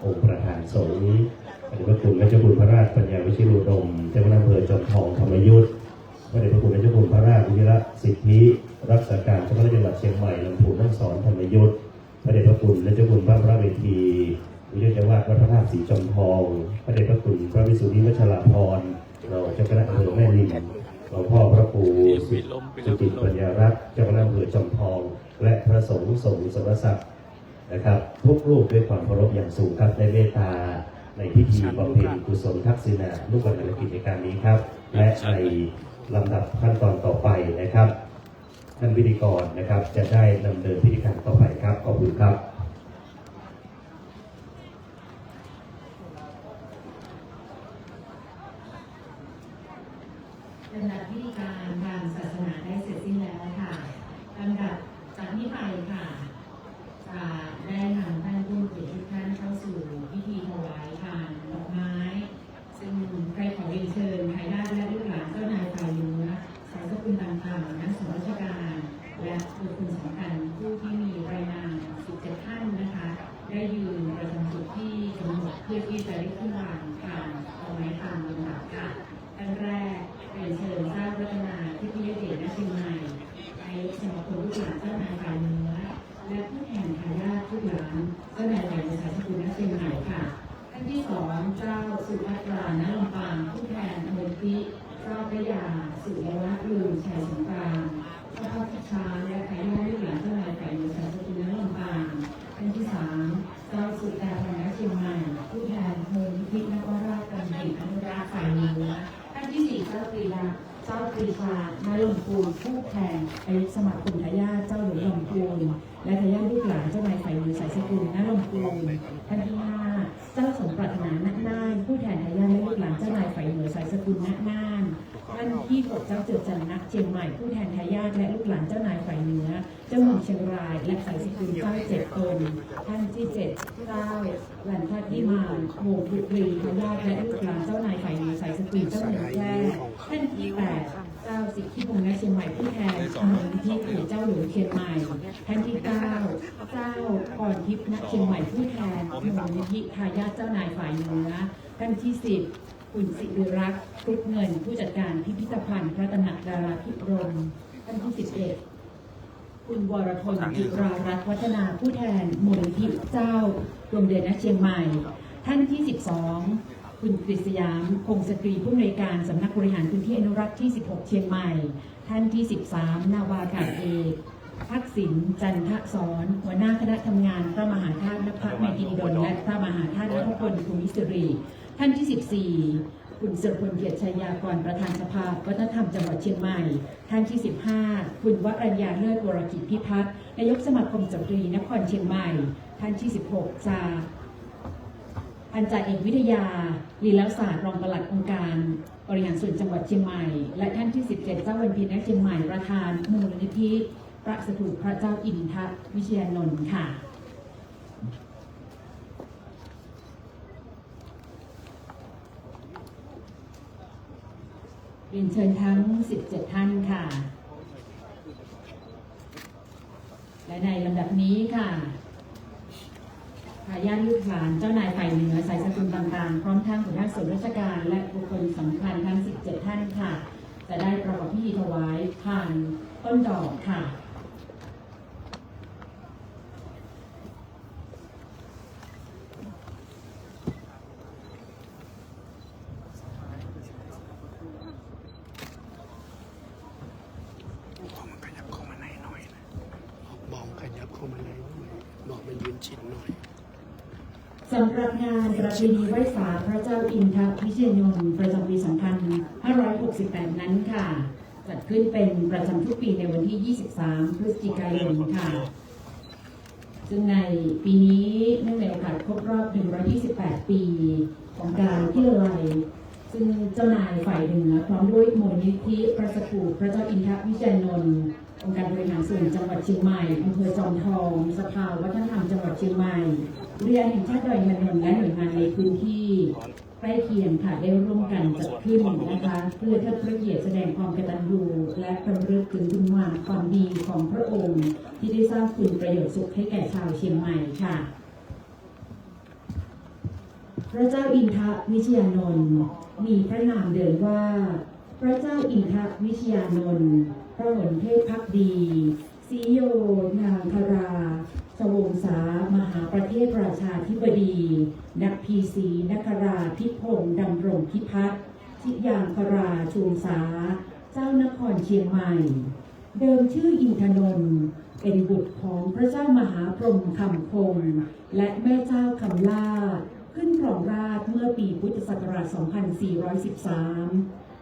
องค์ประธานสงฆ์พระเดชพระคุณท่านเจ้าคุณพระราชปัญญาวิชิรุดมเจ้าคณะอำเภอจอมทองธรรมยุทธพระเดชพระคุณท่านเจ้าคุณพระราชวิชิระสิทธิรักษาการเจ้าคณะจังหวัดเชียงใหม่ลำพูนทั้งสอนธรรมยุทธพระเดชพระคุณท่านเจ้าคุณพระราชเวทีวิเจ้าวาดวัดพระธาตุศรีจอมทองพระเดชพระคุณพระวิสุทธิวัชราภรณ์เราเจ้าคณะอำเภอแม่ริมหลวงพ่อพระครูสุจิตปัญญารัตน์เจ้าคณะอำเภอจอมทองและพระสงฆ์สงฆ์สรศักดิ์นะครับทุกรูปด้วยความเคารพอย่างสูงครับในเมตตาในพิธีบำเพ็ญกุศลทักษิณานุปทานกิจการนี้ครับและในลำดับขั้นตอนต่อไปนะครับท่านพิธีกรนะครับจะได้ดำเนินพิธีการต่อไปครับขอบคุณครับลำดับพิธีการทางศาสนาได้เสร็จสิ้นแล้วค่ะลำดับจากนี้ไปค่ะจะได้นำท่านผู้เกียรติทุกท่านเข้าสู่พิธีถวายทานดอกไม้ซึ่งใครขอเรียนเชิญทายาทและลูกหลานเจ้านายฝ่ายเหนือสายสกุลต่างๆนักส่วนราชการและบุคคลสำคัญผู้ที่มีรายนาม17ท่านนะคะได้ยืนประจำจุดที่กำหนดเพื่อที่จะได้ขึ้นวางทานดอกไม้ตามลำดับค่ะท่านแรกเรียนเชิญเจ้าวัฒนาที่พิเดชณเชียงใหม่นายกสมาคมลูกหลานเจ้านายฝ่ายเหนือและผู้แทนทายาทลูกหลานเจ้านายฝ่ายเหนือสายสกุลณเชียงใหม่ค่ะท่านที่สองเจ้าสุภัตราณลำปางผู้แทนมูลที่เจ้าพระยาสุริวัฒน์ลืมชัยสงกรานต์เจ้าพ่อพิชาและทายาทลูกหลานเจ้านายฝ่ายเหนือสายสกุลณลำปางท่านที่สามเจ้าสุดาพรณเชียงใหม่ผู้แทนมูลที่นครราชบัณฑิตอนุรักษ์ฝ่ายเหนือท่านที่สี่เจ้าปรีชา ณลำพูนผู้แทนอายุสมัครกลุ่มทายาทเจ้าหลวงลำพูนและทายาทลูกหลานเจ้านายฝ่ายหญิงสายสกุลณลำพูนท่านที่5เจ้าสมปรารถนาณน่านผู้แทนทายาทและลูกหลานเจ้านายฝ่ายหญิงสายสกุลณน่านท่านที่6เจ้าเจือจันทร์ณเชียงใหม่ผู้แทนทายาทและลูกหลานเจ้านายฝ่ายเหนือเจ้าเมืองเชียงรายและสายสกุลเจ้า7ตนท่านที่7เจ้าหลันทัดที่มาโมบุรีทายาทและลูกหลานเจ้านายฝ่ายเหนือสายสกุลเจ้าเมืองแพร่ท่านที่8เจ้าสิทธิพงษ์ณเชียงใหม่ผู้แทนมูลนิธิปู่เจ้าหลวงเชียงใหม่ท่านที่9เจ้าพรทิพย์ณเชียงใหม่ผู้แทนมูลนิธิทายาทเจ้านายฝ่ายเหนือท่านที่10คุณสิริรักษ์ครุฑเงินผู้จัดการพิพิธภัณฑ์พระตำหนักดาราพิรมท่านที่11คุณวรพลจิรารัตน์วัฒนาผู้แทนมูลนิธิเจ้ารวมเดือนณเชียงใหม่ท่านที่12คุณกฤษยามคงสตรีผู้อำนวยการสำนักบริหารพื้นที่อนุรักษ์ที่16เชียงใหม่ท่านที่13นาวาอากาศเอกทักษิณจันทสอนหัวหน้าคณะทำงานพระมหาธาตุนภเมกินีดลและพระมหาธาตุนภพลภูมิสิริท่านที่14คุณสุรพลเกียรติชัยยากรประธานสภาวัฒนธรรมจังหวัดเชียงใหม่ท่านที่15คุณวรัญญาเลิศวรกิจพิพัฒน์นายกสมาคมสตรีนครเชียงใหม่ท่านที่16พันจ่าเอกวิทยาลีลาศาสตร์รองปลัดองค์การบริหารส่วนจังหวัดเชียงใหม่และท่านที่17เจ้าวันเพ็ญณเชียงใหม่ประธานมูลนิธิพระสถูปพระเจ้าอินทวิเชียรนนท์ค่ะเรียนเชิญทั้ง17ท่านค่ะและในลำดับนี้ค่ะทายาทลูกหลานเจ้านายฝ่ายเหนือสายสกุลต่างๆพร้อมทั้งหัวหน้าส่วนราชการและบุคคลสำคัญทั้ง17ท่านค่ะจะได้ประกอบพิธีถวายผ่านต้นดอกค่ะสำหรับงานประเพณีไหว้สาพระเจ้าอินทวิเชียรยนต์ประจำปี 2568 นั้นค่ะจัดขึ้นเป็นประจำทุกปีในวันที่ 23 พฤศจิกายนค่ะซึ่งในปีนี้เนื่องในโอกาสครบรอบ 128 ปีของการที่เลยซึ่งเจ้านายฝ่ายเหนือพร้อมด้วยมูลนิธิพระสถูปพระเจ้าอินทวิเชียรนนท์องค์การบริหารส่วนจังหวัดเชียงใหม่อำเภอจอมทองสภาวัฒนธรรมจังหวัดเชียงใหม่เรือแห่งชาติดอยนนท์และหน่วยงานในพื้นที่ใกล้เคียงค่ะได้ร่วมกันจัดขึ้นนะคะเพื่อเทิดพระเกียรติแสดงความกตัญญูและรำลึกถึงคุณงามความดีของพระองค์ที่ได้สร้างคุณประโยชน์สุขให้แก่ชาวเชียงใหม่ค่ะพระเจ้าอินทวิเชียรนนท์มีพระนามเดิมว่าพระเจ้าอินทวิเชียรนนท์พระหลเทพภักดีสีโยนางคราสวงศามหาประเทศราชาธิบดีนักพีศรีนคราพิพงษ์ดำรงพิพัฒน์ทิยางคราชูสาเจ้านครเชียงใหม่เดิมชื่ออินทนนท์เป็นบุตรของพระเจ้ามหาพรหมคำคงและแม่เจ้าคำล่าขึ้นครองราชย์เมื่อปีพุทธศักราช 2413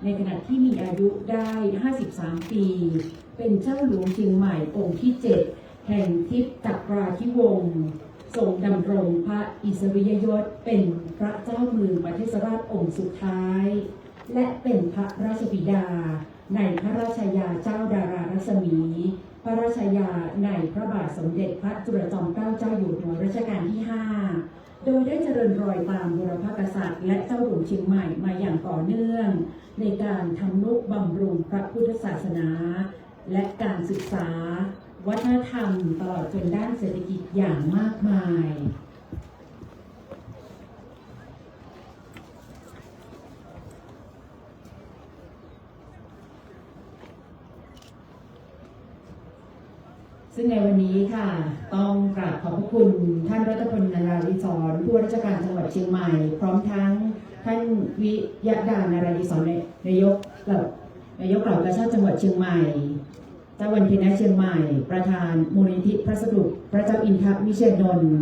ในขณะที่มีอายุได้ 53 ปี เป็นเจ้าหลวงเชียงใหม่องค์ที่ 7 แห่งทิพย์จักราธิวงศ์ทรงดำรงพระอิสริยยศเป็นพระเจ้าเมืองประเทศราชองค์สุดท้าย และเป็นพระราชบิดาในพระราชยาเจ้าดารารัศมี พระราชยาในพระบาทสมเด็จพระจุลจอมเกล้าเจ้าอยู่หัวรัชกาลที่ 5 โดยได้เจริญรอยตามบุรพกษัตริย์และเจ้าหลวงเชียงใหม่มาอย่างต่อเนื่องในการทำนุบำรุงพระพุทธศาสนาและการศึกษาวัฒนธรรมตลอดจนด้านเศรษฐกิจอย่างมากมายซึ่งในวันนี้ค่ะต้องกราบขอบพระคุณท่านรัตพล นาราธิศรผู้ว่าราชการจังหวัดเชียงใหม่พร้อมทั้งท่านวิยดา นาราธิศรนายกเหล่ากาชาดจังหวัดเชียงใหม่เจ้าวันเพ็ญณเชียงใหม่ประธานมูลนิธิพระสถูปพระเจ้าอินทวิเชียรนนท์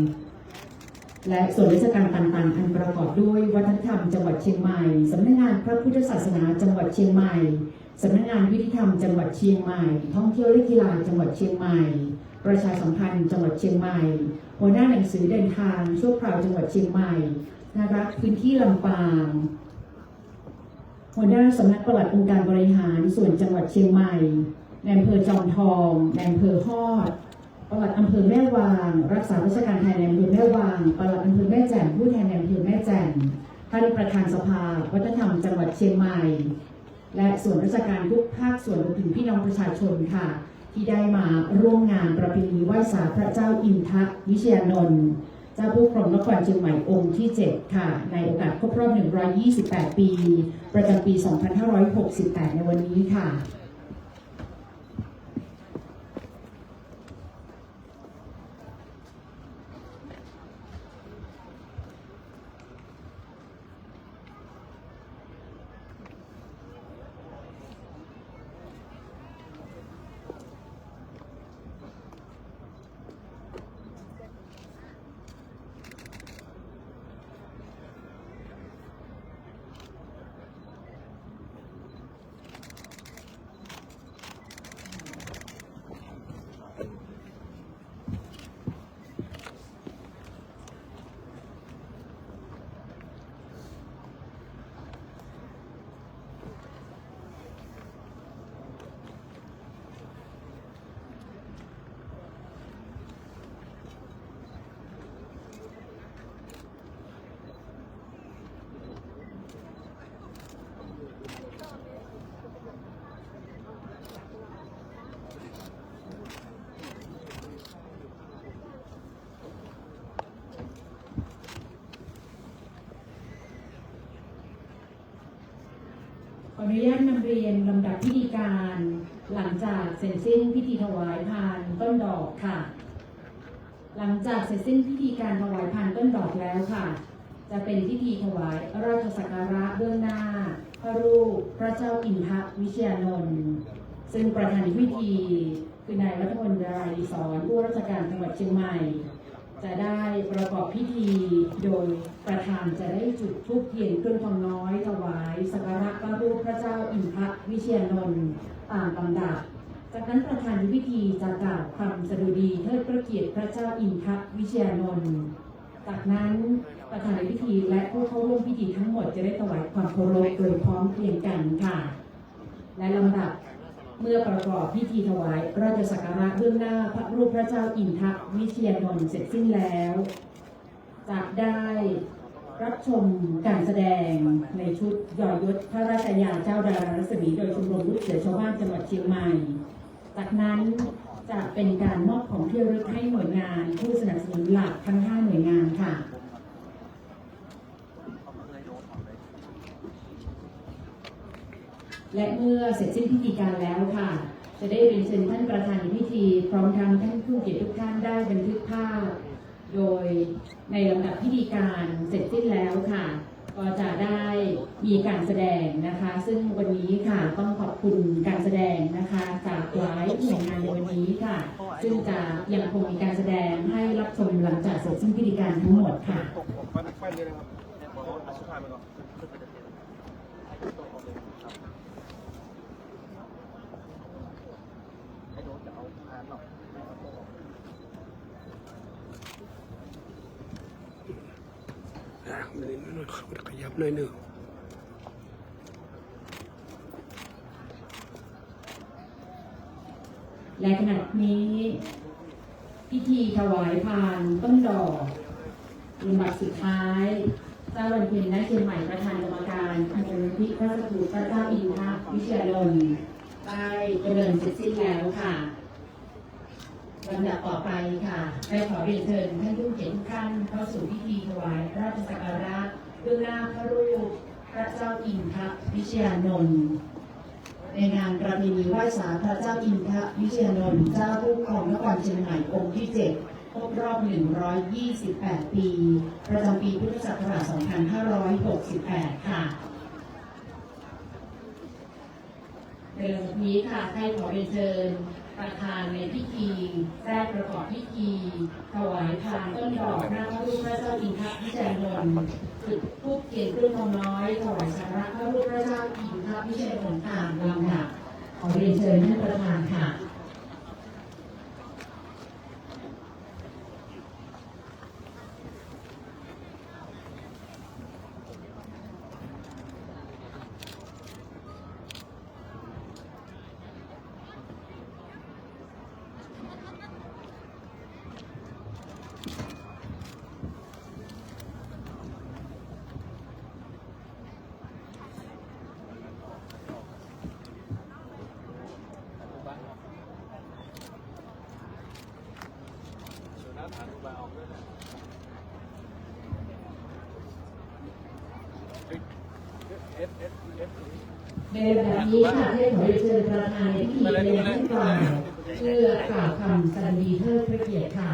และส่วนราชการต่างๆอันประกอบด้วยวัฒนธรรมจังหวัดเชียงใหม่สำนักงานพระพุทธศาสนาจังหวัดเชียงใหม่ สำนักงานยุติธรรมจังหวัดเชียงใหม่ท่องเที่ยวและกีฬาจังหวัดเชียงใหม่ประชาสัมพันธ์จังหวัดเชียงใหม่หัวหน้าหนังสือเดินทางชั่วคราวจังหวัดเชียงใหม่นารักพื้นที่ลำปางหัวหน้าสำนักปลัดองค์การบริหารส่วนจังหวัดเชียงใหม่ในอำเภอจอมทองในอำเภอฮอดปลัดอำเภอแม่วางรักษาราชการแทนในอำเภอแม่วางปลัดอำเภอแม่แจ่มผู้แทนในอำเภอแม่แจ่มท่านประธานสภาวัฒนธรรมจังหวัดเชียงใหม่และส่วนราชการทุกภาคส่วนรวมถึงพี่น้องประชาชนค่ะที่ได้มาร่วมงานประเพณีไหว้สาพระเจ้าอินทวิชยานนท์เจ้าผู้ครองนครเชียงใหม่องค์ที่ 7 ค่ะในโอกาสครบรอบ128 ปีประจำปี 2568 ในวันนี้ค่ะขออนุญาตนำเรียนลำดับพิธีการหลังจากเสร็จสิ้นพิธีถวายพานต้นดอกค่ะหลังจากเสร็จสิ้นพิธีการถวายพานต้นดอกแล้วค่ะจะเป็นพิธีถวายราชสักการะเบื้องหน้าพระรูปพระเจ้าอินทวิชยานนท์ซึ่งประธานพิธีคือนายรัฐมนตรีสอนผู้ราชการจังหวัดเชียงใหม่จะได้ประกอบพิธีโดยประธานจะได้จุดธูปเทียนเครื่องทองน้อยถวายสักการะพระรูปพระเจ้าอินทวิชยานนท์ตามลำดับจากนั้นประธานพิธีจะกล่าวคำสดุดีเทิดพระเกียรติพระเจ้าอินทวิชยานนท์จากนั้นประธานพิธีและผู้เข้าร่วมพิธีทั้งหมดจะได้ถวายความเคารพโดยพร้อมเพรียงกันค่ะและลำดับเมื่อประกอบพิธีถวายราชสักการะเบื้องหน้าพระรูปพระเจ้าอินทวิชยานนท์เสร็จสิ้นแล้วจะได้รับชมการแสดงในชุดยอยศพระราชยาเจ้าดารารัศมีโดยชมรมลูกเสือชาวบ้านจังหวัดเชียงใหม่จากนั้นจะเป็นการมอบของที่ระลึกให้หน่วยงานผู้สนับสนุนหลักทั้ง5หน่วยงานค่ะและเมื่อเสร็จสิ้นพิธีการแล้วค่ะจะได้เรียนเชิญท่านประธานในพิธีพร้อมทั้งท่านผู้เกียรติทุกท่านได้บันทึกภาพโดยในลำดับพิธีการเสร็จสิ้นแล้วค่ะก็จะได้มีการแสดงนะคะซึ่งวันนี้ค่ะต้องขอบคุณการแสดงนะคะจากหลายหน่วยงานในวันนี้ค่ะซึ่งจะยังคงมีการแสดงให้รับชมหลังจากเสร็จสิ้นพิธีการทั้งหมดค่ะขยับหน่อยหนึ่งและขณะนี้พิธีถวายพานต้นดอกลำดับสุดท้ายเจ้าวันเพ็ญณเชียงใหม่ประธานกรรมการมูลนิธิพระสถูปพระเจ้าอินทวิชยานนท์ได้ดำเนินเสร็จสิ้นแล้วค่ะลำดับต่อไปค่ะได้ขอเรียนเชิญท่านผู้เกียรติทุกท่านเข้าสู่พิธีถวายราชสักการะเบื้องหน้าพระรูปพระเจ้าอินทวิชยานนท์ในงานประเพณีไหว้สาพระเจ้าอินทวิชยานนท์เจ้าผู้ครองนครเชียงใหม่องค์ที่ 7 ครบรอบ128 ปีประจำปีพุทธศักราช 2568 ค่ะในวันนี้ค่ะให้ขอเรียนเชิญ ประธานในพิธีแทรกประกอบพิธีถวายพานต้นดอกพระรูปพระเจ้าอินทวิชัยนนท์จุดธูปเทียนเครื่องทองน้อยถวายสักการะพระรูปพระเจ้าอินทวิชัยนนท์ตามลำดับขอเรียนเชิญท่านประธานค่ะในลำดับนี้ค่ะให้ขอเรียนเชิญประธานในพิธีในขั้นกล่าวเพื่อกล่าวคำสรรดีเทิดพระเกียรติค่ะ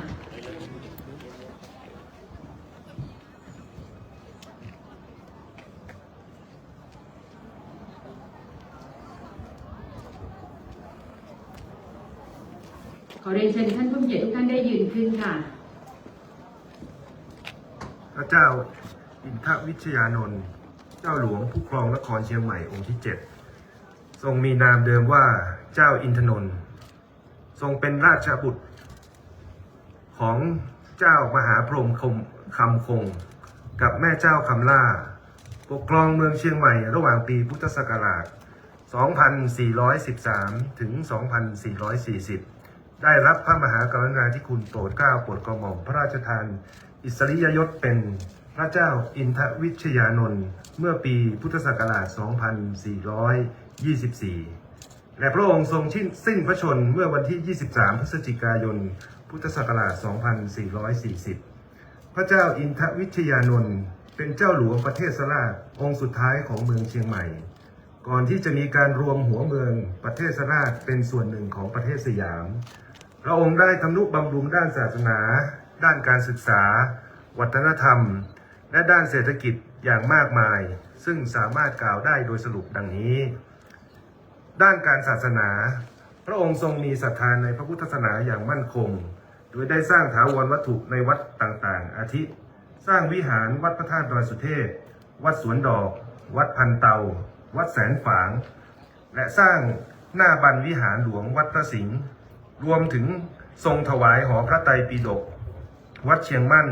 ขอเรียนเชิญท่านผู้มีเกียรติทุกท่านได้ยืนขึ้นค่ะพระเจ้าอินทวิชยานนท์เจ้าหลวงผู้ครองนครเชียงใหม่องค์ที่ 7ทรงมีนามเดิมว่าเจ้าอินทนนท์ทรงเป็นราชบุตรของเจ้ามหาพรหมคำคงกับแม่เจ้าคำล่าปกครองเมืองเชียงใหม่ระหว่างปีพุทธศักราช 2413 ถึง 2440 ได้รับพระมหากรุณาธิคุณโปรดเกล้าโปรดกระหม่อมพระราชทานอิสริยยศเป็นพระเจ้าอินทวิชยานนท์เมื่อปีพุทธศักราช 2424 และพระองค์ทรงสิ้นพระชนม์เมื่อวันที่ 23 พฤศจิกายน พุทธศักราช 2440 พระเจ้าอินทวิชยานนท์เป็นเจ้าหลวงประเทศราชองค์สุดท้ายของเมืองเชียงใหม่ก่อนที่จะมีการรวมหัวเมืองประเทศราชเป็นส่วนหนึ่งของประเทศสยามพระองค์ได้ทำนุบำรุงด้านศาสนาด้านการศึกษาวัฒนธรรมและด้านเศรษฐกิจอย่างมากมายซึ่งสามารถกล่าวได้โดยสรุปดังนี้ด้านการศาสนาพระองค์ทรงมีศรัทธาในพระพุทธศาสนาอย่างมั่นคงโดยได้สร้างถาวรวัตถุในวัดต่างๆอาทิสร้างวิหารวัดพระธาตุดอยสุเทพวัดสวนดอกวัดพันเตาวัดแสนฝางและสร้างหน้าบันวิหารหลวงวัดพระสิงห์รวมถึงทรงถวายหอพระไตรปิฎกวัดเชียงมั่น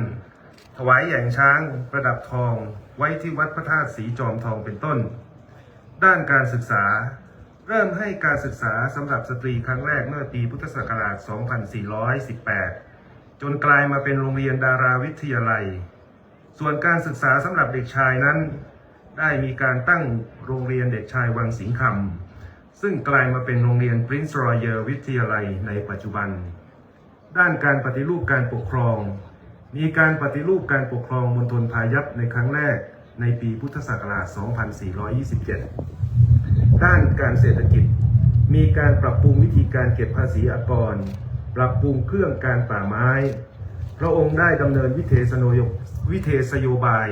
ถวายแหย่งช้างประดับทองไว้ที่วัดพระธาตุสีจอมทองเป็นต้นด้านการศึกษาเริ่มให้การศึกษาสำหรับสตรีครั้งแรกเมื่อปีพุทธศักราช 2418 จนกลายมาเป็นโรงเรียนดาราวิทยาลัยส่วนการศึกษาสำหรับเด็กชายนั้นได้มีการตั้งโรงเรียนเด็กชายวังสิงห์คำซึ่งกลายมาเป็นโรงเรียน Prince Royal วิทยาลัยในปัจจุบันด้านการปฏิรูปการปกครองมีการปฏิรูปการปกครองมณฑลพายัพในครั้งแรกในปีพุทธศักราช 2427 ด้านการเศรษฐกิจมีการปรับปรุงวิธีการเก็บภาษีอากรปรับปรุงเครื่องการป่าไม้พระองค์ได้ดำเนินวิเทศโยบาย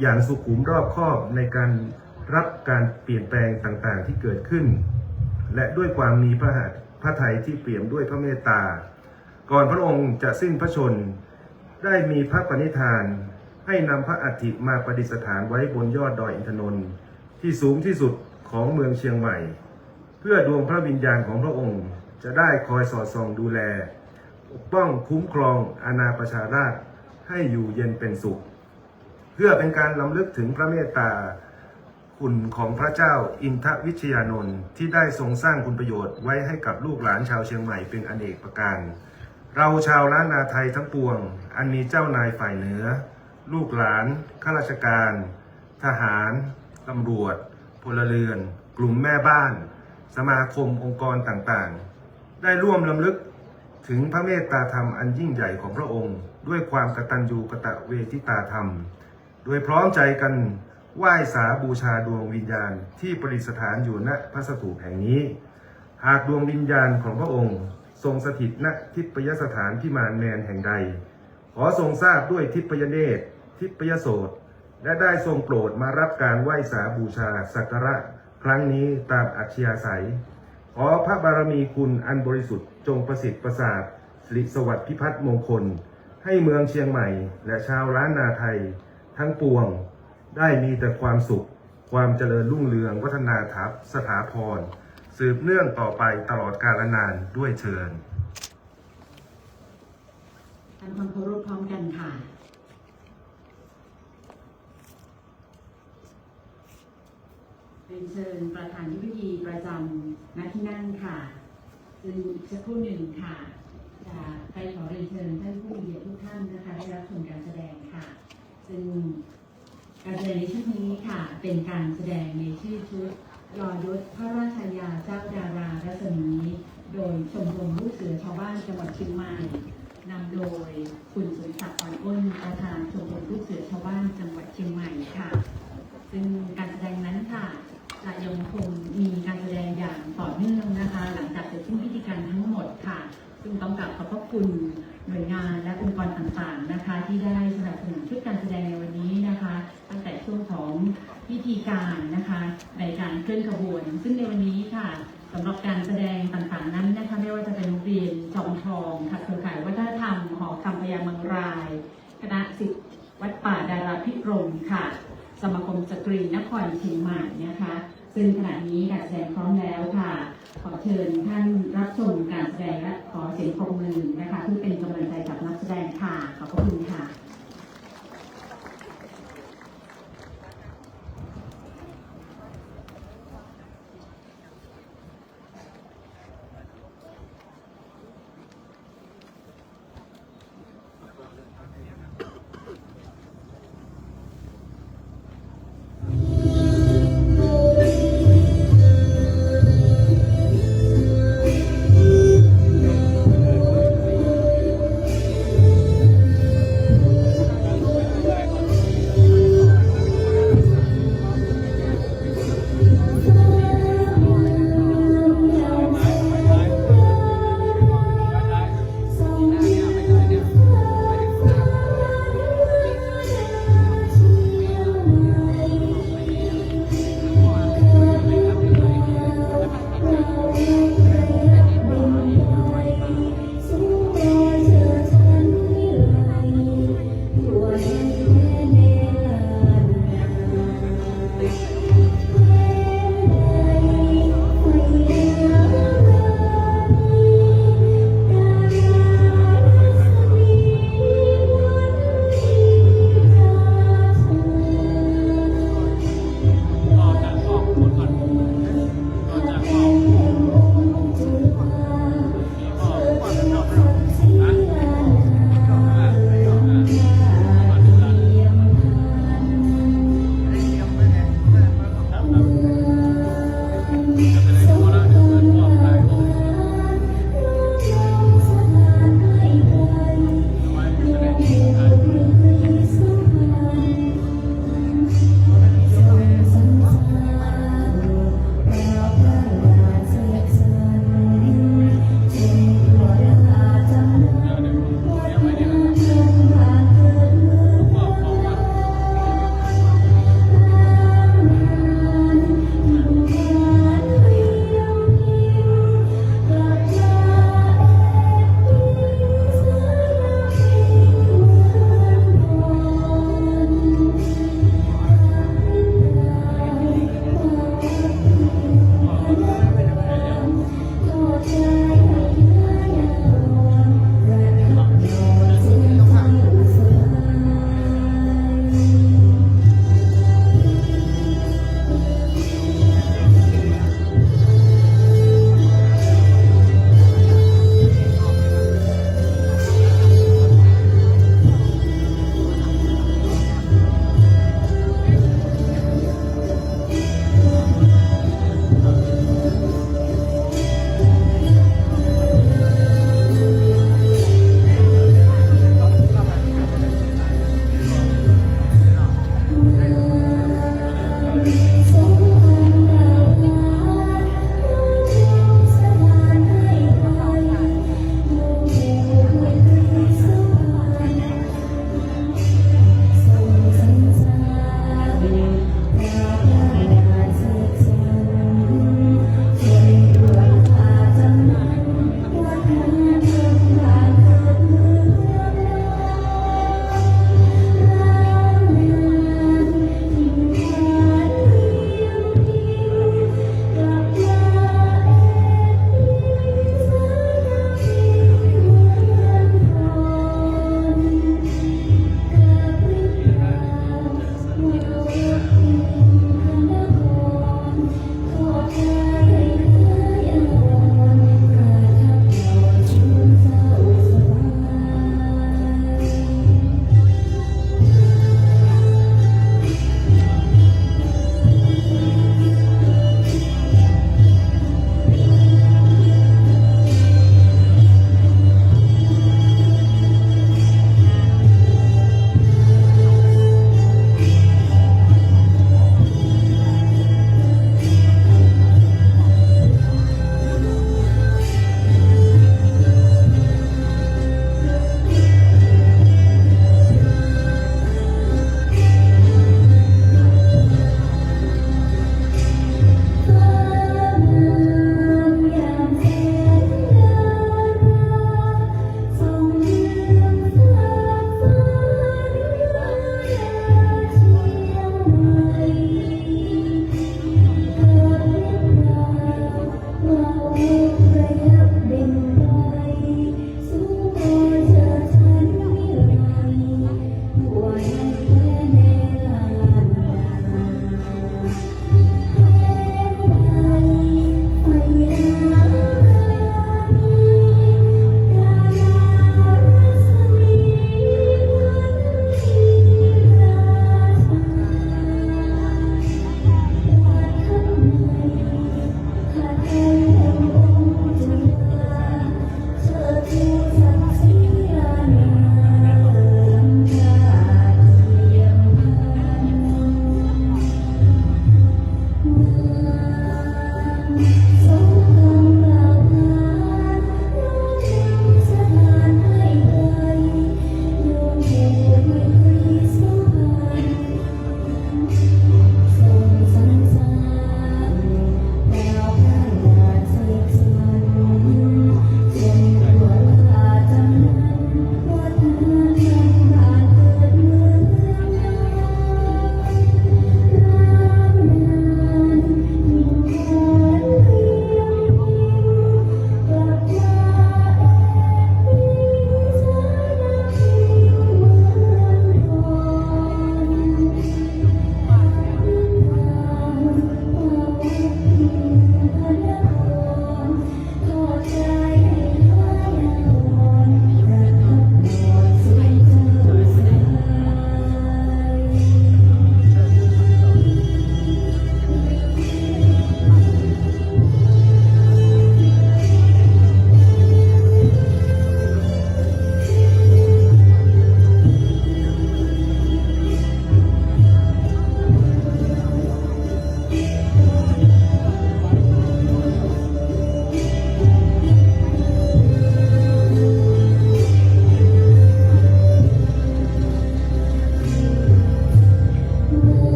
อย่างสุขุมรอบคอบในการรับการเปลี่ยนแปลงต่างๆที่เกิดขึ้นและด้วยความมีพระทัยที่เปี่ยมด้วยพระเมตตาก่อนพระองค์จะสิ้นพระชนม์ได้มีพระปณิธานให้นำพระอัฐิมาประดิษฐานไว้บนยอดดอยอินทนนท์ที่สูงที่สุดของเมืองเชียงใหม่เพื่อดวงพระวิญญาณของพระองค์จะได้คอยสอดส่องดูแลปกป้องคุ้มครองอาณาประชาราษฎร์ให้อยู่เย็นเป็นสุขเพื่อเป็นการรำลึกถึงพระเมตตาคุณของพระเจ้าอินทวิชยานนท์ที่ได้ทรงสร้างคุณประโยชน์ไว้ให้กับลูกหลานชาวเชียงใหม่เป็นอเนกประการเราชาวล้านนาไทยทั้งปวงอันมีเจ้านายฝ่ายเหนือลูกหลานข้าราชการทหารตำรวจพลเรือนกลุ่มแม่บ้านสมาคมองค์กรต่างๆได้ร่วมรำลึกถึงพระเมตตาธรรมอันยิ่งใหญ่ของพระองค์ด้วยความกตัญญูกตเวทิตาธรรมโดยพร้อมใจกันไหว้สาบูชาดวงวิญญาณที่ประดิษฐานอยู่ณพระสถูปแห่งนี้หากดวงวิญญาณของพระองค์ทรงสถิตณทิพยสถานพิมานแมนแห่งใดขอทรงทราบด้วยทิพยเนตรทิพยโสตและได้ทรงโปรดมารับการไหว้สาบูชาสักการะครั้งนี้ตามอัธยาศัยขอ อพระบารมีคุณอันบริสุทธิ์จงประสิทธิ์ประสาทสิริสวัสดิ์พิพัฒน์มงคล ให้เมืองเชียงใหม่และชาวล้านนาไทยทั้งปวงได้มีแต่ความสุขความเจริญรุ่งเรืองวัฒนาสถาพรสืบเนื่องต่อไปตลอดกาลนานด้วยเชิญ ทำความเคารพพร้อมกันค่ะเป็นเชิญประธานพิธีประจำณที่นั่งค่ะซึ่งอีกสักครู่หนึ่งค่ะจะไปขอเรียนเชิญท่านผู้มีเกียรติทุกท่านนะคะได้รับชมการแสดงค่ะซึ่งการแสดงในชุดนี้ค่ะเป็นการแสดงในชื่อชุดยอยศพระราชายาเจ้าดารารัศมีโดยชมรมลูกเสือชาวบ้านจังหวัดเชียงใหม่นำโดยคุณสมศักดิ์ อ่อนอ้นประธานชมรมลูกเสือชาวบ้านจังหวัดเชียงใหม่ค่ะซึ่งการแสดงนั้นค่ะจะยังคงมีการแสดงอย่างต่อเนื่องนะคะหลังจากเสร็จสิ้นพิธีการทั้งหมดค่ะซึ่งต้องกราบขอบพระคุณหน่วยงานและองค์กรต่างๆนะคะที่ได้สนับสนุนชุดการแสดงในวันนี้นะคะตั้งแต่ช่วงของพิธีการนะคะในการเคลื่อนขบวนซึ่งในวันนี้ค่ะสำหรับการแสดงต่างๆนั้นนะคะไม่ว่าจะเป็นโรงเรียนจอมทองค่ะเครือข่ายวัฒนธรรมหอคำพญาเมืองรายคณะศิษย์วัดป่าดาราพิรมค่ะสมาคมสตรีนครเชียงใหม่นะคะซึ่งขณะนี้การแสดงพร้อมแล้วค่ะขอเชิญท่านรับชมการแสดงและขอเสียงปรบมือนะคะเพื่อเป็นกำลังใจกับนักแสดงค่ะขอบพระคุณค่ะ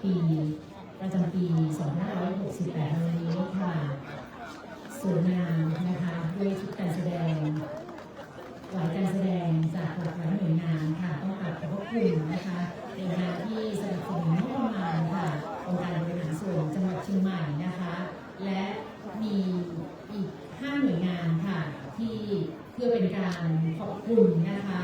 ปีประจำปี 2568 ในนี้ค่ะสวยงามนะคะด้วยชุดการแสดงหลายการแสดงจากหลากหลายหน่วยงานค่ะต้องกราบขอบพระคุณนะคะในงานที่สนับสนุนงบประมาณค่ะองค์การบริหารส่วนจังหวัดเชียงใหม่นะคะและมีอีก5หน่วยงานค่ะที่เพื่อเป็นการขอบคุณนะคะ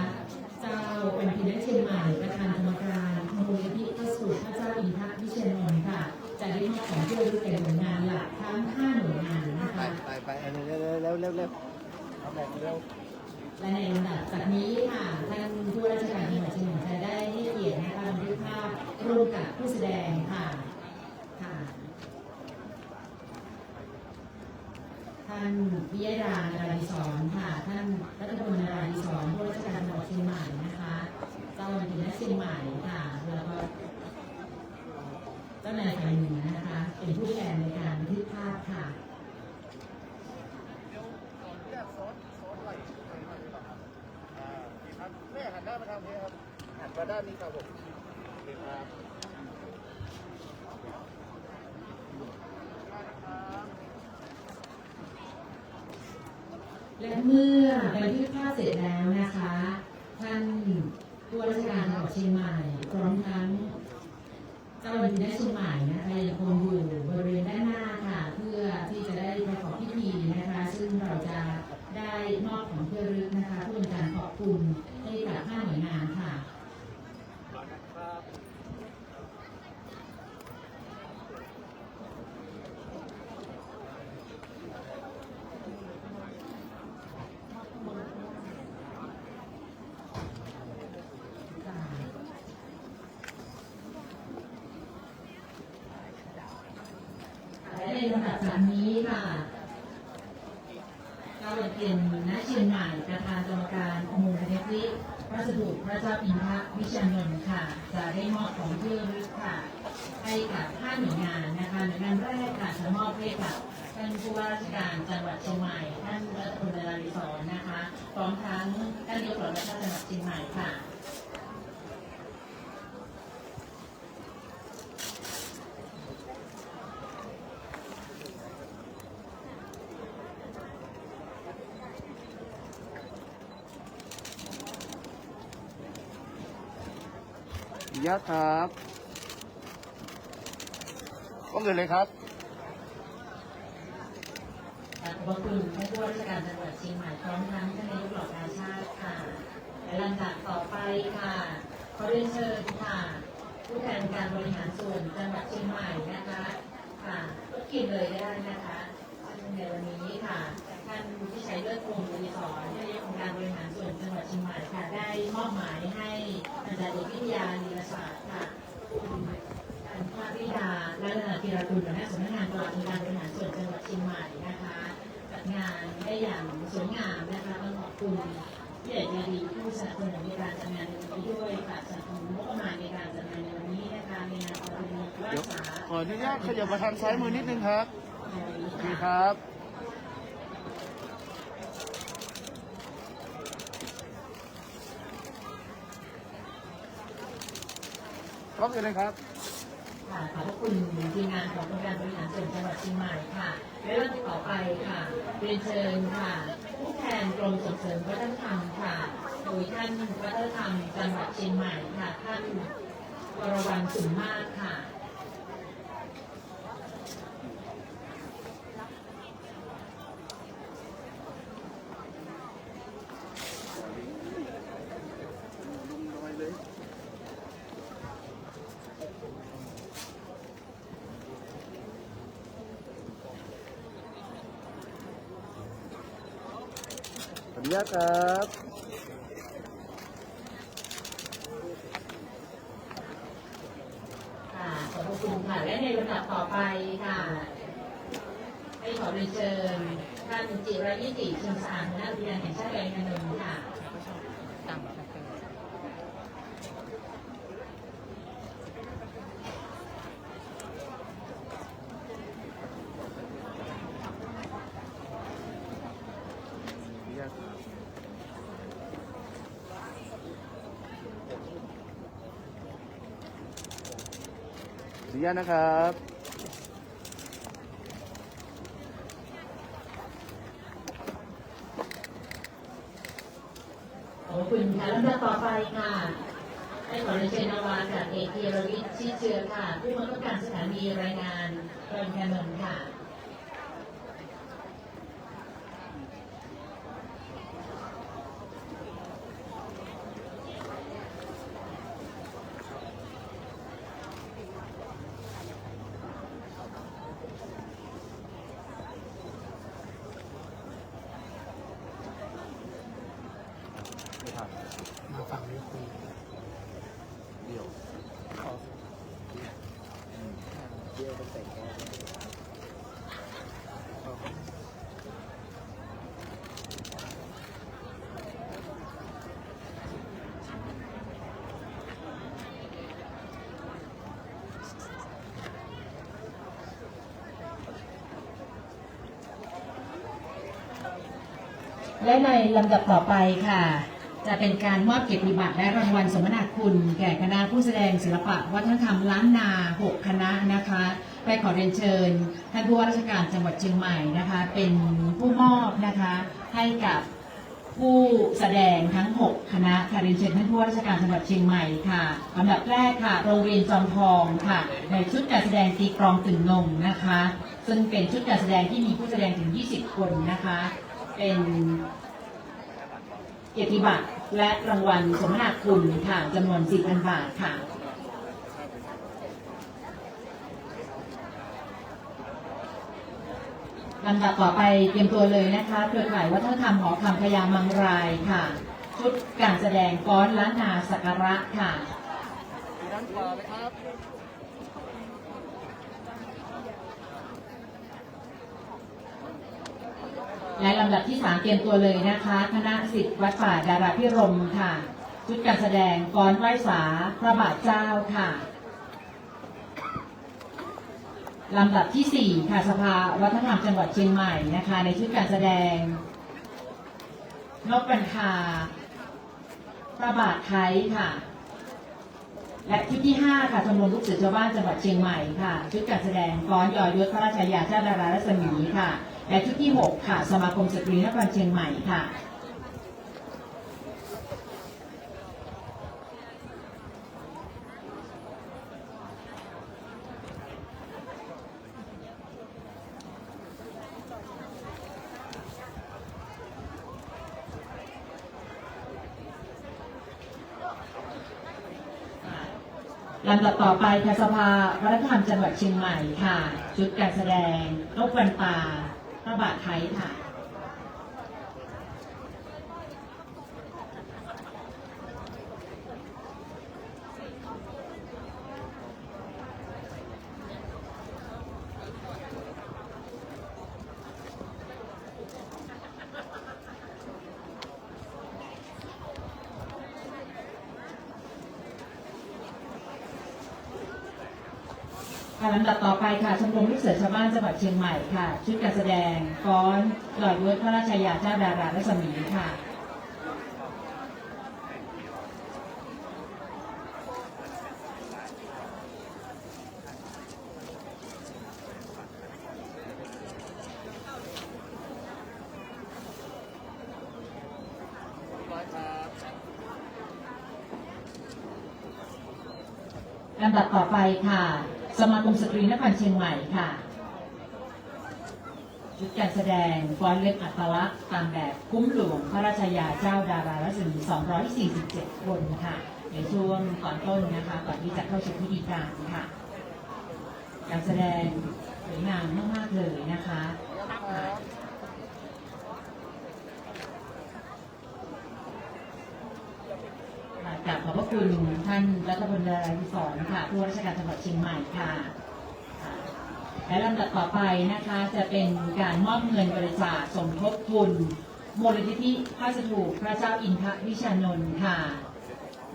เจ้าเป็นพีนักเชียงใหม่ประธานกรรมการมูลนิธิพระสูตรพระเจ้าอินทวิเชียรนนท์ค่ะจะได้มอบของที่ระลึกแก่หน่วยงานหลักทั้ง5หน่วยงานนะคะ และในลำดับจากนี้ค่ะท่านผู้ราชการจังหวัดเชียงใหม่จะได้ให้เกียรตินะคะบันทึกภาพร่วมกับผู้แสดงค่ะท่านวิยดานาราธิศรค่ะท่านรัตพลนาราธิศรผู้ราชการจังหวัดเชียงใหม่นะคะเจ้าหน้าที่เชียงใหม่ค่ะแล้วก็เจ้านายฝ่ายเหนือนะคะเป็นผู้แทนในการบันทึกภาพค่ะแม่หันหน้ามาทางนี้ครับหันมาด้านนี้ครับผมครับ และเมื่อบันทึกภาพเสร็จแล้วนะคะท่านผู้ว่าราชการจังหวัดเชียงใหม่พร้อมทั้งเจ้าหน้าที่เชียงใหม่นะคะยังคงอยู่บริเวณด้านหน้าค่ะเพื่อที่จะได้ประกอบพิธีนะคะซึ่งเราจะได้มอบของที่ระลึกนะคะเพื่อเป็นการขอบคุณให้กับ5หน่วยงานค่ะและในลำดับจากนี้ค่ะเราเป็นณเชียงใหม่ประธานกรรมการมูลนิธิพระสดุพระเจ้าอินทรวิชานนท์ค่ะจะได้มอบของที่ระลึกค่ะให้กับ5หน่วยงานนะคะหน่วยงานแรกค่ะจะมอบให้กับท่านผู้ว่าราชการจังหวัดเชียงใหม่ท่านรัตพลนาราธิศรนะคะพร้อมทั้งท่านนายกเหล่าทัพจังหวัดเชียงใหม่ค่ะยักษ์ครับก็เงินเลยครับ ขอบคุณท่านผู้ว่าราชการจังหวัดเชียงใหม่พร้อมทั้งท่านนายกเหล่ากาชาติค่ะและลำดับต่อไปค่ะขอเรียนเชิญค่ะผู้แทนการบริหารส่วนจังหวัดเชียงใหม่นะคะค่ะก็กินเลยได้นะคะซึ่งในวันนี้ค่ะท่านที่ใช้เลือดคงบริสอนท่านนายกองค์การบริหารส่วนจังหวัดเชียงใหม่ค่ะได้มอบหมายให้อาจารย์เอกวิทยาลีลศาสตร์ค่ะคุณภาวิดาและนาธีรกุลหัวหน้าสำนักงานตลาดองค์การบริหารส่วนจังหวัดเชียงใหม่นะคะจัดงานได้อย่างสวยงามนะคะต้องขอบคุณผู้ใหญ่ใจดีผู้สนับสนุนในการจัดงานในวันนี้ด้วยค่ะสนับสนุนงบประมาณในการจัดงานในวันนี้นะคะในนามของบริษัทรักษาขออนุญาตขยับมาทางซ้ายมือนิดนึงครับโอเคครับก็เงินเลยครับค่ะขอบคุณทีมงานขององค์การบริหารส่วนจังหวัดเชียงใหม่ค่ะและลำดับต่อไปค่ะเรียนเชิญค่ะผู้แทนกรมส่งเสริมวัฒนธรรมค่ะโดยท่านวัฒนธรรมจังหวัดเชียงใหม่ค่ะท่านวรวรรณสุนมากค่ะขออนุญาตครับขอบคุณค่ะและในลำดับต่อไปค่ะให้ขอเรียนเชิญท่านจิรายิติชิมสะอาดหัวหน้าอุทยานแห่งชาติแหลมนนท์ค่ะขออนุญาตนะครับขอบคุณค่ะลำดับต่อไปค่ะให้ขอเรียนเชิญนาวาอากาศเอกธีรวิทย์ชีเชื้อค่ะผู้บังคับการสถานีรายงานแหลมนนท์ค่ะ มาฝั่งนี้คุณ และในลำดับต่อไปค่ะ จะเป็นการมอบเกียรติบัตรและรางวัลสมนาคุณแก่คณะผู้แสดงศิลปะวัฒนธรรมล้านนา 6 คณะนะคะไปขอเรียนเชิญท่านผู้ว่าราชการจังหวัดเชียงใหม่นะคะเป็นผู้มอบนะคะให้กับผู้แสดงทั้ง 6 คณะค่ะเรียนเชิญท่านผู้ว่าราชการจังหวัดเชียงใหม่ค่ะลำดับแรกค่ะโรงเรียนจอมทองค่ะในชุดการแสดงตีกลองตึงนงนะคะซึ่งเป็นชุดการแสดงที่มีผู้แสดงถึง 20 คนนะคะเป็นเกียรติบัตรและรางวัลสมนาคุณค่ะจำนวน 4,000 บาทค่ะลำดับต่อไปเตรียมตัวเลยนะคะเครือข่ายวัฒนธรรมหอคำพญามังรายค่ะชุดการแสดงฟ้อนล้านนาสักการะค่ะและลำดับที่ 3เตรียมตัวเลยนะคะคณะศิษย์วัดป่าดาราพิรมย์ค่ะชุดการแสดงฟ้อนไหว้สาพระบาทเจ้าค่ะลำดับที่ 4ค่ะสภาวัฒนธรรมจังหวัดเชียงใหม่นะคะในชุดการแสดงนกบรรทาพระบาทไทยค่ะและชุดที่ 5ค่ะชมรมลูกเสือชาวบ้านจังหวัดเชียงใหม่ค่ะชุดการแสดงฟ้อนยอยศพระราชทายาทเจ้าดารารัศมีค่ะและชุดที่ 6ค่ะสมาคมสตรีนครเชียงใหม่ค่ะลำดับต่อไปค่ะสภาวัฒนธรรมจังหวัดเชียงใหม่ค่ะชุดการแสดงนกวันตาพระบาทไทยค่ะลำดับต่อไปค่ะชมรมลูกเสือชาวบ้านจังหวัดเชียงใหม่ค่ะชุดการแสดงฟ้อนยอยศพระราชทายาทเจ้าดารารัศมีค่ะลำดับต่อไปค่ะสมาคมสตรีนครเชียงใหม่ค่ะชุดการแสดงฟ้อนเล็บอัตลักษณ์ตามแบบคุ้มหลวงพระราชทายาทเจ้าดารารัศมี247 คนค่ะในช่วงก่อนต้นนะคะก่อนที่จะเข้าสู่พิธีการค่ะการแสดงสวยงามมากๆเลยนะคะกราบขอบพระคุณท่านรัฐมนตรีที่สอนค่ะผู้ว่าราชการจังหวัดเชียงใหม่ค่ะและลำดับต่อไปนะคะจะเป็นการมอบเงินบริจาคสมทบทุนมูลนิธิพระสถูปพระเจ้าอินทวิชานนท์ค่ะ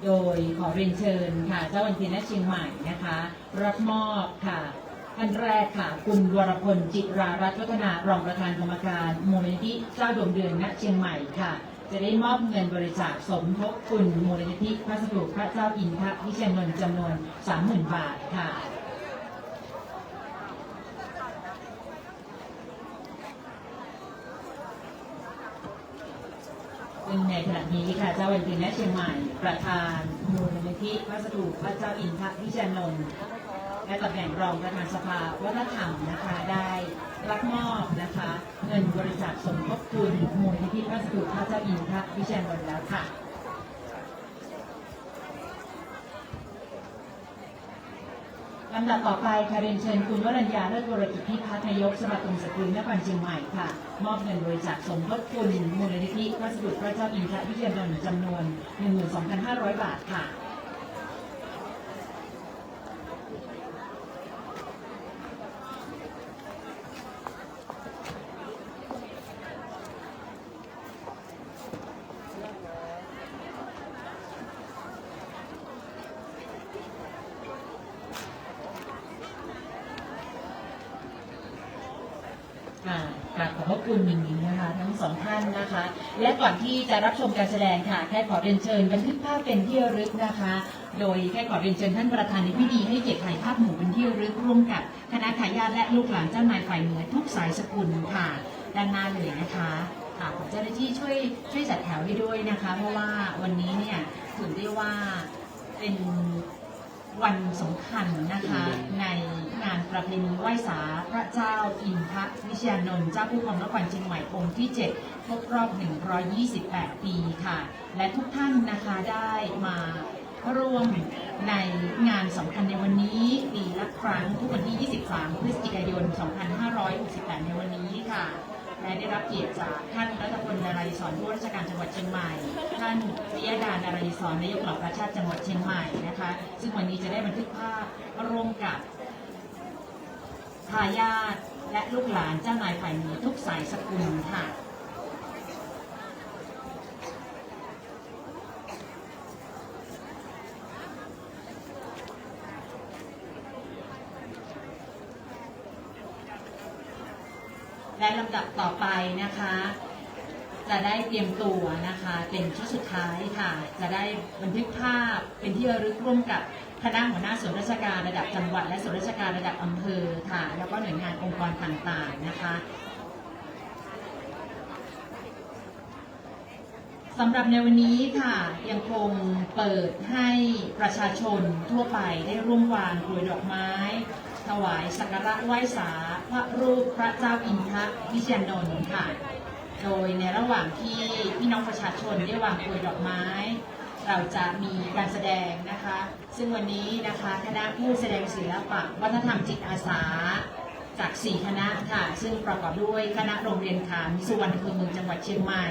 โดยขอเรียนเชิญค่ะเจ้าวันทีณเชียงใหม่นะคะรับมอบค่ะท่านแรกค่ะคุณวรพลจิรารัตน์วัฒนารองประธานกรรมการมูลนิธิเจ้าดวงเดือนณเชียงใหม่ค่ะจะได้มอบเงินบริจาคสมทบทุนมูลนิธิพระสถูปพระเจ้าอินทวิชานนท์จำนวน 30,000 บาทค่ะซึ่งในขณะนี้ค่ะเจ้าวันทีณเชียงใหม่ประธานมูลนิธิพระสถูปพระเจ้าอินทวิชานนท์และตำแหน่งรองประธานสภาวัฒนธรรมนะคะได้รับมอบนะคะเงินบริจาคสมทบทุนมูลนิธิพระสถูปพระเจ้าอินทวิชานนท์แล้วค่ะล ลำดับต่อไปค่ะเรียนเชิญคุณวรัญญาเลิศวรกิจพิพัฒน์นายกสมาคมสตรีนครเชียงใหม่ค่ะมอบเงินบริจาคสมทบทุนมูลนิธิวัสดุพระเจ้าอินทรวิทยานนท์จำนวน 12,500 บาทค่ะกราบขอบพระคุณนะคะทั้งสองท่านนะคะและก่อนที่จะรับชมการแสดงค่ะแค่ขอเรียนเชิญบันทึกภาพเป็นที่ระลึกนะคะโดยแค่ขอเรียนเชิญท่านประธานในพิธีให้เกียรติถ่ายภาพหมู่เป็นที่ระลึกร่วมกับคณะทายาทและลูกหลานเจ้านายฝ่ายเหนือทุกสายสกุลค่ะด้านหน้าเลยนะคะค่ะขอเจ้าหน้าที่ช่วยจัดแถวให้ด้วยนะคะเพราะว่าวันนี้เนี่ยถือได้ว่าเป็นวันสำคัญนะคะในงานประเพณีไหว้สาพระเจ้าอินทรวิทยานนท์เจ้าผู้ครองนครเชียงใหม่องค์ที่ 7 ครบรอบ 128 ปีค่ะและทุกท่านนะคะได้มาร่วมในงานสำคัญในวันนี้ปีละครั้งทุกวันที่ 23 พฤศจิกายน 2568 ในวันนี้ค่ะและได้รับเกียรติจากท่านรัฐพล นราธิศรผู้ว่าราชการจังหวัดเชียงใหม่ท่านปิยดา นราธิศรนายกเหล่ากาชาดจังหวัดเชียงใหม่นะคะซึ่งวันนี้จะได้บันทึกภาพร่วมกับทายาทและลูกหลานเจ้านายฝ่ายเหนือทุกสายสกุลค่ะและลำดับต่อไปนะคะจะได้เตรียมตัวนะคะเป็นชุดสุดท้ายค่ะจะได้บันทึกภาพเป็นที่ระลึกร่วมกับคณะหัวหน้าส่วนราชการระดับจังหวัดและส่วนราชการระดับอำเภอค่ะแล้วก็หน่วยงานองค์กรต่างๆนะคะสำหรับในวันนี้ค่ะยังคงเปิดให้ประชาชนทั่วไปได้ร่วมวางกลวยดอกไม้ถวายสักการะไหว้สาพระรูปพระเจ้าอินทรวิทยานนท์ค่ะโดยในระหว่างที่พี่น้องประชาชนได้วางกลวยดอกไม้เราจะมีการแสดงนะคะซึ่งวันนี้นะคะคณะผู้แสดงศิลปะวัฒนธรรมจิตอาสาจาก4คณะค่ะซึ่งประกอบด้วยคณะโรงเรียนขามสุวรรณภูมิจังหวัดเชียงใหม่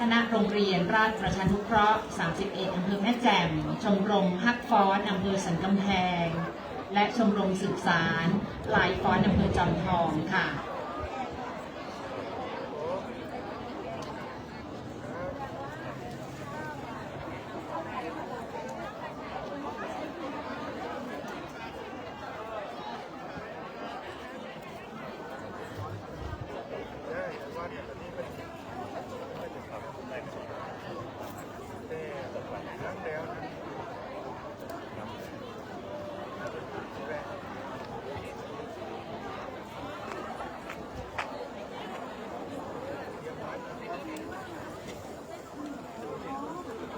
คณะโรงเรียนราชประชานุเคราะห์31อำเภอแม่แจ่มชมรมฮักฟ้อนอำเภอสันกำแพงและชมรมสืบสารลายฟ้อนอำเภอจอมทองค่ะ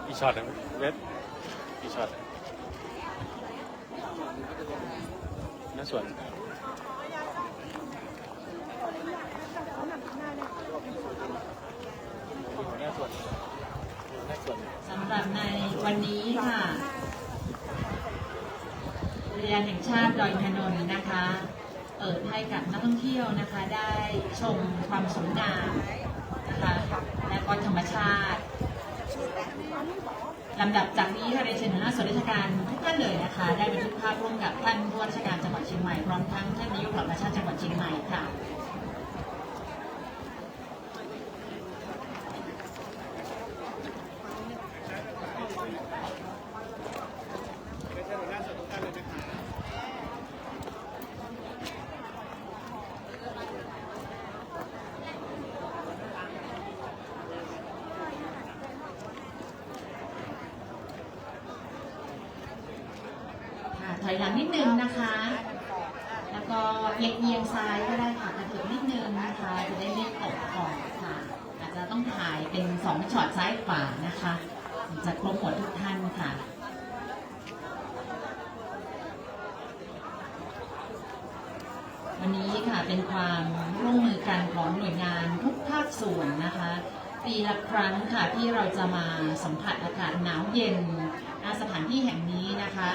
อีช็อตนะเว็บอีช็อตน่าสวนสำหรับในวันนี้ค่ะอุทยานแห่งชาติดอยอินทนนท์นะคะเปิดให้กับนักท่องเที่ยวนะคะได้ชมความสวยงามนะคะและก็ธรรมชาติลำดับจากนี้ค่ะเรียนเชิญหัวหน้าส่วนราชการทุกท่านเลยนะคะได้บันทึกภาพร่วมกับท่านผู้ว่าราชการจังหวัดเชียงใหม่พร้อมทั้งท่านนายกเหล่ากาชาดจังหวัดเชียงใหม่ค่ะถอยหลังนิดนึงนะคะแล้วก็เอียงซ้ายก็ได้ค่ะกระเถิบนิดนึงนะคะจะได้ไม่ตกขอบค่ะอาจจะต้องถ่ายเป็น2ช็อตซ้ายขวานะคะจะครบหมดทุกท่านค่ะวันนี้ค่ะเป็นความร่วมมือกันของหน่วยงานทุกภาคส่วนนะคะปีละครั้งค่ะที่เราจะมาสัมผัสอากาศหนาวเย็น สถานที่แห่งนี้นะคะ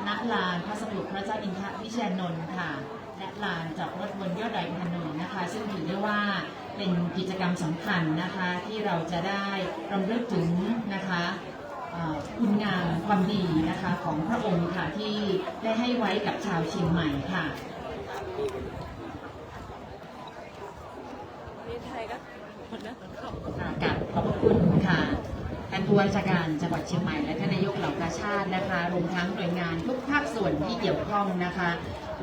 ณลานพระสถูปพระเจ้าอินทวิเชียรนนท์ค่ะและลานจอดรถบนยอดดอยอินทนนท์นะคะซึ่งถือได้ว่าเป็นกิจกรรมสำคัญนะคะที่เราจะได้รำลึกถึงนะคะคุณงามความดีนะคะของพระองค์ค่ะที่ได้ให้ไว้กับชาวเชียงใหม่ค่ะกับขอบคุณค่ะท่านผู้ว่าราชการจังหวัดเชียงใหม่และท่านนายกเหล่ากาชาตินะคะรวมทั้งหน่วยงานทุกภาคส่วนที่เกี่ยวข้องนะคะ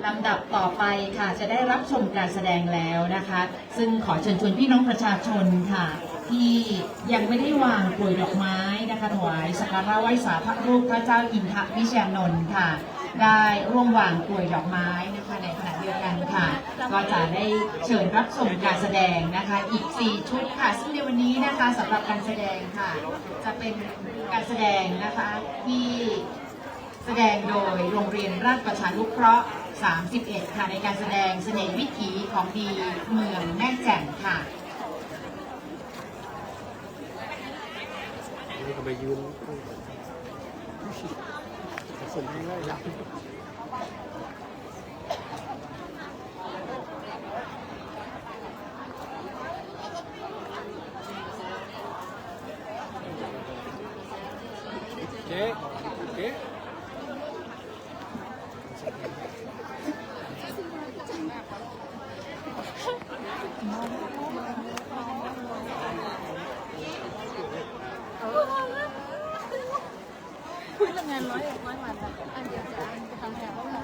ลำดับต่อไปค่ะจะได้รับชมการแสดงแล้วนะคะซึ่งขอเชิญชวนพี่น้องประชาชนค่ะที่ยังไม่ได้วางกลวยดอกไม้นะคะถวายสักการะไหว้สาพระรูปพระเจ้าอินทวิเชียรนนท์ค่ะได้ร่วมวางกลวยดอกไม้นะคะในขณะเดียวกันค่ะก็จะได้เชิญรับชมการแสดงนะคะอีก4ชุดค่ะซึ่งในวันนี้นะคะสำหรับการแสดงค่ะจะเป็นการแสดงนะคะที่แสดงโดยโรงเรียนราชประชานุเคราะห์31ค่ะในการแสดงเสน่ห์วิถีของดีเมืองแม่แจ่มค่ะนี่ก็ไปยืนสมให้ได้หลับเจ๊เจ๊คุยเรื่องงานร้อยวันอันเดียวจะทำแถวค่ะ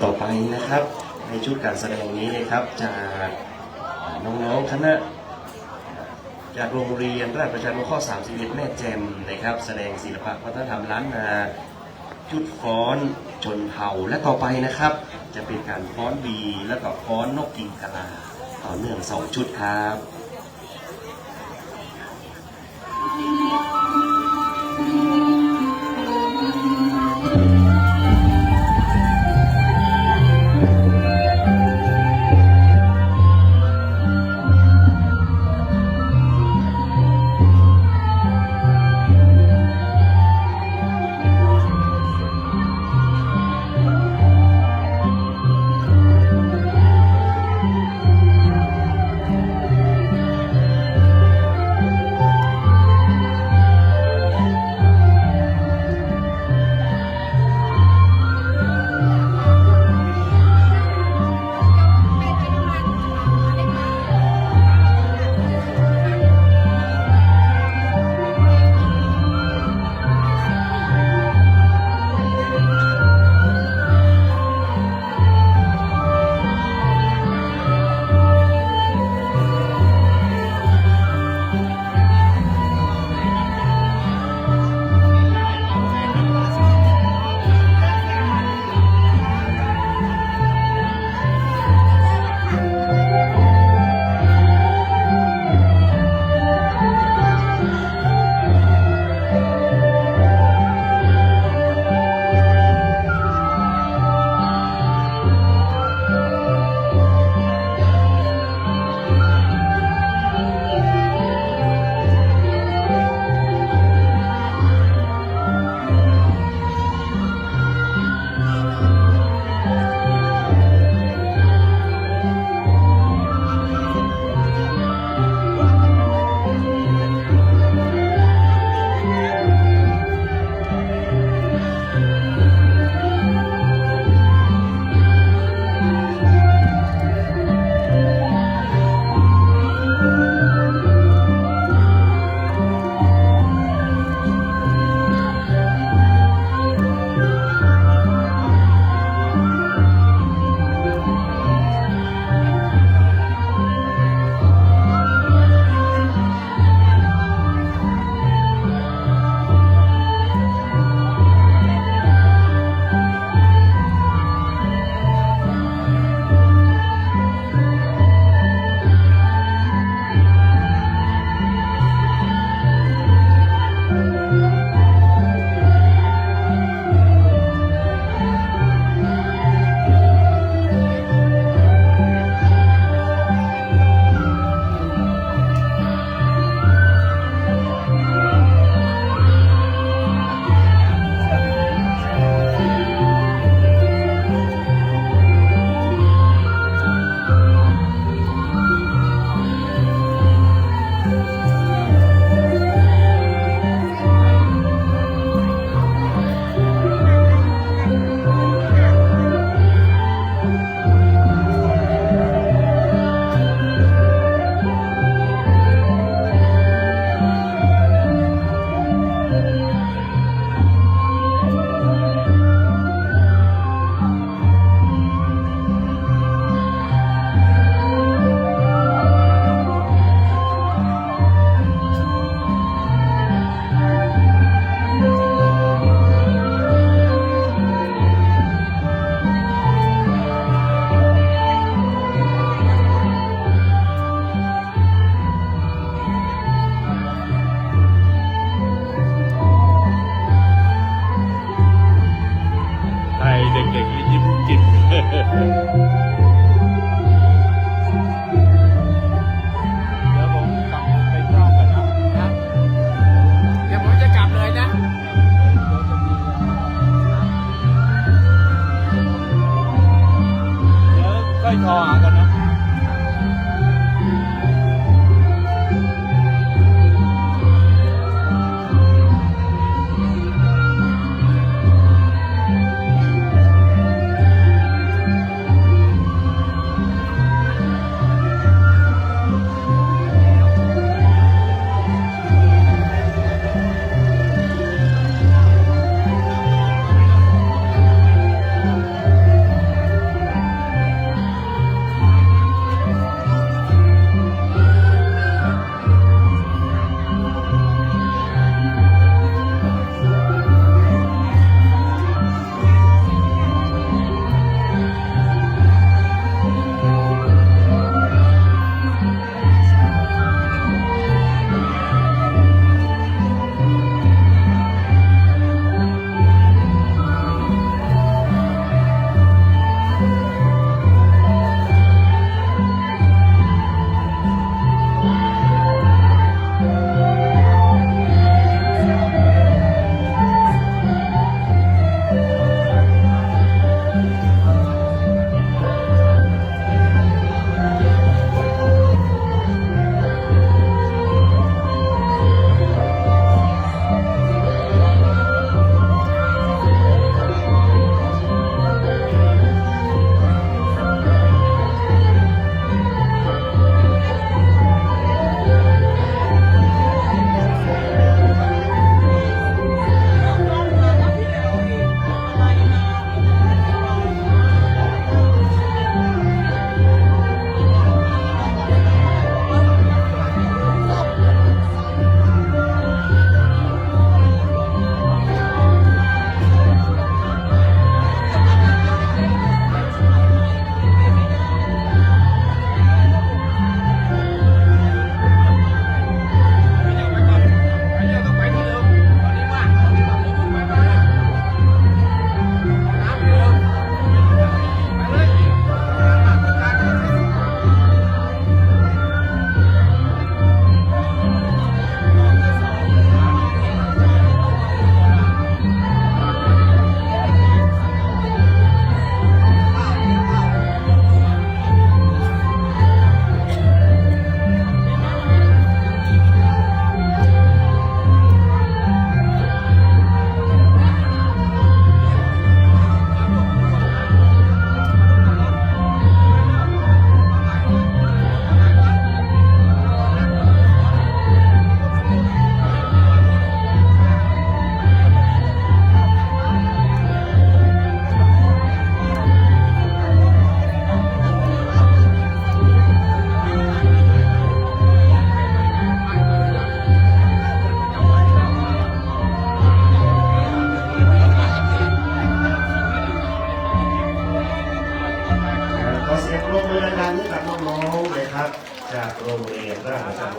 ต่อไปนะครับในชุดการแสดงนี้นะครับจากน้องๆคณะจากโรงเรียนราชประชานุเคราะห์31แม่แจ่มนะครับแสดงศิลปะวัฒนธรรมล้านนาชุดฟ้อนชนเผ่าและต่อไปนะครับจะเป็นการฟ้อนบีและก็ฟ้อนนกกินกะลาต่อเนื่อง2ชุดครับ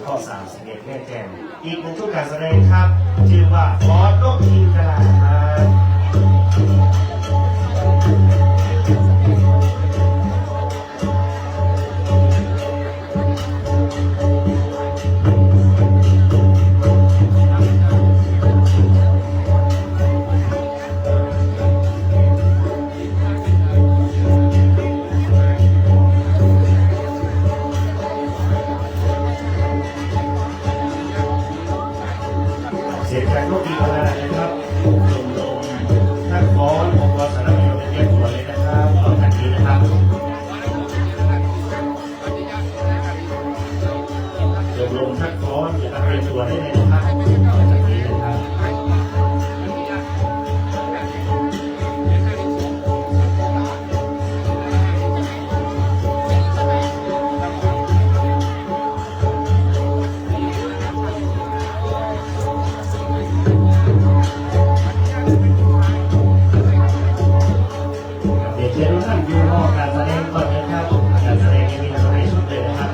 ข้อ31แม่แจ่มอีกหนึ่งชุดการแสดงครับชื่อว่าฟอสโลกทีกลาครับ เสียงจากโลกดีขนาดนะครับลมนักฟ้อนองค์กรสารพิษเป็นเรียบด่วนเลยนะครับเอาทันทีนะครับลมนักฟ้อนอย่าเตรียมตัวได้เลยนะครับเอาทันทีนะครับ เดี๋ยวเชิญทุกท่านดูรอบการแสดงก่อนนะครับการแสดงยังมีหลายชุดเลยนะครับ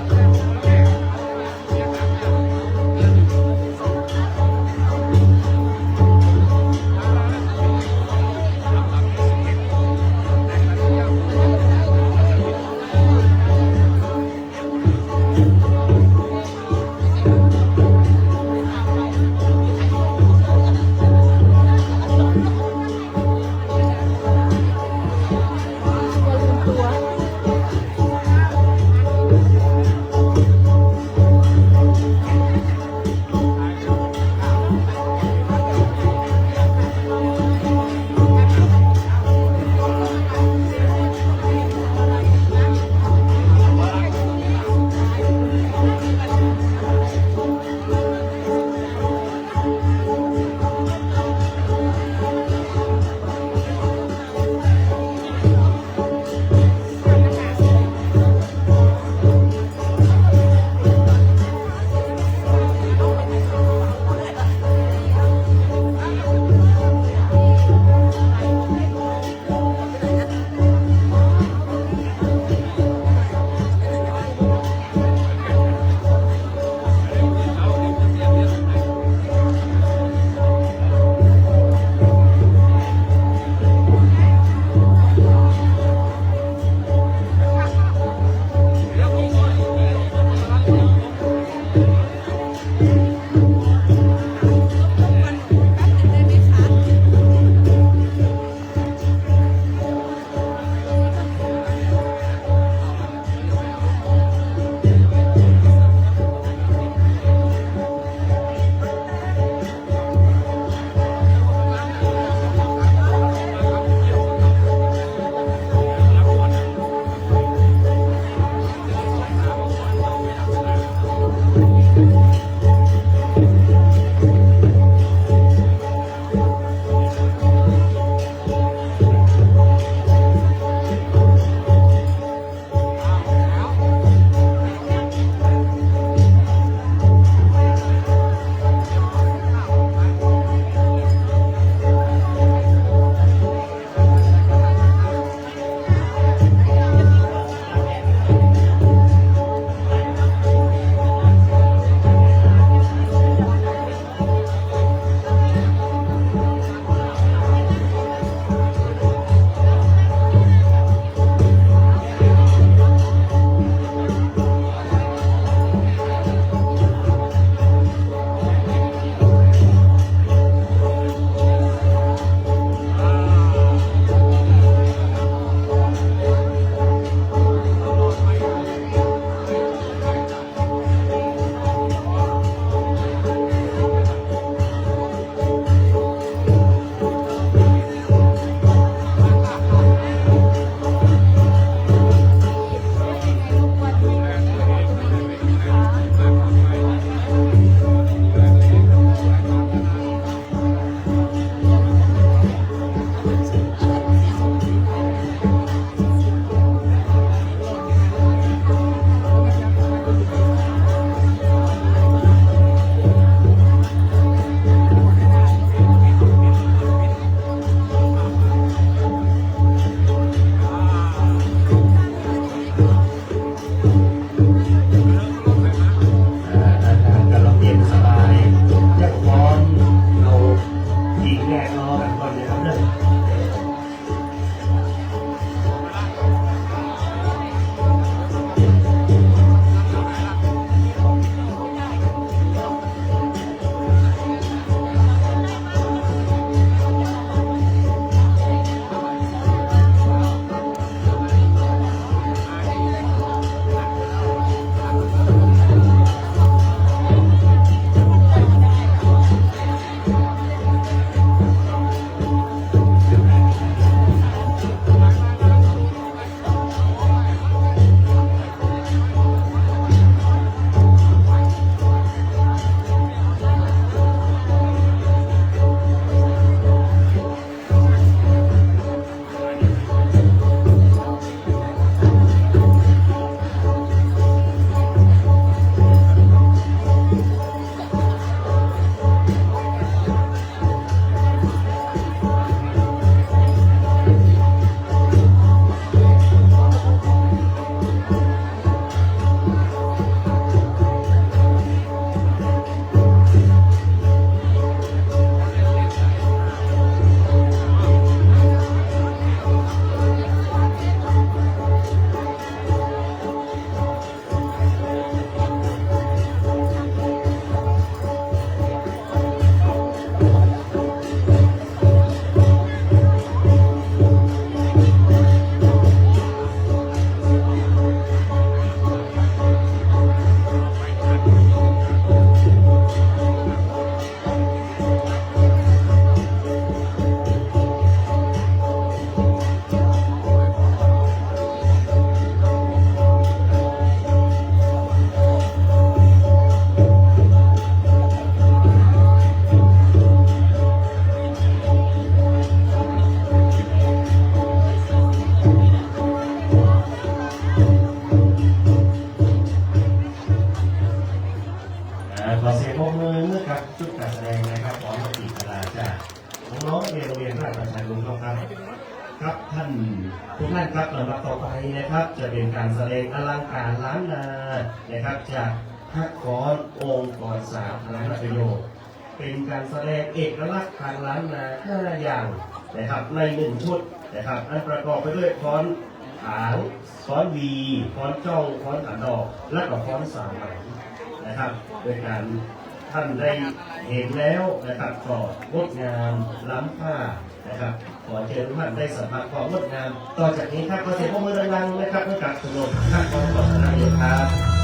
ขอเสียงปรบมือกับชุดการแสดงนะครับของปฏิกราจากน้องๆโรงเรียนราชประชานุเคราะห์ครับครับท่านทุกท่านครับลำดับต่อไปนะครับ จะเป็นการแสดงอลังการล้านนานะครับจากทักษะองค์กรสาธารณประโยชน์เป็นการแสดงเอกลักษณ์ทางล้านนา5อย่างนะครับใน1ชุดนะครับอันประกอบไปด้วยฟ้อนหางฟ้อนวีฟ้อนจ้องฟ้อนขันดอกและก็ฟ้อนสามไหมนะครับโดยการท่านได้เห็นแล้วนะครับก็งดงามล้ำค่านะครับขอเชิญทุกท่านได้สัมผัสความงดงามต่อจากนี้ครับขอเสียงปรบมือดังๆนะครับเพื่อการสนุกท่านของกศน.ครับ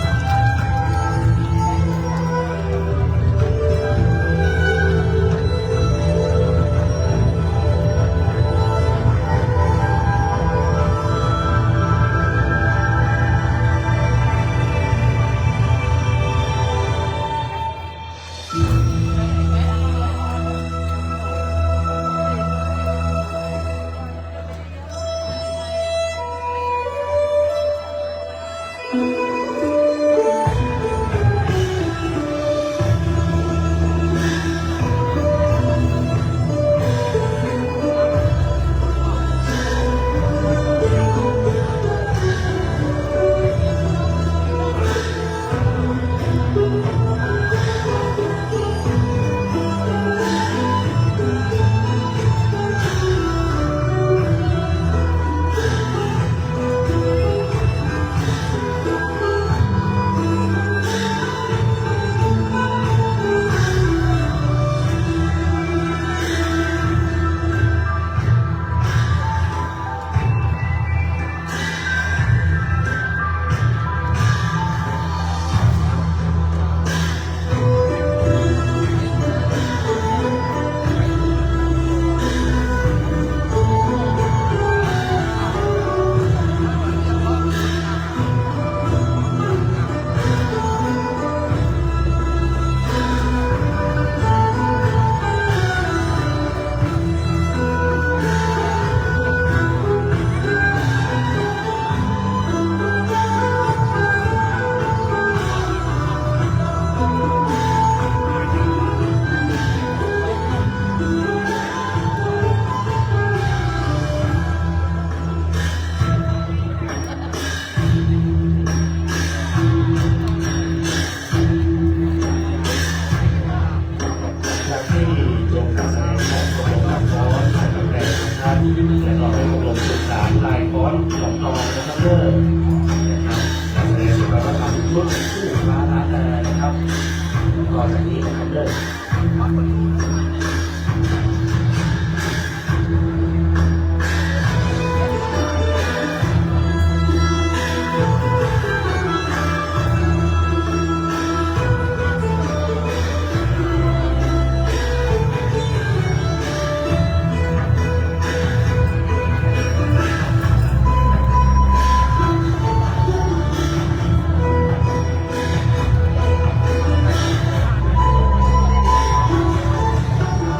ค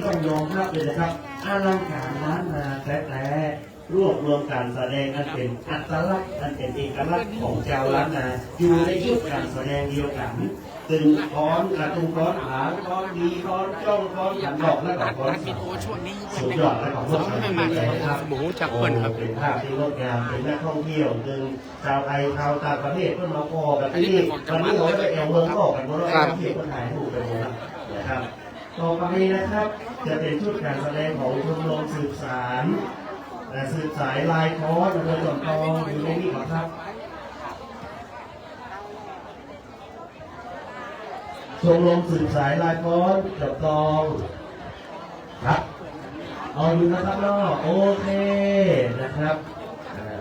ต้องยอมรับเลยนะครับอลังการล้านนาแต่รวบรวมการแสดงอันเป็นอัตลักษณ์อันเป็นเอกลักษณ์ของชาวล้านนาอยู่ในชุดการแสดงเดียวกันตึงก้อนกระตุ้งก้อนหางก้อนดีก้อนจ้องก้อนขันดอกและก้อนสาวสุดยอดและของพวกเราเลยนะครับโอ้เป็นภาพที่งดงามเป็นนักท่องเที่ยวตึงชาวไทยชาวต่างประเทศเพื่อนมาพอกันที่นี่วันนี้เราไปแอวเมืองก็กันเพราะเราท่องเที่ยวคนไทยถูกไปหมดนะครับต่อไปนะครับจะเป็นชุดการแสดงของชมรมสืบสารสืบสายลายคอร์สอำเภอจอมทองอยู่ในนี้ครับชมรมสืบสายลายคอร์สจอมทองครับเอาดูนะครับเนาะโอเคนะครับ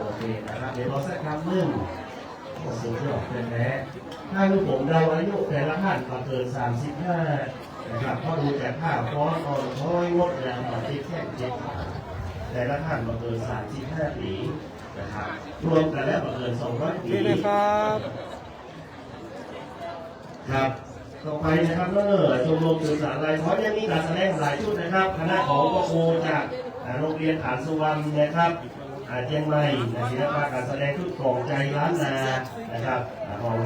โอเคนะครับเดี๋ยวเราสักคำหนึ่งสุดยอดเป็นแท้ถ้าลูกผมเราอายุแต่ละท่านก็เกิน35นะครับเพราะดูจากภาพคอร์สอ่อนช้อยงดงามแบบที่แค่เจ็ดแต่ละท่านมาเกิน35 ปีนะครับรวมกันแล้วมาเกิน200 ปีครับครับต่อไปนะครับชมรมสื่อสารลายคอร์สยังมีการแสดงหลายชุดนะครับคณะของครูจากโรงเรียนฐานสุวรรณนะครับเชียงใหม่ศิลปะการแสดงชุดของใจล้านนานะครับของ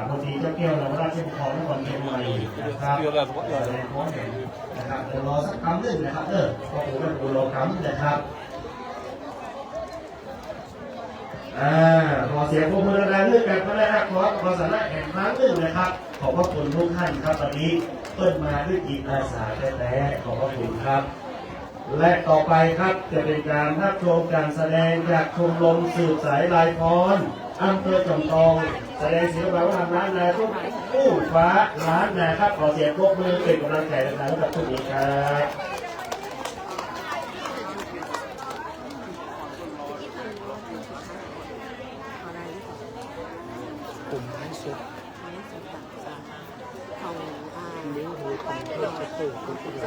พลตรีเจ้าแก้วนวราชเชียงทองนครเชียงใหม่นะครับแสดงคอร์สนะครับเดี๋ยวรอสักคำหนึ่งนะครับพอผมเป็นครูรอคำนะครับขอเสียงปรบมือดังๆด้วยกันก็ได้ครับขอสาระแห่งครั้งหนึ่งนะครับขอบพระคุณทุกท่านครับวันนี้เปิดมาด้วยจิตอาสาแท้ๆขอบพระคุณครับและต่อไปครับจะเป็นการรับชมการแสดงจากชมรมสืบสายลายพรอำเภอจอมทองแสดงศิลปะวัฒนธรรมล้านนาทุกคู่ฟ้าล้านนาครับขอเสียงปรบมือเป็นกำลังใจดังๆกับทุกท่านครับผมไม่สุดนิ้วหูผมเพื่อจะตื่นคนที่ไหน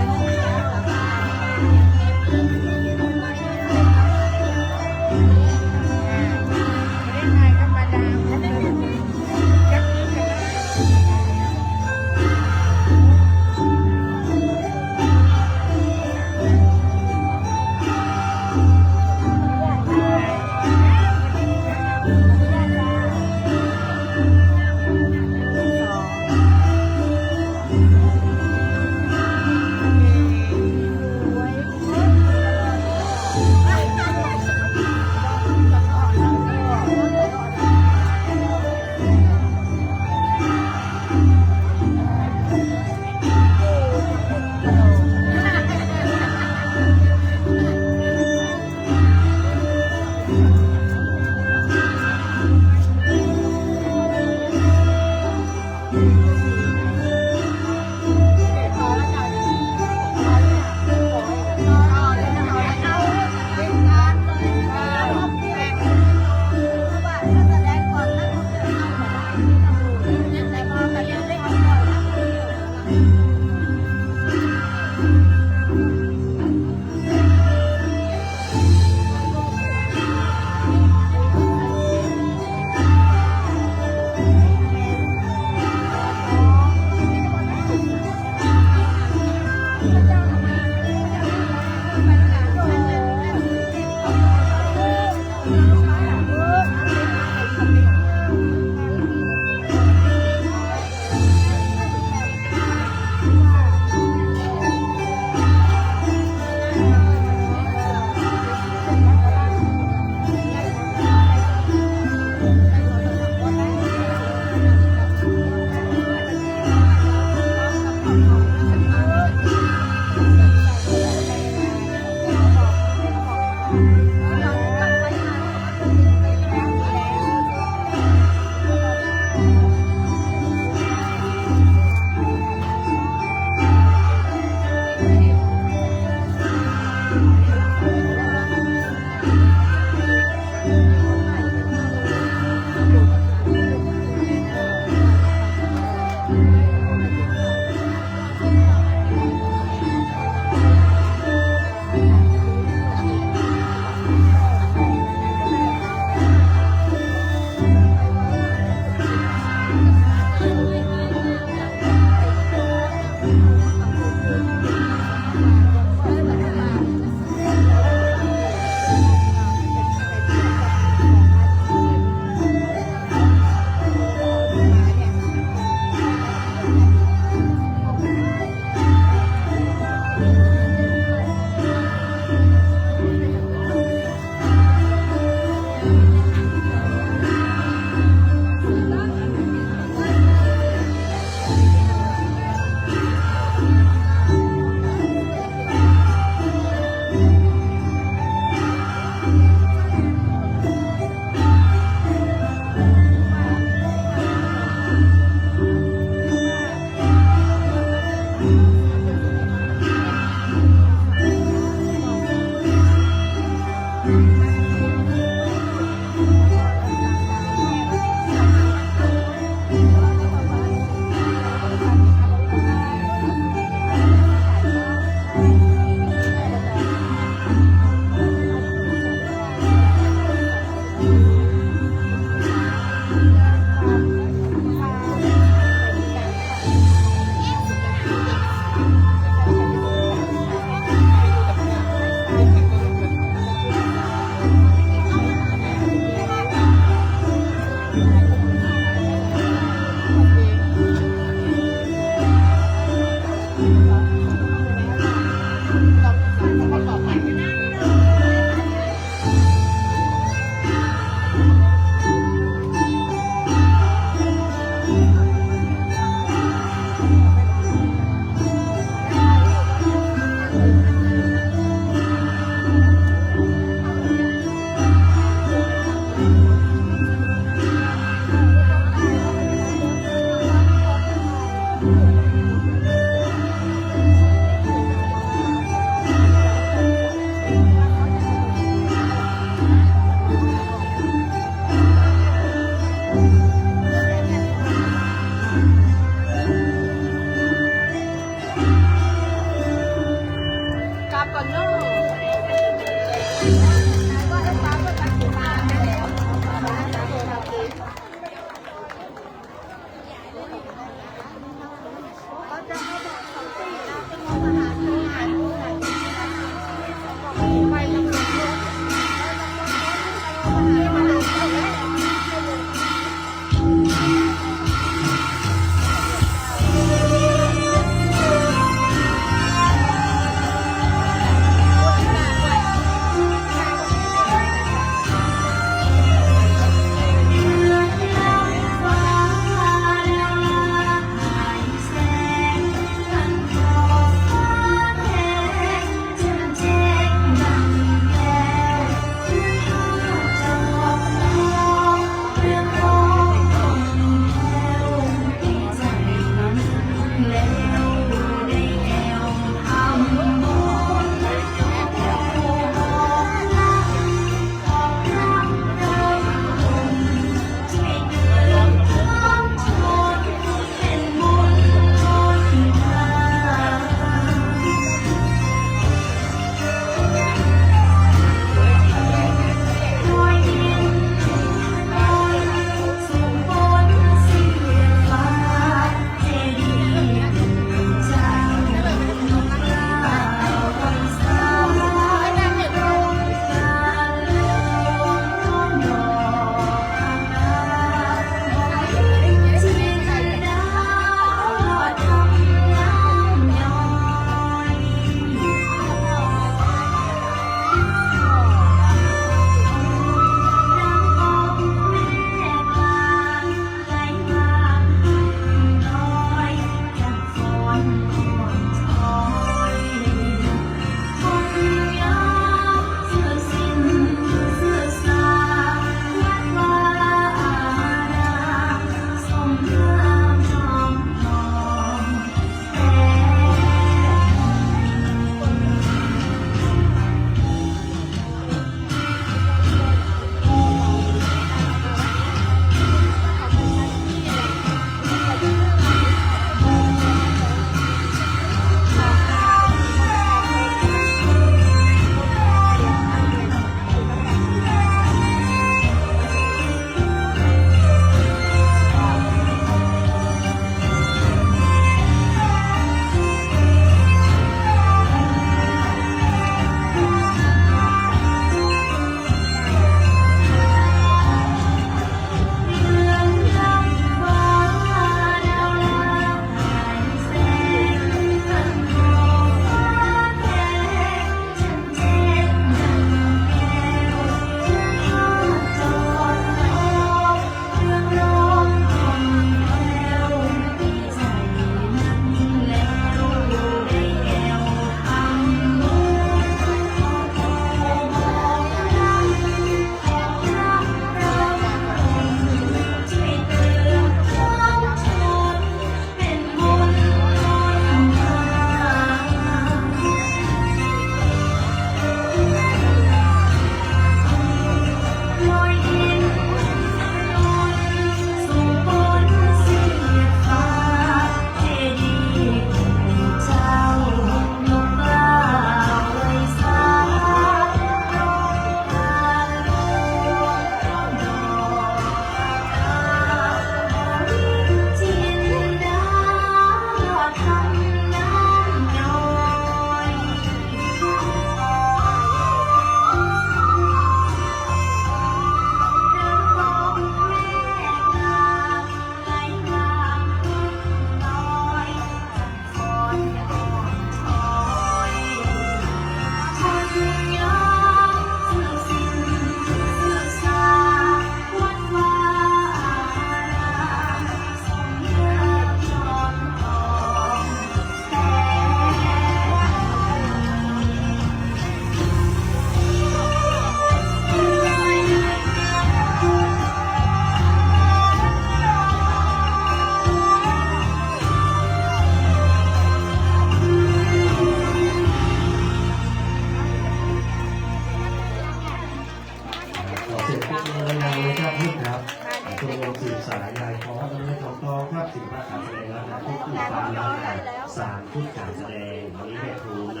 ชุดการแสดงวันนี้แม่ครูน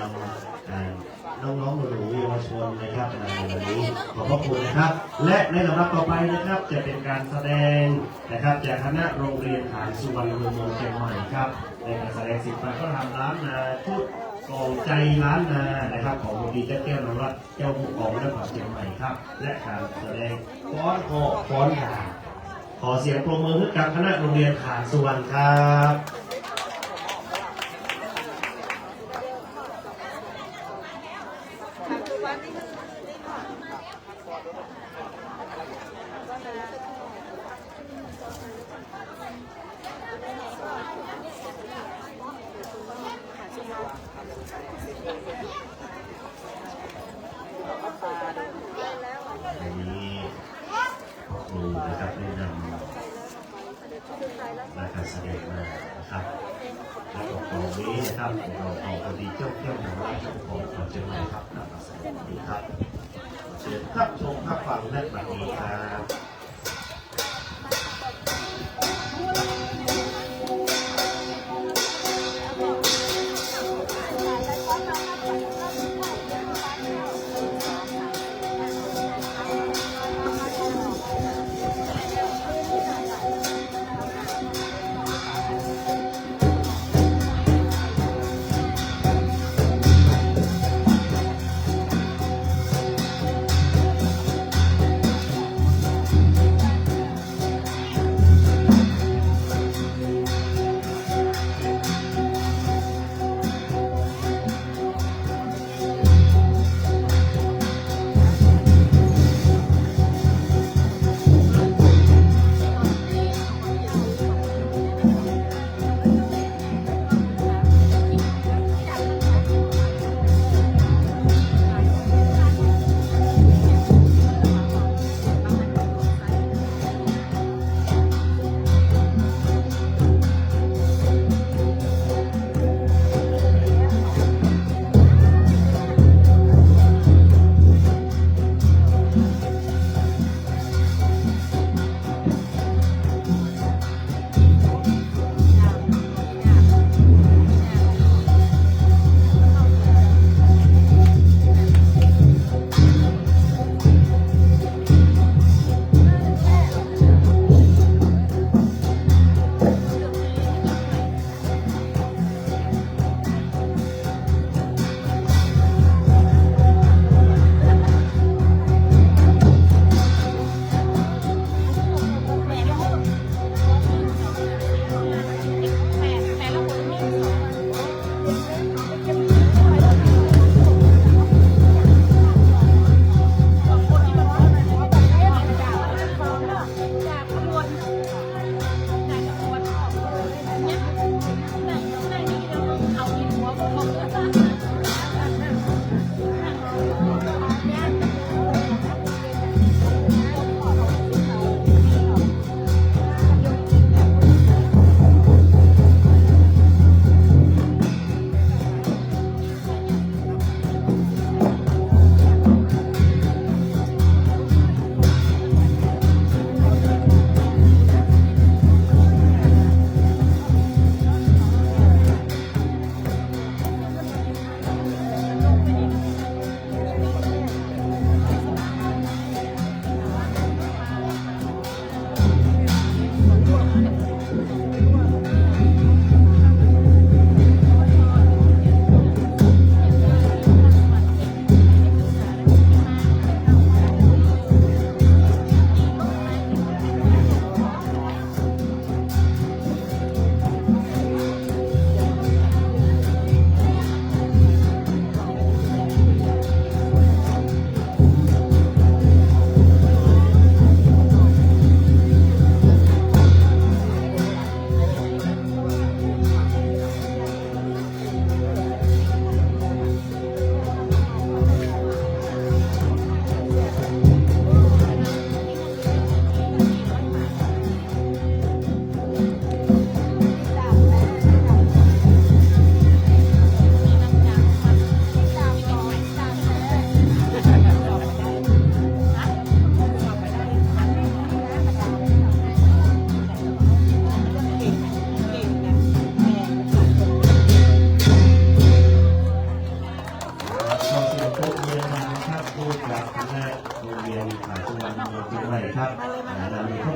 ำน้องๆหนูๆเยาวชนนะครับในวันนี้ขอบพระคุณนะครับ และในลำดับต่อไปนะครับจะเป็นการแสดงนะครับจากคณะโรงเรียนฐานสุวรรณภูมิเชียงใหม่ครับในการแสดงศิลปะก็ทำล้านนาชุดกองใจล้านนานะครับของคุณดีเจ้าแก้วนรัตน์เจ้าผู้กองจังหวัดเชียงใหม่ครับและการแสดงฟ้อนคอฟ้อนหาขอเสียงปรบมือให้กับคณะโรงเรียนฐานสุวรรณครับวันนี้ครูนะครับได้นำการแสดงมานะครับและตรงนี้นะครับเราเอาพอดีเจ้าแก้วของราชของขอนเชียงใหม่ครับนำมาแสดงดีครับเชิญรับชมรับฟังและบัดนี้ครับ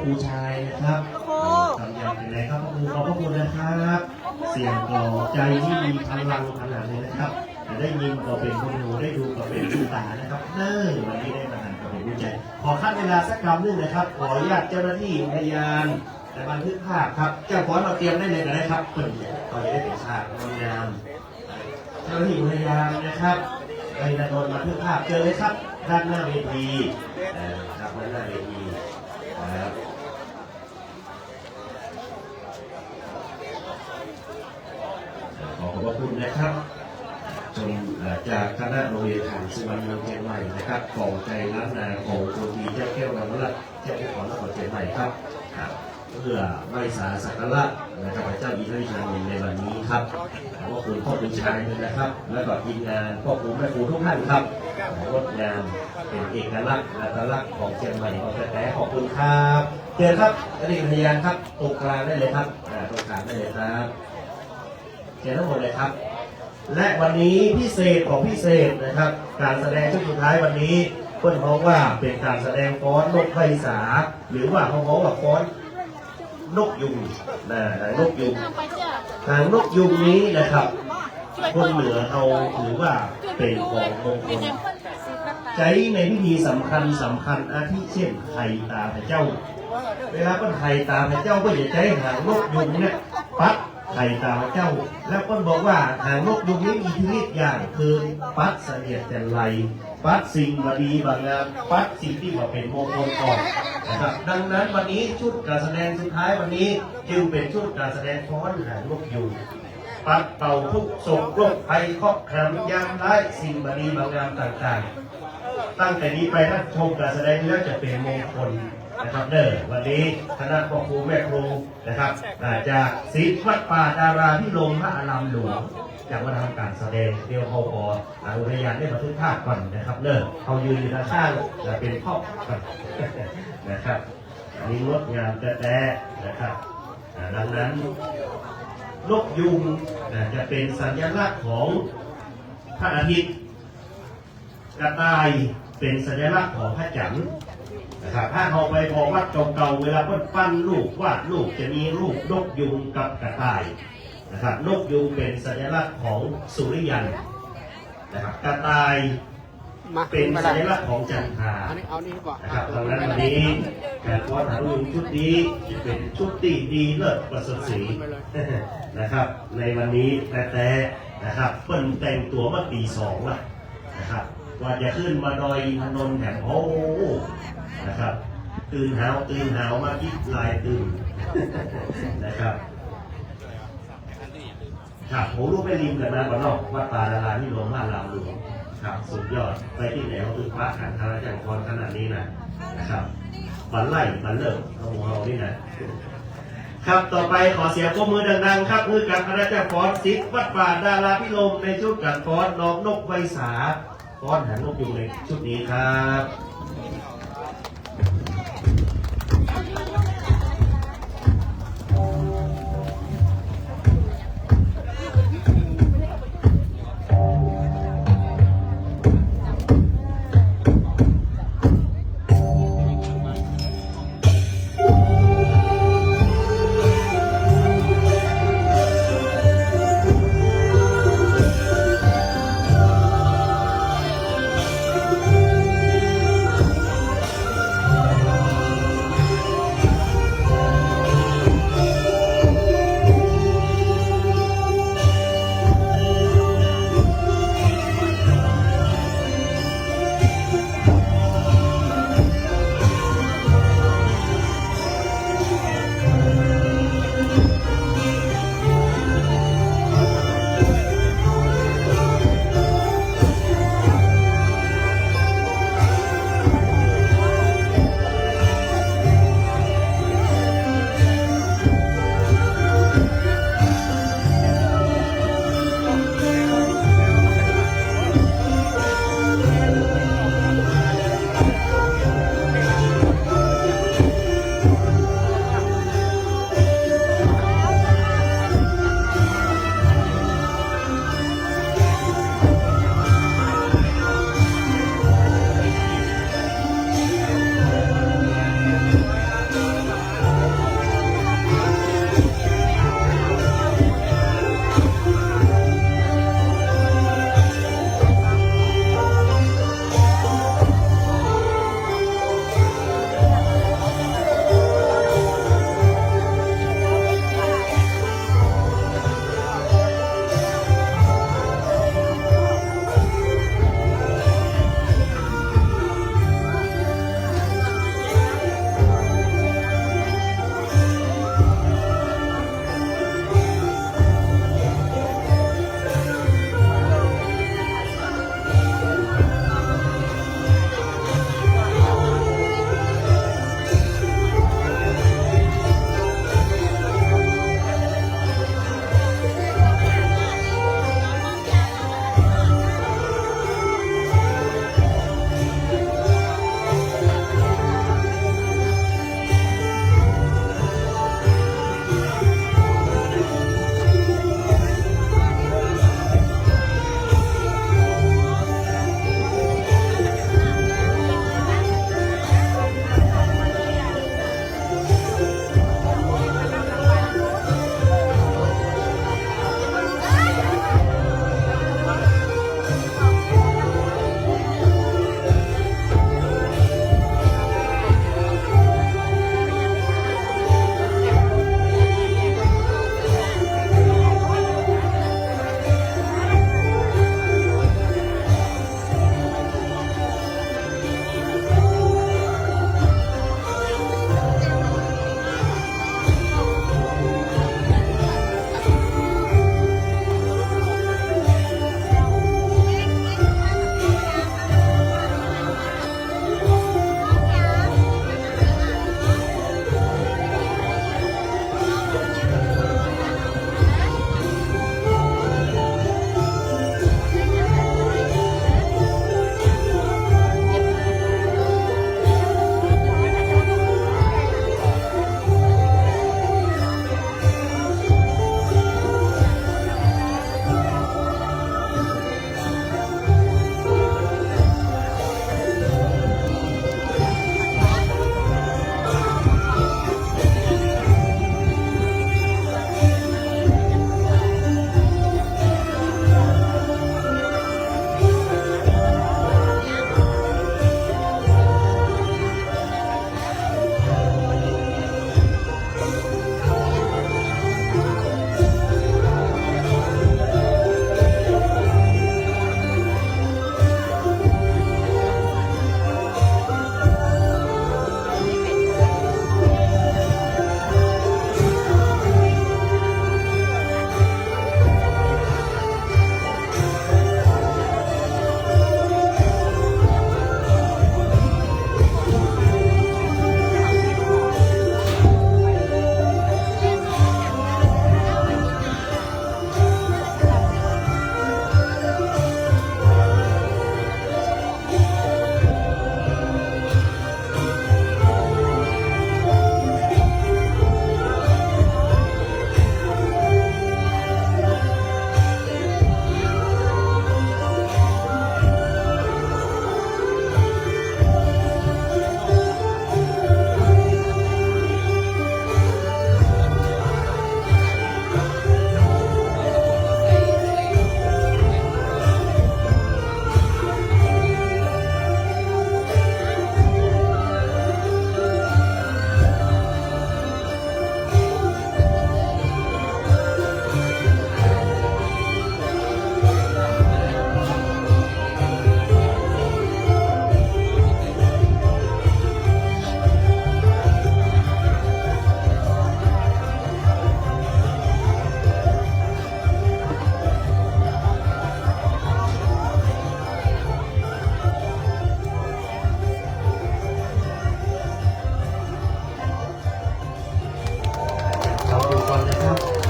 ครูชายนะครับทำอย่างเป็นไรครับพ่อครูขอบพระคุณนะครับ เสียงกล่อใจที่มีพลังขนาดนี้นะครับได้ยินก็เป็นคนหูได้ดูก็เป็นผู้ตานะครับวันนี้ได้มาหันก็เป็นผู้ใจขอขั้นเวลาสักคำนึงนะครับขออนุญาตเจ้าหน้าที่อุทยานแต่บันทึกภาพครับเจ้าขอเราเตรียมได้เลยนะครับเปิดก่อนจะได้เป็นฉากงามเจ้าหน้าที่อุทยานนะครับไปดำเนินบันทึกภาพเจอเลยครับด้านหน้าเวทีครับด้านหน้าเวทีครับขอบพระคุณนะครับจนจากคณะโรงเรียนฐานสุวรรณเมืองเชียงใหม่นะครับของใจล้านนาของโคดีเจ้าแก้ววันละเจ้าผู้ขอนครเชียงใหม่ครับเพื่อไหว้สาสักการะนะครับพระเจ้าอินทริชานนท์ในวันนี้ครับขอบคุณพ่อคุณชายนะครับ และก็ทีมงานพ่อครูแม่ครูทุกท่านครับงดงามเป็นเอกลักษณ์อัตลักษณ์ของเชียงใหม่ของแต่ขอบคุณครับเชิญครับอดีตพยานครับตรงกลางได้เลยครับตรงกลางได้เลยครับเชิญทั้งหมดเลยครับและวันนี้พิเศษของพิเศษนะครับการแสดงชุดสุดท้ายวันนี้เพื่อนเขาว่าเป็นการแสดงฟ้อนนกไพศาลหรือว่าเขาว่าฟ้อนนกยุงนกยุงทางนกยุงนี้นะครับคนเหนือเขาถือว่าเป็นของมงคลใช้ในพิธีสำคัญอาทิเช่นไข่ตาพระเจ้าเวลาเป็นไข่ตาพระเจ้าก็จะใช้หางนกยุงเนี่ยปัดไข่ตาพระเจ้าแล้วก็บอกว่าหางนกยุงนี้มีทีนิดอย่างคือปัดเสนียดแต่ไรปัดสิ่งบดีบางงามปัดสิ่งที่ว่าเป็นมงคลก่อนนะครับดังนั้นวันนี้ชุดการแสดงสุดท้ายวันนี้จึงเป็นชุดการแสดงฟ้อนหางนกยุงปัดเป่าทุกโศกโรคภัยครอบครันยามร้ายสิ่งบดีบางงามต่างๆตั้งแต่นี้ไปถ้าชมการแสดงแล้วจะเป็นมงคลนะครับวันนี้คณะพ่อครูแม่ครูนะครับจากศิษย์วัดป่าดาราพิรมพระอารามหลวงจากมาทำการแสดงเดียวเขาขออุทยานได้บันทึกภาพก่อนนะครับเขายืนอยู่ด้านข้างจะเป็นพ่อนะครับอันนี้งดงามแต่นะครับดังนั้นนกยุงจะเป็นสัญลักษณ์ของพระอาทิตย์กระต่ายเป็นสัญลักษณ์ของพระจันทร์นะครับถ้าเราไปพอวัดเก่าๆเวลาปั้นรูปวาดรูปจะมีรูปนกยุงกับกระต่ายนะครับนกยุงเป็นสัญลักษณ์ของสุริยันนะครับกระต่ายเป็นสัญลักษณ์ของจันทรานะครับดังนั้นวันนี้การฟ้อนหางนกยุงชุดนี้เป็นชุดที่ดีเลิศประเสริฐศรีนะครับในวันนี้แต่นะครับเปิ้นแต่งตัวมาตี2ละนะครับว่าจะขึ้นมาดอยถนนแถมโอ้นะครับตื่นหาวมาคิดลายตื่นนะครับครับผมรู้ไปริมกันนะบ้านนอกวัดป่าดาราที่หลวงบ้านลำหลวงครับสุดยอดไปที่ไหนเขาตื่นพระขันธารจังกรขนาดนี้นะครับบันไล่บันเลิกเอาหัวเรานี่นะครับต่อไปขอเสียงปรบมือดังๆครับคือการคณะเจ้าฟ้อนศิษย์วัดป่าดาราพิรมในชุดการฟ้อนน้องนกไวสาฟ้อนหางนกยุงในชุดนี้ครับ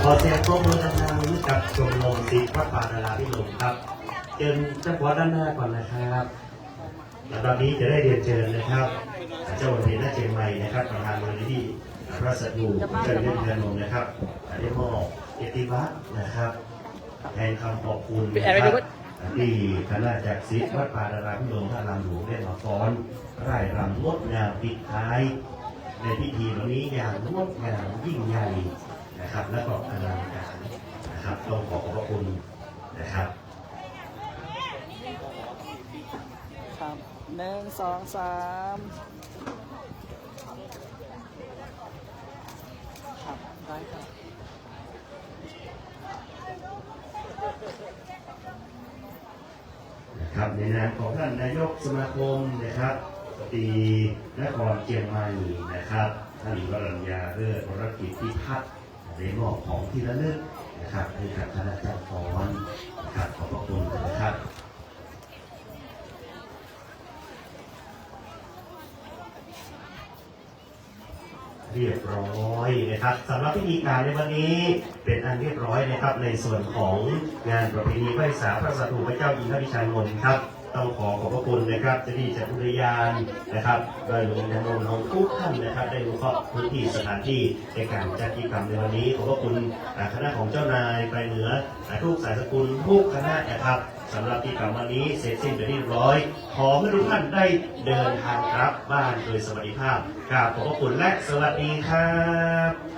อเสียงปรบมือดังๆกับชมรมศิษย์วัดป่านาราพิรมครับเชิญเจ้าหัวด้านหน้าก่อนนะครับลำดับนี้จะได้เรียนเชิญนะครับเจ้าวันเพ็ญนาเชียงใหม่นะครับประธานมูลนิธิพระสัตยูเจริญเรือนนท์นะครับได้มอบเกียรติบัตรนะครับแทนคำขอบคุณนะครับที่คณะจักรศิษย์วัดป่านาราพิรมท่านรำหลวงได้มาฟ้อนร่ายรำงดงามปิดท้ายในพิธีวันนี้อย่างงดงามยิ่งใหญ่นะครับและก็อลังการนะครับต้องขอขอบพระคุณนะครับ ครับ1 2 3ครับได้ครับ นะครับในนามของท่านนายกสมาคมนะครับตีนครเชียงใหม่นะครับท่านวรัญญาเลิศวรกิจพิพัฒน์ในมอบของที่ระลึกนะครับให้กับคณะเจ้าฟ้อนนะครับขอบพระคุณนะครับเรียบร้อยนะครับสำหรับพิธีการในวันนี้เป็นอันเรียบร้อยนะครับในส่วนของงานประเพณีไหว้สาพระสัตว์พระเจ้าอินทวิชัยมนครับต้องขอขอบพระคุณนะครับเจ้าหน้าที่จากอุทยานนะครับโดยหลวงนนท์ทุกท่านนะครับได้รู้ข้อพื้นที่สถานที่ในการจัดกิจกรรมในวันนี้ขอบพระคุณคณะของเจ้านายไปเหนือทุกสายสกุลทุกคณะนะครับสำหรับกิจกรรมวันนี้เสร็จสิ้นไปเรียบร้อยขอให้ทุกท่านได้เดินทางกลับบ้านโดยสวัสดิภาพกราบขอบพระคุณและสวัสดีครับ